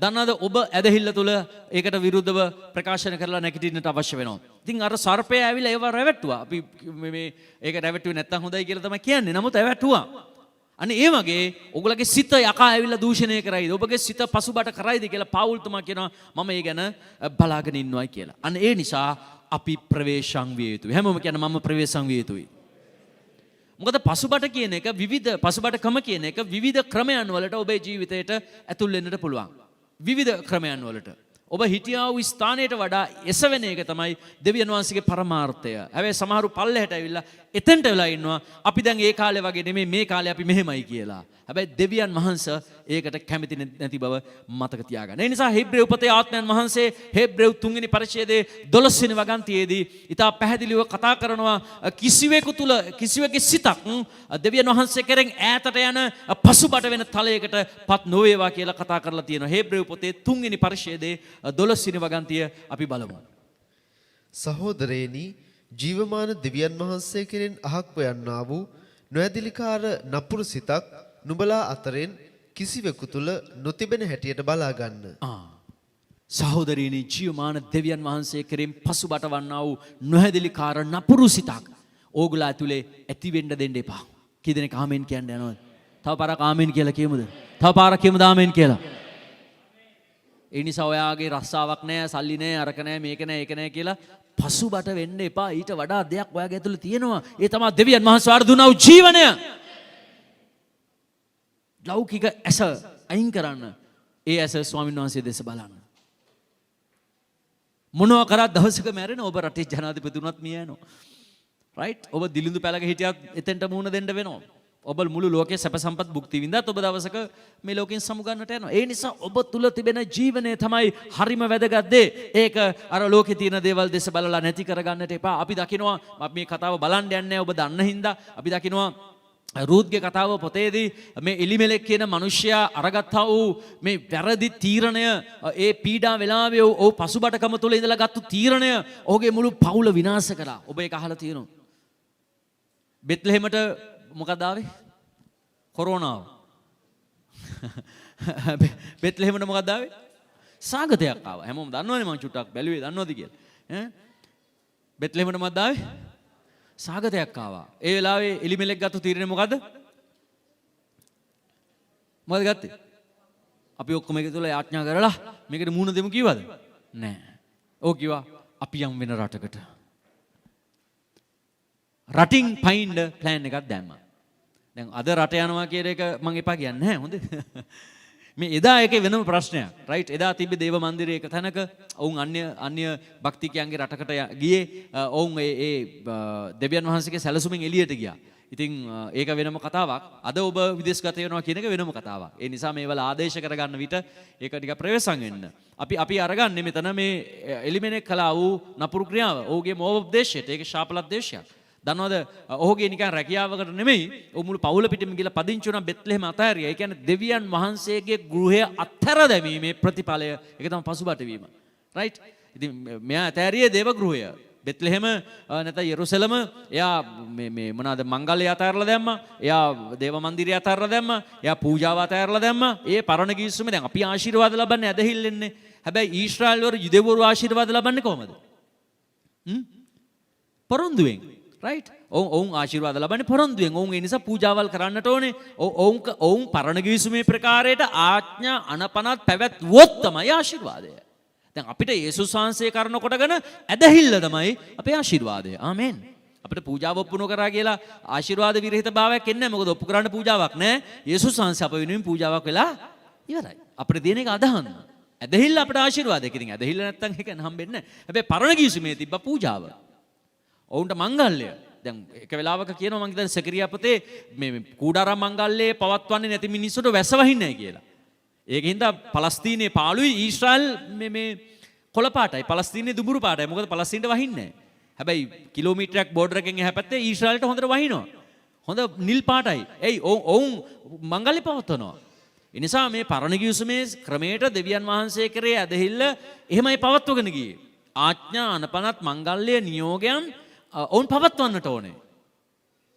A: දන්නවද ඔබ ඇදහිල්ල තුල ඒකට විරුද්ධව ප්‍රකාශන කරලා නැගිටින්නට අවශ්‍ය වෙනවා. ඉතින් අර සර්පය ඇවිල්ලා ඒව රැවට්ටුවා. අපි මේ ඒක රැවට්ටුවේ නැත්තම් හොඳයි කියලා තමයි කියන්නේ. නමුත් රැවට්ටුවා. අනේ ඒ වගේ ඔයගලගේ සිත යකා ඇවිල්ලා දූෂණය කරයිද? ඔබගේ සිත පසුබට කරයිද කියලා පාවුල්තුමා කියනවා මම ඒ ගැන බලාගෙන ඉන්නවයි කියලා. අනේ ඒ නිසා අපි ප්‍රවේශම් විය යුතුයි. හැමෝම කියන මම ප්‍රවේශම් විය යුතුයි. මොකද පසුබට කියන එක විවිධ පසුබටකම කියන එක විවිධ ක්‍රමයන් වලට ඔබේ ජීවිතයට ඇතුල් වෙන්නට පුළුවන්. විවිධ ක්‍රමයන් වලට. ඔබ හිටියා වූ ස්ථානයට වඩා එසවෙන එක තමයි දෙවියන් වහන්සේගේ පරමාර්ථය. හැබැයි සමහරු පල්ලෙහාට ඇවිල්ලා එතෙන්ට වෙලා ඉන්නවා. අපි දැන් ඒ කාලේ වගේ නෙමෙයි මේ කාලේ අපි මෙහෙමයි කියලා. හැබැයි දෙවියන් වහන්සේ ඒකට කැමති නැති බව මතක තියාගන්න. ඒ නිසා හෙබ්‍රේව පොතේ ආත්මයන් වහන්සේ හෙබ්‍රේව 3 වෙනි පරිච්ඡේදයේ 12 වෙනි වගන්තියේදී ඊට පැහැදිලිව කතා කරනවා කිසිවෙකු තුල කිසිවෙකුගේ සිතක් දෙවියන් වහන්සේ කෙරෙන් ඈතට යන පසුබට වෙන තලයකට පත් නොවේවා කියලා කතා කරලා තියෙනවා. හෙබ්‍රේව පොතේ 3 වෙනි පරිච්ඡේදයේ 12 වෙනි වගන්තිය අපි බලමු.
B: සහෝදරේනි ජීවමාන දෙවියන් වහන්සේ කෙරෙන් අහක්ව යන්නා වූ නොඇදිලිකාර නපුරු සිතක් නුඹලා අතරින් කිසිවෙකු තුල නොතිබෙන හැටියට බලා ගන්න.
A: සහෝදරයනි ජීවමාන දෙවියන් වහන්සේ කෙරෙන් පසුබට වන්නා වූ නොහැදිලිකාර නපුරු සිතක් ඕගොල්ලෝ ඇතුලේ ඇති වෙන්න දෙන්න එපා. කී දෙනෙක් ආමෙන් කියන්න යනවද? තව පාරක් ආමෙන් කියලා කියමුද? තව පාරක් කියමුද ආමෙන් කියලා? ඒ නිසා ඔයාගේ රස්සාවක් නැහැ, සල්ලි නැහැ, අරක නැහැ, මේක නැහැ, ඒක නැහැ කියලා පසුබට වෙන්න එපා. ඊට වඩා දෙයක් ඔයාගේ ඇතුලේ තියෙනවා. ඒ තමයි දෙවියන් වහන්සේ වඩ දුන්නා වූ ජීවනය. ලෞකික ඇස අයින් කරන්න. ඒ ඇස ස්වාමීන් වහන්සේ දෙස බලන්න. මොනවා කරත් දවසක මැරෙන ඔබ රටේ ජනාධිපති වුණත් මිය යනවා. right? ඔබ දිලිඳු පැලක හිටියත් එතෙන්ට මුහුණ දෙන්න වෙනවා. ඔබ මුළු ලෝකයේ සැප සම්පත් භුක්ති විඳත් ඔබ දවසක මේ ලෝකෙන් සමුගන්නට යනවා. ඒ නිසා ඔබ තුල තිබෙන ජීවනය තමයි හරිම වැදගත් දේ. ඒක අර ලෝකේ තියෙන දේවල් දෙස බලලා නැති කරගන්නට එපා. අපි දකිනවා මේ කතාව බලන්න යන්නේ ඔබ දන්න හින්දා අපි දකිනවා රූත්ගේ කතාව පොතේදී මේ එලිමෙලෙක් කියන මිනිසයා අරගත්තා වූ මේ වැරදි තීරණය ඒ පීඩා වෙලාවේ ඔහු පසුබටකම තුල ඉඳලා ගත්තු තීරණය ඔහුගේ මුළු පවුල විනාශ කළා. ඔබ ඒක අහලා තියෙනවා. බෙත්ලහෙමට මොකද ආවේ? කොරෝනාව. බෙත්ලහෙමට මොකද ආවේ? සාගතයක් ආවා. හැමෝම දන්නවනේ මං චුට්ටක් බැලුවේ දන්නවද කියලා. ඈ බෙත්ලහෙමට මොකද ආවේ? සාගතයක් ආවා. ඒ වෙලාවේ එලිමෙලෙක් ගත්ත තීරණය මොකද්ද? මොකද ගත්තේ? අපි ඔක්කොම එකතුලා යාඥා කරලා මේකට මූණ දෙමු කිව්වද? නෑ. ඕක කිව්වා අපි යම් වෙන රටකට. රටින් පයින්ඩ ප්ලෑන් එකක් දැම්මා. දැන් අද රට යනවා කියන එක මම එපා කියන්නේ නැහැ හොඳේ. මේ එදා ඒකේ වෙනම ප්‍රශ්නයක්. රයිට් එදා තිබ්බේ දේව මන්දිරයේ එක තැනක ඔවුන් අන්‍ය භක්තිකයන්ගේ රටකට ගියේ ඔවුන් ඒ දෙවියන් වහන්සේගේ සැලසුමෙන් එළියට ගියා. ඉතින් ඒක වෙනම කතාවක්. අද ඔබ විදේශගත වෙනවා කියන එක වෙනම කතාවක්. ඒ නිසා මේවල ආදේශ කරගන්න විට ඒක ටික ප්‍රවේශම් වෙන්න. අපි අරගන්නේ මෙතන මේ එලිමෙනෙක් කළා වූ නපුරු ක්‍රියාව. ඔහුගේ මෝහෝපදේශයට ඒක ශාපලද්දේශයක්. දන්නවද ඔහුගේ නිකන් රැකියාවකට නෙමෙයි ඔහු මුළු පවුල පිටින්ම ගිහලා පදිංචි වුණා බෙත්ලෙහෙම අතහැරියා. ඒ කියන්නේ දෙවියන් වහන්සේගේ ගෘහය අත්හැර දැමීමේ ප්‍රතිඵලය ඒක තමයි පසුබට වීම. රයිට්? ඉතින් මෙයා අතහැරියේ දේව ගෘහය. බෙත්ලෙහෙම නැත්නම් යෙරුසලම එයා මේ මොනවාද මංගල්‍ය අතහැරලා දැම්මා. එයා දේව මන්දිරය අතහැරලා දැම්මා. එයා පූජාව අතහැරලා දැම්මා. ඒ පරණ කිවිසුමේ දැන් අපි ආශිර්වාද ලබන්නේ ඇදහිල්ලෙන්නේ. හැබැයි ඊශ්‍රායල් වල යුදෙවරු ආශිර්වාද ලබන්නේ කොහමද? පොරොන්දුවෙන්. රයිට්? ඔවුන් ආශිර්වාද ලබන්නේ පොරොන්දුවෙන්. ඔවුන් ඒ නිසා පූජාවල් කරන්නට ඕනේ. ඔවුන් පරණ කිවිසුමේ ප්‍රකාරයට ආඥා අනපනත් පැවැත්වුවොත් තමයි ආශිර්වාදය. දැන් අපිට යේසුස් වහන්සේ කරන කොටගෙන ඇදහිල්ල තමයි අපේ ආශිර්වාදය. ආමෙන්. අපිට පූජාව ඔප්පු නොකරා කියලා ආශිර්වාද විරහිත භාවයක් එන්නේ නැහැ. මොකද ඔප්පු කරන්න පූජාවක් නැහැ. යේසුස් වහන්සේ අප වෙනුවෙන් පූජාවක් වෙලා ඉවරයි. අපිට දෙන එක අදහන්න. ඇදහිල්ල අපිට ආශිර්වාදයක්. ඉතින් ඇදහිල්ල නැත්තම් ඒක හම්බෙන්නේ නැහැ. හැබැයි පරණ කිවිසුමේ තිබ්බ පූජාව. ඔවුන්ට මංගල්‍ය. දැන් එක වෙලාවක කියනවා මං හිතන්නේ සකරියා පොතේ මේ කූඩාරම් මංගල්‍යයේ පවත්වන්නේ නැති මිනිස්සුන්ට වැස්ස වහින්නේ නැහැ කියලා. ඒකින්ද පලස්තීනයේ පාළුයි ඊශ්‍රායල් මේ කොළ පාටයි පලස්තීනයේ දුඹුරු පාටයි. මොකද පලස්තීනට වහින්නේ නැහැ. හැබැයි කිලෝමීටරයක් බෝඩර් එකෙන් එහා පැත්තේ ඊශ්‍රායලට හොඳට වහිනවා. හොඳ නිල් පාටයි. එයි ඔවුන් මංගල්‍ය පවත්වනවා. ඒ නිසා මේ පරණ කිවිසුමේ ක්‍රමයට දෙවියන් වහන්සේ කරේ ඇදහිල්ල එහෙමයි පවත්වගෙන ගියේ. ආඥා අනපනත් මංගල්‍ය නියෝගයන් ඔවුන් පවත්වන්නට ඕනේ.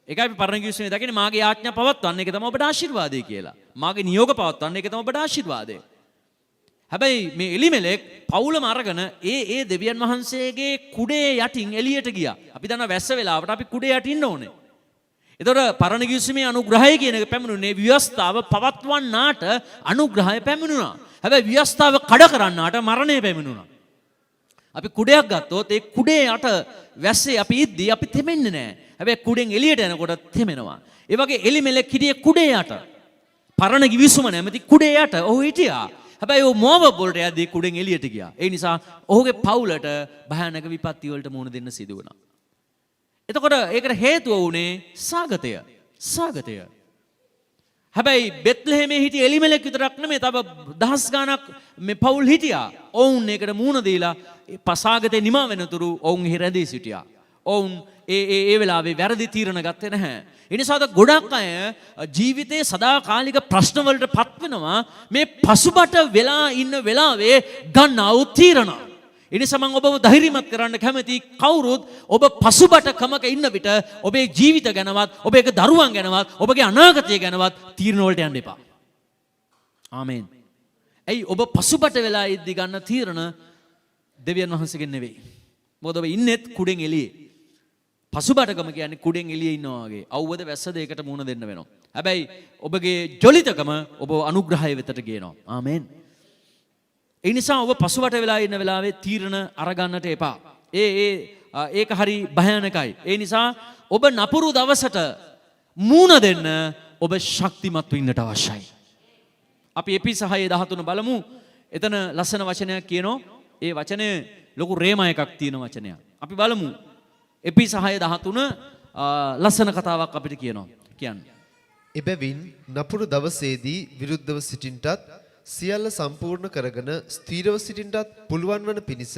A: ඒකයි අපි පරණ කිවිසුමේ දකින්නේ මාගේ ආඥා පවත්වන්න ඒක තමයි ඔබට ආශිර්වාදය කියලා. මාගේ නියෝග පවත්වන්න ඒක තමයි ඔබට ආශිර්වාදය. හැබැයි මේ එලිමෙලෙක් පවුලම අරගෙන ඒ දෙවියන් වහන්සේගේ කුඩේ යටින් එළියට ගියා. අපි දන්නා වැස්ස වෙලාවට අපි කුඩේ යටින් ඕනේ. ඒතකොට පරණ කිවිසුමේ අනුග්‍රහය කියන එක පැමිණුනේ ව්‍යවස්ථාව පවත්වන්නාට අනුග්‍රහය පැමිණුණා. හැබැයි ව්‍යවස්ථාව කඩ කරන්නාට මරණය පැමිණුණා. අපි කුඩයක් ගත්තොත් ඒ කුඩේ යට වැස්සේ අපි ඉද්දී අපි තෙමෙන්නේ නැහැ. හැබැයි කුඩෙන් එළියට යනකොට තෙමෙනවා. ඒ වගේ එලිමෙලෙක් හිටියේ කුඩේ යට. පරණ කිවිසුම නැමැති කුඩේ යට ඔහු හිටියා. හැබැයි ඔහු මෝවබ් වලට යද්දී කුඩෙන් එළියට ගියා. ඒ නිසා ඔහුගේ පවුලට භයානක විපත්ති වලට මුහුණ දෙන්න සිදු වුණා. එතකොට ඒකට හේතුව වුණේ සාගතය. හැබැයි බෙත්ලෙහෙමේ හිටිය එලිමෙලෙක් විතරක් නෙමෙයි තව දහස් ගණක් මේ පවුල් හිටියා. ඔවුන් ඒකට මුහුණ දීලා පසාගතේ නිමා වෙනතුරු ඔවුන් එහි රැඳී සිටියා. ඔවුන් ඒ වෙලාවේ වැරදි තීරණ ගත්තේ නැහැ. ඒ නිසාද ගොඩක් අය ජීවිතයේ සදාකාලික ප්‍රශ්න වලට පත් වෙනවා මේ පසුබට වෙලා ඉන්න වෙලාවේ ගන්නා වූ තීරණ. ඒ නිසා මම ඔබව ධෛර්යමත් කරන්න කැමති කවුරුත් ඔබ පසුබටකමක ඉන්න විට ඔබේ ජීවිත ගැනවත් ඔබේ දරුවන් ගැනවත් ඔබගේ අනාගතය ගැනවත් තීරණ වලට යන්න එපා. ආමෙන්. ඇයි ඔබ පසුබට වෙලා ඉද්දි ගන්න තීරණ දෙවියන් වහන්සේගෙන් නෙවෙයි. මොකද ඔබ ඉන්නෙත් කුඩෙන් එළියේ. පසුබටකම කියන්නේ කුඩෙන් එළියේ ඉන්නවා වගේ. අවුවද වැස්සද ඒකට මුහුණ දෙන්න වෙනවා. හැබැයි ඔබගේ ජොලිතකම ඔබ අනුග්‍රහය වෙතට ගේනවා. ආමෙන්. ඒ නිසා ඔබ පසුබට වෙලා ඉන්න වෙලාවේ තීරණ අරගන්නට එපා. ඒක හරි භයානකයි. ඒ නිසා ඔබ නපුරු දවසට මුහුණ දෙන්න ඔබ ශක්තිමත් වෙන්නට අවශ්‍යයි. අපි එපිස 6:13 බලමු. එතන ලස්සන වචනයක් කියනවා. ඒ වචනේ ලොකු රේමා එකක් තියෙන වචනයක්. අපි බලමු. එපිස 6:13 ලස්සන කතාවක් අපිට කියන්නේ.
B: එබැවින් නපුරු දවසේදී විරුද්ධව සිටින්ටත් සියල්ල සම්පූර්ණ කරගෙන ස්ථීරව සිටින්ටත් පුළුවන් වන පිණිස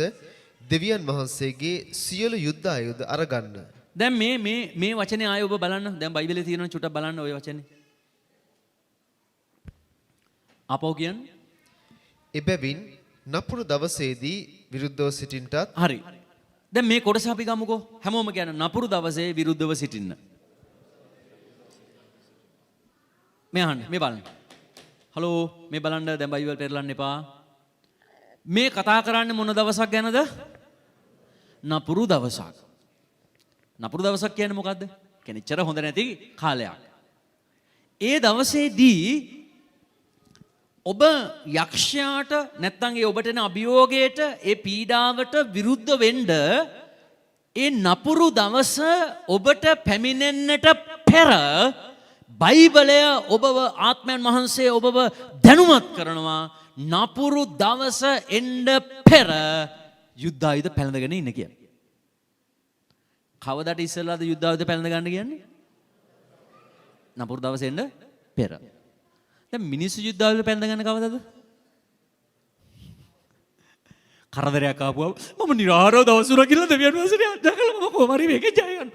B: දෙවියන් වහන්සේගේ සියලු යුද්ධ ආයුධ අරගන්න.
A: දැන් මේ වචනේ ආයෙ ඔබ බලන්න. දැන් බයිබලයේ තියෙන චුට්ටක් බලන්න ওই වචනේ. අපෝ කියන්නේ
B: එබැවින් නපුරු දවසේදී විරුද්ධව සිටින්ටත්
A: හරි. දැන් මේ කොටස අපි ගමුකෝ. හැමෝම කියන නපුරු දවසේ විරුද්ධව සිටින්න. මේ අහන්න මේ බලන්න. හලෝ මේ බලන්න දැන් බයිබල් පෙරලන්න එපා. මේ කතා කරන්නේ මොන දවසක් ගැනද? නපුරු දවසක්. නපුරු දවසක් කියන්නේ මොකද්ද? කියන්නේ ඉච්චර හොඳ නැති කාලයක්. ඒ දවසේදී ඔබ යක්ෂයාට නැත්තම් ඒ ඔබට එන අභියෝගයට ඒ පීඩාවට විරුද්ධ වෙන්න ඒ නපුරු දවස ඔබට පැමිණෙන්නට පෙර බයිබලය ඔබව ආත්මයන් වහන්සේ ඔබව දැනුවත් කරනවා නපුරු දවස එන්න පෙර යුද්ධ ආයුධ පැළඳගෙන ඉන්න කියලා. කවදාද ඉස්සෙල්ලාද යුද්ධ ආයුධ පැළඳ ගන්න කියන්නේ? නපුරු දවස එන්න පෙර. දැන් මිනිස්සු යුද්ධ ආයුධ පැළඳ ගන්න කවදාද? කරදරයක් ආපුවා මම නිරාරව දවස් තුනක් කියලා දෙවියන් වහන්සේට ආඥා කළා මම කොහොම හරි මේකේ ජය ගන්න.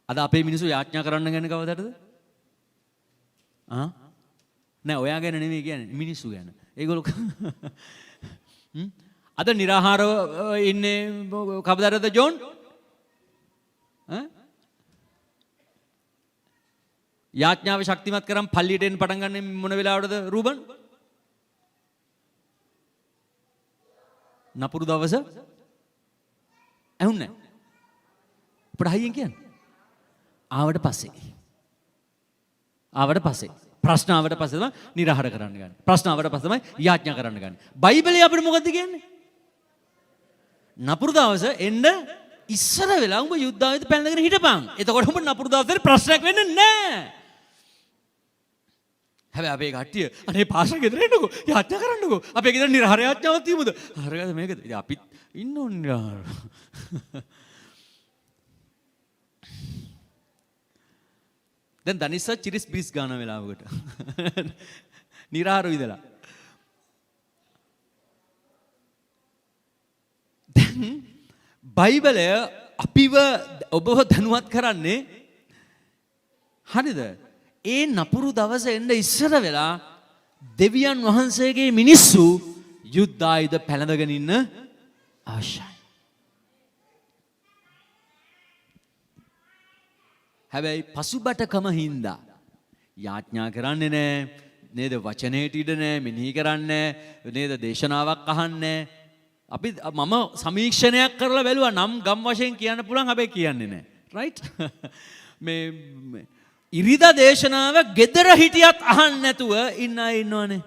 A: අද අපේ මිනිස්සු යාඥා කරන්න ගැන කවදාද? නෑ ඔයා ගැන නෙමෙයි කියන්නේ මිනිස්සු ගැන. ඒගොල්ලෝ අද නිරාහාරව ඉන්නේ කවදාද ජෝන්? යාඥාව ශක්තිමත් කරන් පල්ලියට එන්න පටන් ගන්න මොන වෙලාවටද රූබන්? නපුරු දවස ඇහුන්නේ නැහැ. අපිට හයියෙන් කියන්නේ. ආවට පස්සේ ප්‍රශ්න ආවට පස්සේ තමයි නිරාහාර කරන්න ගන්න. ප්‍රශ්න ආවට පස්සේ තමයි යාඥා කරන්න ගන්න. බයිබලයේ අපිට මොකද්ද කියන්නේ? නපුරු දවස එන්න ඉස්සර වෙලා උඹ යුද්ධ ආයුධ පැනගෙන හිටපන්. එතකොට උඹ නපුරු දවසට ප්‍රශ්නයක් වෙන්නේ නැහැ. හැබැයි අපේ කට්ටිය අනේ පාෂා ගෙදර එන්නකෝ යාඥා කරන්නකෝ අපේ ගෙදර නිරහර යාඥාවක් තියමුද හරියද මේකද ඉතින් අපිත් ඉන්න ඕනේ දැන් දනිස්ස චිරිස් බ්‍රිස් ගන්න වෙලාවකට නිරහර විදලා දැන් බයිබලය අපිව ඔබව දැනුවත් කරන්නේ හරිද ඒ නපුරු දවස එන්න ඉස්සර වෙලා දෙවියන් වහන්සේගේ මිනිස්සු යුද්ධ ආයුධ පැළඳගෙන ඉන්න අවශ්‍යයි. හැබැයි පසුබටකම හින්දා යාඥා කරන්නේ නැහැ නේද? වචනේට ඉඩ නැහැ, මෙනෙහි කරන්නේ නේද? දේශනාවක් අහන්නේ අපි මම සමීක්ෂණයක් කරලා බැලුවා නම් ගම් වශයෙන් කියන්න පුළුවන් හැබැයි කියන්නේ නැහැ. රයිට්? මේ ඉරිදා දේශනාව ගෙදර හිටියත් අහන්න නැතුව ඉන්න අය ඉන්නවනේ.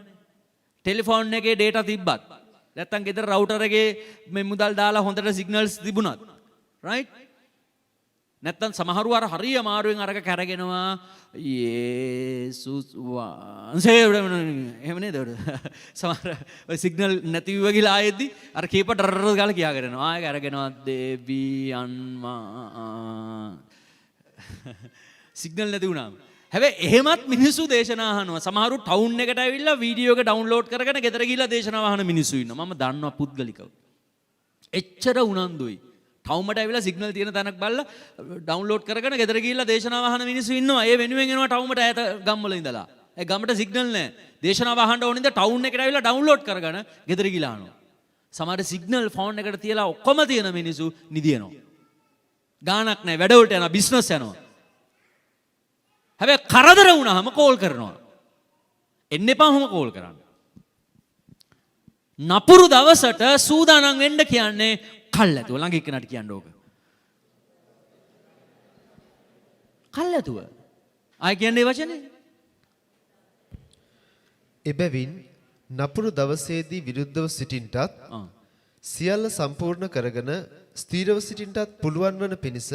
A: ටෙලිෆෝන් එකේ ඩේටා තිබ්බත් නැත්තම් ගෙදර රවුටර් එකේ මේ මුදල් දාලා හොඳට සිග්නල්ස් තිබුණත් රයිට් නැත්තම් සමහරව අර හරිය අමාරුවෙන් අරක කැරගෙනවා යේසුස් වහන්සේ එහෙම නේද සමහර ඔය සිග්නල් නැතිව ගිහලා ආයෙද්දි අර කීප ඩරර් ගාලා කියාගෙන යනවා ආයෙ අරගෙනවා දෙවියන්මා සිග්නල් නැති වුණාම. හැබැයි එහෙමත් මිනිස්සු දේශනා අහනවා. සමහරු ටවුන් එකට ඇවිල්ලා වීඩියෝ එක ඩවුන්ලෝඩ් කරගෙන ගෙදර ගිහිල්ලා දේශනාව අහන මිනිස්සු ඉන්නවා. මම දන්නවා පුද්ගලිකව. එච්චර උනන්දුයි. ටවුමට ඇවිල්ලා සිග්නල් තියෙන තැනක් බලලා ඩවුන්ලෝඩ් කරගෙන ගෙදර ගිහිල්ලා දේශනාව අහන මිනිස්සු ඉන්නවා. ඒ වෙනුවෙන් එනවා ටවුමට ඈත ගම්වල ඉඳලා. ඒ ගමට සිග්නල් නැහැ. දේශනාව අහන්න ඕනින්ද ටවුන් එකට ඇවිල්ලා ඩවුන්ලෝඩ් කරගෙන ගෙදර ගිහිල්ලා අහනවා. සමහර සිග්නල් ෆෝන් එකට තියලා ඔක්කොම තියෙන මිනිස්සු නිදිනවා. ගාණක් නැහැ. වැඩවලට යනවා. බිස්නස් යනවා. හැබැයි කරදර වුණාම කෝල් කරනවා. එන්න එපාම කෝල් කරන්න. නපුරු දවසට සූදානම් වෙන්න කියන්නේ කල්ැතුව. ළඟ එක්කනට කියන්න ඕක. කල්ැතුව. ආයි කියන්නේ වචනේ.
B: එබැවින් නපුරු දවසේදී විරුද්ධව සිටින්ටත් සියල්ල සම්පූර්ණ කරගෙන ස්ථීරව සිටින්ටත් පුළුවන් වන පිණිස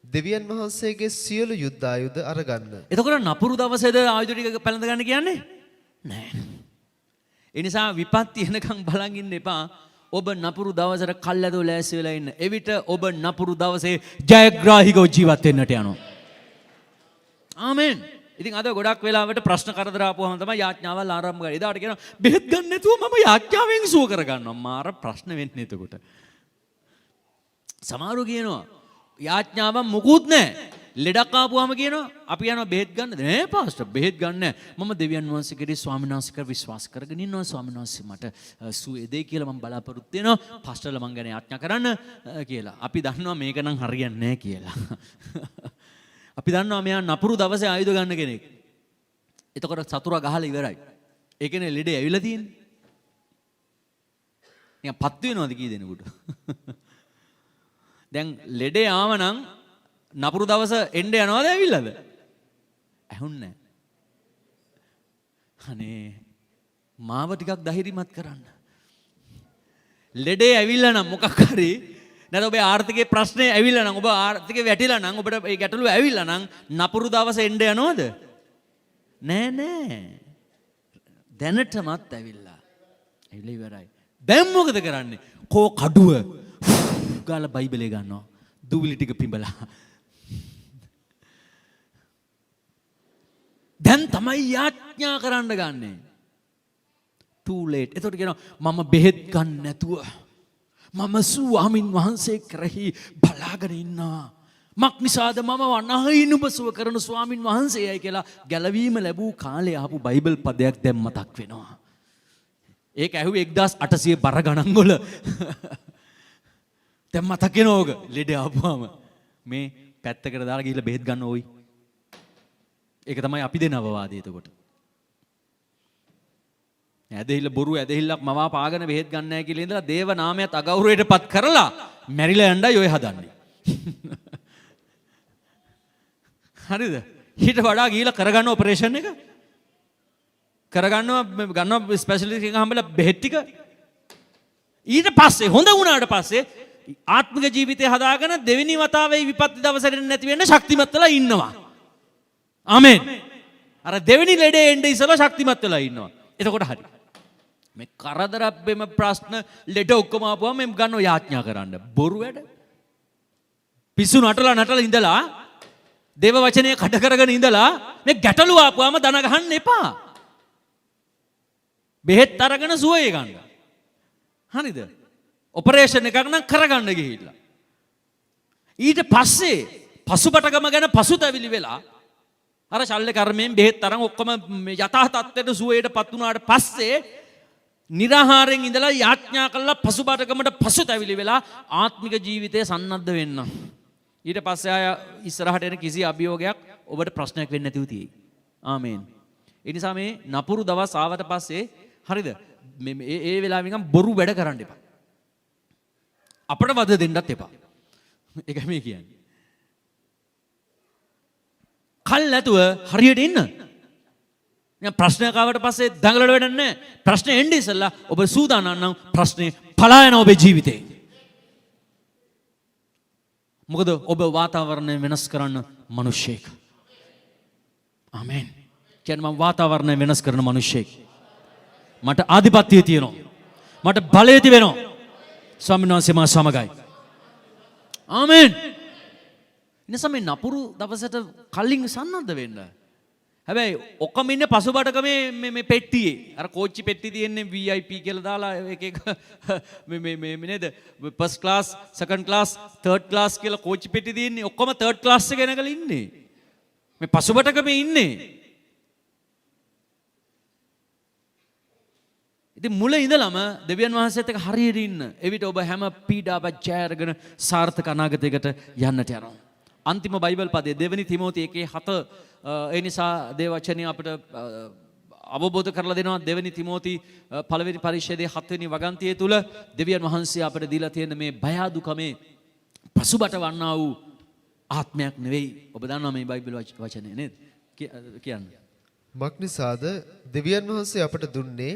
B: දෙවියන් වහන්සේගේ සියලු යුද්ධ ආයුධ අරගන්න.
A: එතකොට නපුරු දවසේද ආයුධ ටික පැළඳ ගන්න කියන්නේ? නෑ. ඒ නිසා විපත්ති එනකන් බලන් ඉන්න එපා. ඔබ නපුරු දවසට කල්ැතුව ලෑස්ති වෙලා ඉන්න. එවිට ඔබ නපුරු දවසේ ජයග්‍රාහීව ජීවත් වෙන්නට යනවා. ආමෙන්. ඉතින් අද ගොඩක් වෙලාවට ප්‍රශ්න කරදර ආපුවම තමයි යාඥාවල් ආරම්භ කරන්නේ. එදාට කියනවා බෙහෙත් ගන්න නැතුව මම යාඥාවෙන් සුව කරගන්නවා. මාර ප්‍රශ්න වෙන්නේ එතකොට. සමහරව කියනවා යාඥාවක් මුකුත් නැහැ. ලෙඩක් ආපුවාම කියනවා අපි යනවා බෙහෙත් ගන්න. නෑ පාස්ටර් බෙහෙත් ගන්න නෑ. මම දෙවියන් වහන්සේ කෙරෙහි ස්වාමීන් වහන්සේ කෙරෙහි විශ්වාස කරගෙන ඉන්නවා. ස්වාමීන් වහන්සේ මට සුවය දෙයි කියලා මම බලාපොරොත්තු වෙනවා. පාස්ටර්ලා මං ගැන යාඥා කරන්න කියලා. අපි දන්නවා මේක නම් හරියන්නේ නෑ කියලා. අපි දන්නවා මෙයා නපුරු දවසේ ආයුධ ගන්න කෙනෙක්. එතකොට සතුරා ගහලා ඉවරයි. ඒ කියන්නේ ලෙඩේ ඇවිල්ලා තියෙන්නේ. නිකන් පත් වෙනවද කී දෙනෙකුට? දැන් ලෙඩේ ආවනම් නපුරු දවස එන්න යනවද ඇවිල්ලාද? ඇහුන්නේ නැහැ. අනේ මාව ටිකක් ධෛර්යමත් කරන්න. ලෙඩේ ඇවිල්ලා නම් මොකක් හරි නැත්නම් ඔබේ ආර්ථිකයේ ප්‍රශ්නේ ඇවිල්ලා නම් ඔබ ආර්ථිකේ වැටිලා නම් ඔබට ඒ ගැටලුව ඇවිල්ලා නම් නපුරු දවස එන්න යනවද? නෑ නෑ. දැනටමත් ඇවිල්ලා. ඇවිල්ලා ඉවරයි. දැන් මොකද කරන්නේ? කෝ කඩුව ගාලා බයිබලේ ගන්නවා. දුවිලි ටික පිඹලා. දැන් තමයි යාඥා කරන්න ගන්නෙ. too late. එතකොට කියනවා මම බෙහෙත් ගන්න නැතුව මම ස්වාමින් වහන්සේ කරෙහි බලාගෙන ඉන්නවා. මක් නිසාද මම වනහිනුබසුව කරන ස්වාමින් වහන්සේයයි කියලා ගැලවීම ලැබූ කාලේ ආපු බයිබල් පදයක් දැන් මතක් වෙනවා. ඒක ඇහුවේ 1800 බර ගණන් වල. දැන් මතක් වෙනවා ඕක. ලෙඩ ආපුවාම මේ පැත්තකට දාලා ගිහිල්ලා බෙහෙත් ගන්න ඕයි. ඒක තමයි අපි දෙන අවවාදය එතකොට. ඇදහිල්ල බොරු ඇදහිල්ලක් මවා පාගෙන බෙහෙත් ගන්න නැහැ කියලා ඉඳලා දේව නාමයත් අගෞරවයටපත් කරලා මැරිලා යන්නයි ඔය හදන්නේ. හරිද? ඊට වඩා ගිහිල්ලා කරගන්න ඔපරේෂන් එක ගන්නවා ස්පෙෂලිස්ට් එකෙන් හම්බෙලා බෙහෙත් ටික ඊට පස්සේ හොඳ වුණාට පස්සේ ආත්මික ජීවිතය හදාගෙන දෙවෙනි වතාවේ විපත්ති දවසට නැති වෙන්න ශක්තිමත් වෙලා ඉන්නවා. ආමෙන්. අර දෙවෙනි ලෙඩේ එන්නේ ඉස්සලා ශක්තිමත් වෙලා ඉන්නවා. එතකොට හරි. මේ කරදරබ්බෙම ප්‍රශ්න ලෙඩ ඔක්කොම ආපුවම මෙම් ගන්නව යාඥා කරන්න. බොරු වැඩ. පිස්සු නටලා ඉඳලා දේව වචනය කඩ කරගෙන ඉඳලා මේ ගැටලුව ආපුවම දන ගහන්න එපා. බෙහෙත් අරගෙන සුවය ගන්න. හරිද? ඔපරේෂන් එකක් නම් කරගන්න ගිහිල්ලා. ඊට පස්සේ පසුබටකම ගැන පසුතැවිලි වෙලා අර ශල්‍ය කර්මයෙන් බෙහෙත් අරන් ඔක්කොම යථා තත්ත්වයට සුවයටපත් වුණාට පස්සේ නිරාහාරයෙන් ඉඳලා යාඥා කළා පසුබටකමට පසුතැවිලි වෙලා ආත්මික ජීවිතය සන්නද්ධ වෙන්න. ඊට පස්සේ ආය ඉස්සරහට එන කිසි අභියෝගයක් ඔබට ප්‍රශ්නයක් වෙන්නේ නැතිව තියෙයි. ආමේන්. ඒ නිසා මේ නපුරු දවස් ආවට පස්සේ හරිද? මේ වෙලාවෙ නිකන් බොරු වැඩ කරන්න එපා. අපට වද දෙන්නත් එපා. ඒකයි මේ කියන්නේ. කල් නැතුව හරියට ඉන්න. ප්‍රශ්නයක් ආවට පස්සේ දඟලන වැඩක් නැහැ. ප්‍රශ්නේ එන්නේ ඉස්සෙල්ලා ඔබ සූදානම් නම් ප්‍රශ්නේ පලා යන ඔබේ ජීවිතේ. මොකද ඔබ වාතාවරණය වෙනස් කරන්න මිනිස්සෙක්. ආමෙන්. කියන්නේ මම වාතාවරණය වෙනස් කරන මිනිස්සෙක්. මට ආධිපත්‍යය තියෙනවා. මට බලය තිබෙනවා. ස්වාමීන් වහන්සේ මා සමගයි. ආමෙන්. ඉතින් මේ නපුරු දවසට කලින් සන්නද්ධ වෙන්න. හැබැයි ඔක්කොම ඉන්නේ පසුබටක මේ පෙට්ටියේ. අර කෝච්චි පෙට්ටි තියෙන්නේ VIP කියලා දාලා එක මේ නේද? First class, second class, third class කියලා කෝච්චි පෙට්ටි තියෙන්නේ. ඔක්කොම තර්ඩ් ක්ලාස් එකේ නැගලා ඉන්නේ. මේ පසුබටක මේ ඉන්නේ. ඉතින් මුල ඉඳලම දෙවියන් වහන්සේත් එක්ක හරියට ඉන්න. එවිට ඔබ හැම පීඩාවක් ජය අරගෙන සාර්ථක අනාගතයකට යන්නට යනවා. අන්තිම බයිබල් පදයේ දෙවෙනි තිමෝති 1:7 ඒ නිසා දේව වචනය අපිට අවබෝධ කරලා දෙනවා. දෙවෙනි තිමෝති පළවෙනි පරිච්ඡේදයේ 7 වෙනි වගන්තිය තුල දෙවියන් වහන්සේ අපිට දීලා තියෙන මේ බය දුකමේ පසුබට වන්නා වූ ආත්මයක් නෙවෙයි. ඔබ දන්නවා මේ බයිබල් වචනය නේද? කියන්නේ.
B: මක්නිසාද දෙවියන් වහන්සේ අපට දුන්නේ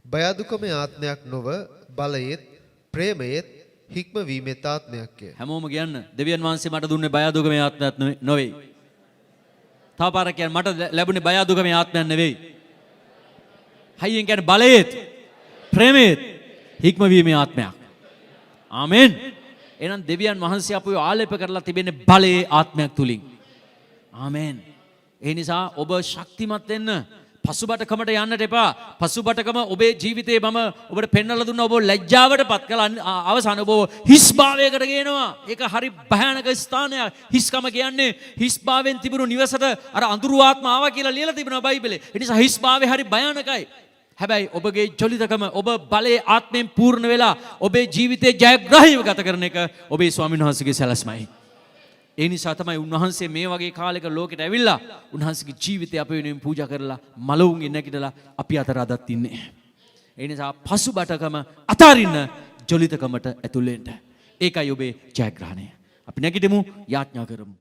B: බය දුකමේ ආත්මයක් නොව බලයේත් ප්‍රේමයේත් හික්මවීමේ ආත්මයක්ය.
A: හැමෝම කියන්න දෙවියන් වහන්සේ මට දුන්නේ බය දුකමේ ආත්මයක් නොවේ. තව පාරක් කියන්න මට ලැබුණේ බය දුකමේ ආත්මයක් නෙවෙයි. හයියෙන් කියන්න බලයේත් ප්‍රේමයේත් හික්මවීමේ ආත්මයක්. ආමෙන්. එහෙනම් දෙවියන් වහන්සේ අපව ආලේප කරලා තිබෙන්නේ බලයේ ආත්මයක් තුලින්. ආමෙන්. ඒ නිසා ඔබ ශක්තිමත් වෙන්න. පසුබටකමට යන්නට එපා. පසුබටකම ඔබේ ජීවිතේ මම ඔබට පෙන්වලා දුන්නා. ඔබ ලැජ්ජාවට පත් කළා. අවසාන ඔබ හිස්භාවයකට ගේනවා. ඒක හරි භයානක ස්ථානයක්. හිස්කම කියන්නේ හිස්භාවයෙන් තිබුණු නිවසට අර අඳුරු ආත්ම ආවා කියලා ලියලා තිබෙනවා බයිබලේ. ඒ නිසා හිස්භාවය හරි භයානකයි. හැබැයි ඔබගේ ජොලිතකම ඔබ බලයේ ආත්මයෙන් පූර්ණ වෙලා ඔබේ ජීවිතේ ජයග්‍රාහීව ගත කරන එක ඔබේ ස්වාමීන් වහන්සේගේ සැලැස්මයි. ඒ නිසා තමයි උන්වහන්සේ මේ වගේ කාලයක ලෝකෙට ඇවිල්ලා උන්වහන්සේගේ ජීවිතය අප වෙනුවෙන් පූජා කරලා මලවුන්ගෙන් නැගිටලා අපි අතර අදත් ඉන්නේ. ඒ නිසා පසුබටකම අතාරින්න ජොලිතකමට ඇතුල් වෙන්න. ඒකයි ඔබේ ජයග්‍රහණය. අපි නැගිටමු යාඥා කරමු.